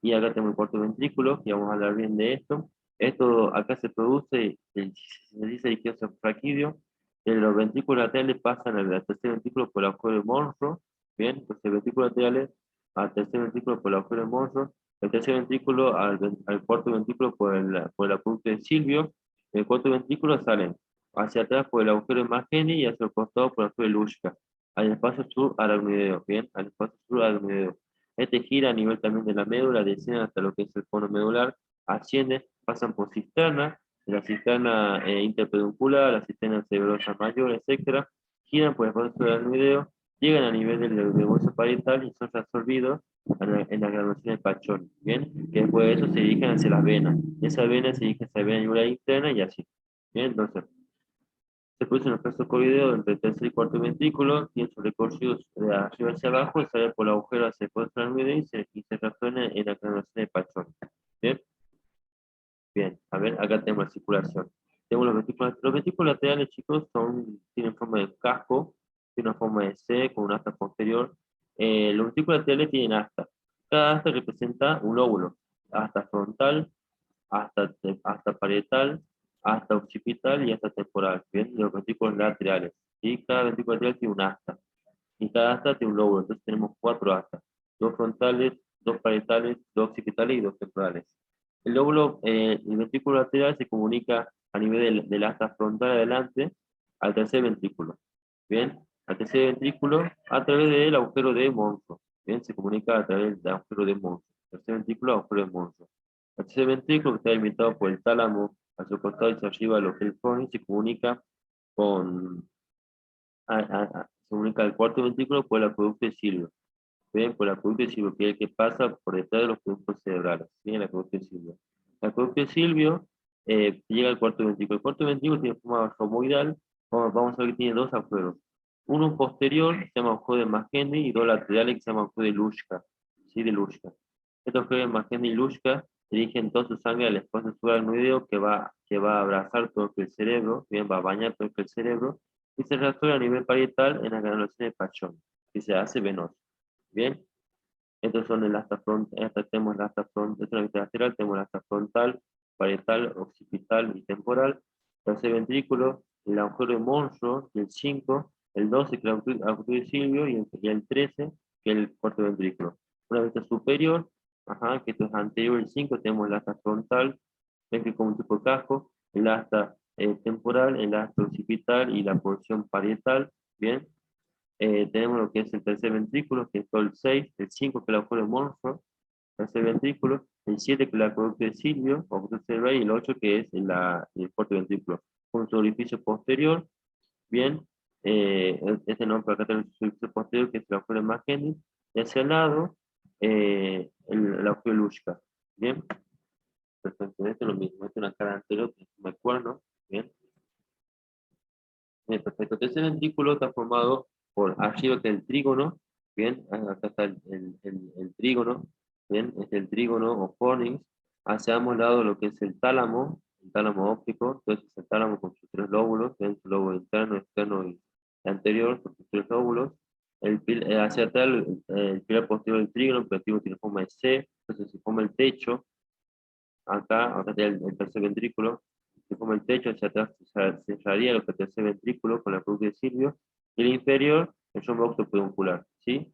y acá tenemos el cuarto ventrículo, y vamos a hablar bien de esto. Esto acá se produce, se dice líquido cefalorraquídeo, los ventrículos laterales pasan al tercer ventrículo por el agujero de Monro, bien, entonces ventrículos laterales al tercer ventrículo por el agujero de Monro, el tercer ventrículo al cuarto ventrículo por el acueducto de Silvio, el cuarto ventrículo salen hacia atrás por el agujero de Mageni y hacia el costado por el agujero de Lushka al espacio sur aracnoideo, bien, al espacio sur aracnoideo. Este gira a nivel también de la médula, desciende hasta lo que es el cono medular, asciende, pasan por cisterna, la cisterna interpeduncular, la cisterna cerebrosa mayor, etcétera, giran por el espacio sur aracnoideo, llegan a nivel del hueso parietal y son reabsorbidos en la granulación del pachón, bien, que después de eso se dirigen hacia las venas, esa vena se dirige hacia la vena yugular interna y así, bien, entonces, se produce un efecto covideo entre el tercer y cuarto ventrículo, tiene su recorrido de arriba hacia abajo, y sale por el agujero hacia el cuerpo y se resuena en la granulación de Pachón. ¿Bien? Bien, a ver, acá tenemos la circulación. Tenemos los ventrículos laterales, chicos, tienen forma de casco, tienen una forma de C con un asta posterior. Los ventrículos laterales tienen asta. Cada asta representa un lóbulo. Asta frontal, asta parietal, asta occipital y asta temporal. ¿Bien? Los ventrículos laterales. ¿Sí? Cada ventrículo lateral tiene un asta. Y cada asta tiene un lóbulo. Entonces tenemos 4 astas. 2 frontales, 2 parietales, 2 occipitales y 2 temporales. El ventrículo lateral se comunica a nivel del asta frontal adelante al tercer ventrículo. Bien, al tercer ventrículo a través del agujero de Monro. Bien, se comunica a través del agujero de Monro. Tercer ventrículo, agujero de Monro. El tercer ventrículo, que está delimitado por el tálamo, a su costado y hacia arriba, lo que el fornix, se comunica con se comunica al cuarto ventrículo por el acueducto de Silvio. Bien, por el acueducto de Silvio, que es el que pasa por detrás de los conductos cerebrales. Bien, el acueducto de Silvio. El acueducto de Silvio llega al cuarto ventrículo. El cuarto ventrículo tiene forma romoidal. Vamos a ver que tiene 2 agujeros. Uno posterior, que se llama agujero de Magendry, y 2 laterales, que se llama agujero de Luschka. ¿Sí? De Luschka. Estos agujeros de Magendry y Luschka dirigen toda su sangre al espacio subaracnoideo que va a abrazar todo el cerebro, bien, va a bañar todo el cerebro, y se resuelve a nivel parietal en la granulación de Pachón, que se hace venoso. Bien, estos son el asta frontal, tenemos el asta frontal, esta es la vista lateral, tenemos el asta frontal, parietal, occipital y temporal. Tercer ventrículo, el agujero de Monro, el 5, el 12, que es el agujero de Silvio, y el 13, que es el cuarto ventrículo. Una vista superior, que esto es anterior, el 5, tenemos el asta frontal, ven que como un tipo de casco, el asta temporal, el asta occipital y la porción parietal, bien. Tenemos lo que es el tercer ventrículo, que es todo el 6, el 5 que es el agujero de Monfort, tercer ventrículo, el 7 que es el acueducto de Silvio, acueducto cerebral, y el 8 que es el cuarto ventrículo. Con su orificio posterior, bien, este nombre para acá tenemos su orificio posterior, que es el agujero de Magendry, y hacia el lado, el agujero de Luschka, bien. Perfecto, esto es lo mismo, esto es una cara anterior, que es un cuerno, bien. Bien, perfecto. El tercer ventrículo está formado por arriba que el trígono, bien, acá está el trígono, bien, es el trígono o fornix, hacia ambos lados lo que es el tálamo óptico, entonces el tálamo con sus 3 lóbulos, bien, su lóbulo interno, externo y anterior, con sus 3 lóbulos, hacia atrás el pilar posterior del trígono, el trígono tiene forma de C, entonces se forma el techo, acá está el tercer ventrículo, se forma el techo, hacia atrás se cerraría lo que es el tercer ventrículo con la cruz de Silvio, y el inferior, el rombo octopeduncular, ¿sí?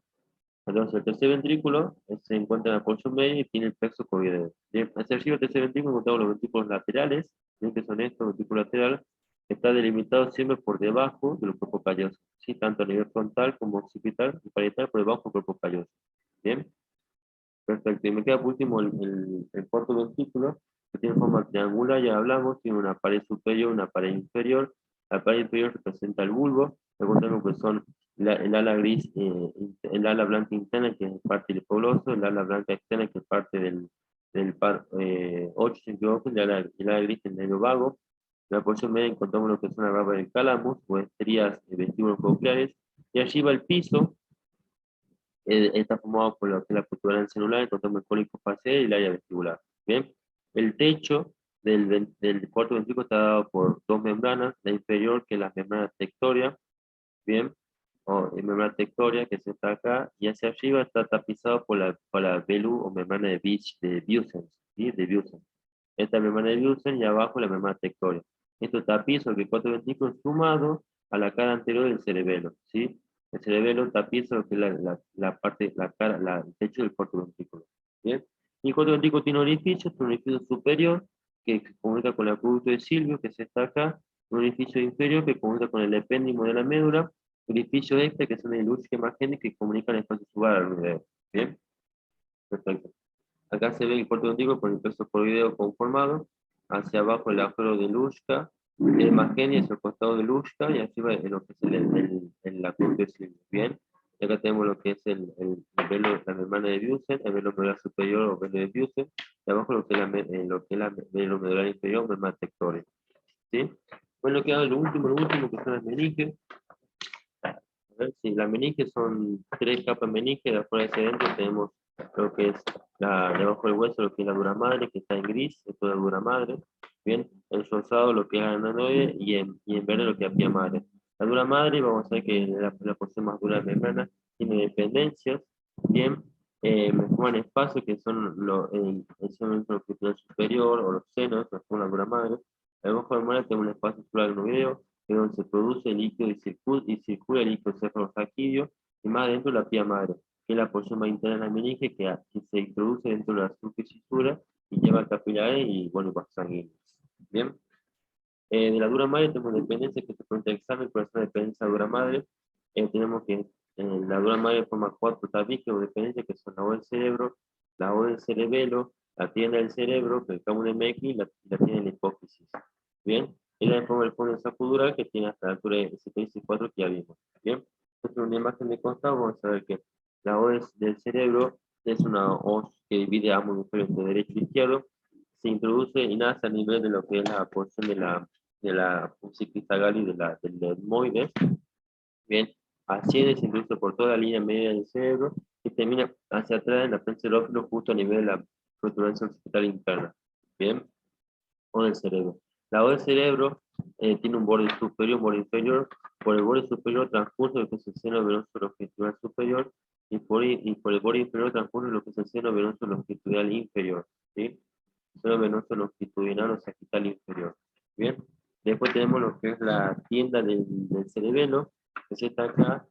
Entonces el tercer ventrículo se encuentra en la porción media y tiene el plexo covideo. Bien, hacia arriba del tercer ventrículo encontramos los ventrículos laterales, bien, que son estos, ventrículo lateral, que está delimitado siempre por debajo del cuerpo calloso, ¿sí? Tanto a nivel frontal como occipital y parietal por debajo del cuerpo calloso. Bien. Perfecto, y me queda por último el cuarto ventrículo, que tiene forma triangular, ya hablamos, tiene una pared superior, una pared inferior. La pared inferior representa el bulbo, recordemos que son el ala gris, el ala blanca interna, que es parte del hipoglóso, el ala blanca externa, que es parte del par 8, si no me equivoco, el ala gris del nervio vago. En la porción media encontramos lo que son las ramas del calamus, o estrías vestíbulos cocleares, y arriba el piso, está formado por lo que es la protuberancia celular, el contome cólico facial y el área vestibular. Bien, el techo del cuarto ventrículo está dado por 2 membranas, la inferior que es la membrana tectoria, bien, o membrana tectoria que se está acá, y hacia arriba está tapizado por la velu o membrana de Busen, ¿sí? De Busen. Esta membrana de Busen y abajo la membrana tectoria. Esto tapiza el cuarto ventrículo sumado a la cara anterior del cerebelo, ¿sí? El cerebelo tapiza lo que es la parte, la cara, el techo del cuarto ventrículo. ¿Bien? Y el cuarto ventrículo tiene un orificio superior que se comunica con el acueducto de Silvio, que se está acá, un orificio inferior que comunica con el epéndimo de la médula, orificio extra que son el Luschka Magendry que comunican el espacio subaracnoideo. ¿Bien? Perfecto. Acá se ve el cuarto ventrículo con el plexo covideo conformado, hacia abajo el agujero de Luschka, el Magendry es el costado de Luschka y arriba es lo que es la cruz de Silvio. Bien, y acá tenemos lo que es el velo, la membrana de Busen, el velo medular superior o velo de Busen, y abajo lo que es la velo medular inferior, membrana tectórica. ¿Sí? Bueno, queda lo último que son las meninges. A ver, sí, las meninges son 3 capas meninges, de afuera hacia adentro tenemos lo que es debajo del hueso, lo que es la dura madre, que está en gris, es toda dura madre. Bien, en rosado lo que es arananoide y en verde lo que es pía madre. La dura madre, vamos a ver que la porción más dura de la membrana tiene dependencias, bien, me forman espacios que son el seno longitudinal superior o los senos, me forman la dura madre. Debajo de la membrana tengo un espacio celular video, que es donde se produce el líquido y circula el líquido cefalorraquídeo, y más adentro la pía madre, que es la porción más interna de la meninge que se introduce dentro de la sutura y lleva capilares y, bueno, vasos sanguíneos. Bien, de la dura madre tenemos dependencia que se presenta el examen, por esa dependencia dura madre. Tenemos que la dura madre forma cuatro tabiques o dependencias que son la O del cerebro, la O del cerebelo, la tienda del cerebro, que es el cabo de Meckley, y la tiene la hipófisis. Bien, y la forma del fondo sacudural que tiene hasta la altura de 74 que ya vimos. Bien, entonces en una imagen de costado vamos a ver que la O del cerebro es una O que divide ambos hemisferios entre derecho e izquierdo, se introduce y nace a nivel de lo que es la porción de la cristal del etmoide. Bien, asciende, se introduce por toda la línea media del cerebro y termina hacia atrás en la frente cerebrófilo justo a nivel de la protuberancia occipital interna. Bien, o del cerebro. La O del cerebro tiene un borde superior y un borde inferior. Por el borde superior transcurre lo que es el seno venoso longitudinal superior y por el borde inferior transcurre lo que es el seno venoso longitudinal inferior. ¿Sí? Seno venoso longitudinal o sagital inferior. Bien. Después tenemos lo que es la tienda del cerebelo, que se está acá.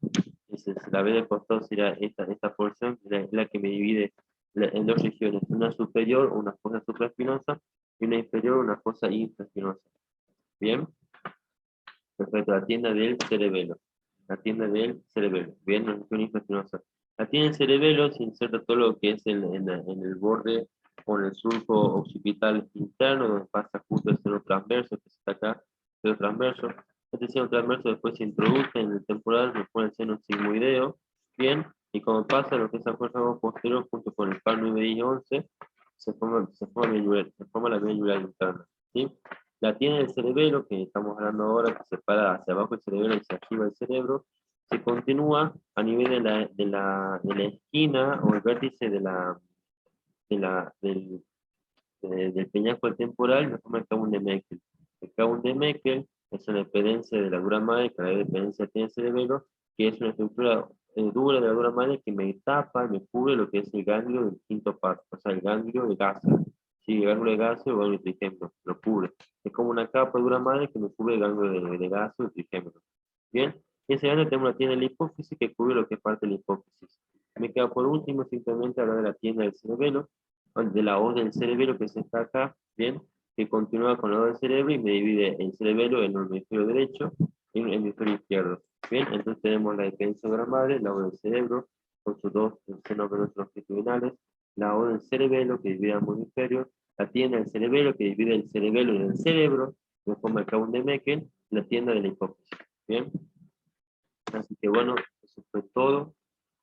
Si la ve de costado será esta porción, la que me divide en dos regiones, una superior, una fosa supraespinosa, y una inferior, una fosa infraespinosa. Bien, perfecto, la tienda del cerebelo. La tienda del cerebelo. Bien, la región infraespinosa. La tienda del cerebelo se inserta todo lo que es en el borde con el surco occipital interno, donde pasa justo el seno transverso, que está acá, seno transverso. Este seno transverso después se introduce en el temporal, se pone el seno sigmoideo, bien, y como pasa lo que es el cuerpo posterior junto con el par 9 y 11, se forma la vena interna, ¿sí? La tiene el cerebelo, que estamos hablando ahora, que se para hacia abajo el cerebelo y hacia arriba el cerebro, se continúa a nivel de la esquina o el vértice de la, del, del peñasco temporal, nos forma el Cabo de Meckel. El Cabo de Meckel es una dependencia de la dura madre, que la dependencia tiene el cerebelo, que es una estructura dura de la dura madre que me tapa, me cubre lo que es el ganglio del quinto parto, o sea, el ganglio de gasa. Sí, el ganglio de gasa o ganglio de trigémino, lo cubre. Es como una capa de dura madre que me cubre el ganglio de gasa o trigémino. Bien, y ese ganglio tenemos la tienda de la hipófisis que cubre lo que es parte de la hipófisis. Me queda por último simplemente hablar de la tienda del cerebelo, de la O del cerebelo que se está acá, bien, que continúa con la O del cerebro y me divide el cerebelo en un hemisferio derecho y un hemisferio izquierdo. Bien, entonces tenemos la dependencia madre, la O del cerebro, con sus dos senos venosos longitudinales, la O del cerebelo que divide ambos hemisferios, la tienda del cerebelo que divide el cerebelo en el cerebro, que forma el Cabo de Meckel, la tienda de la hipófisis. Bien, así que bueno, eso fue todo,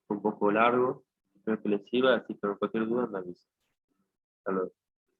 fue un poco largo, espero que les sirva, así que cualquier duda me avisa. Hasta luego.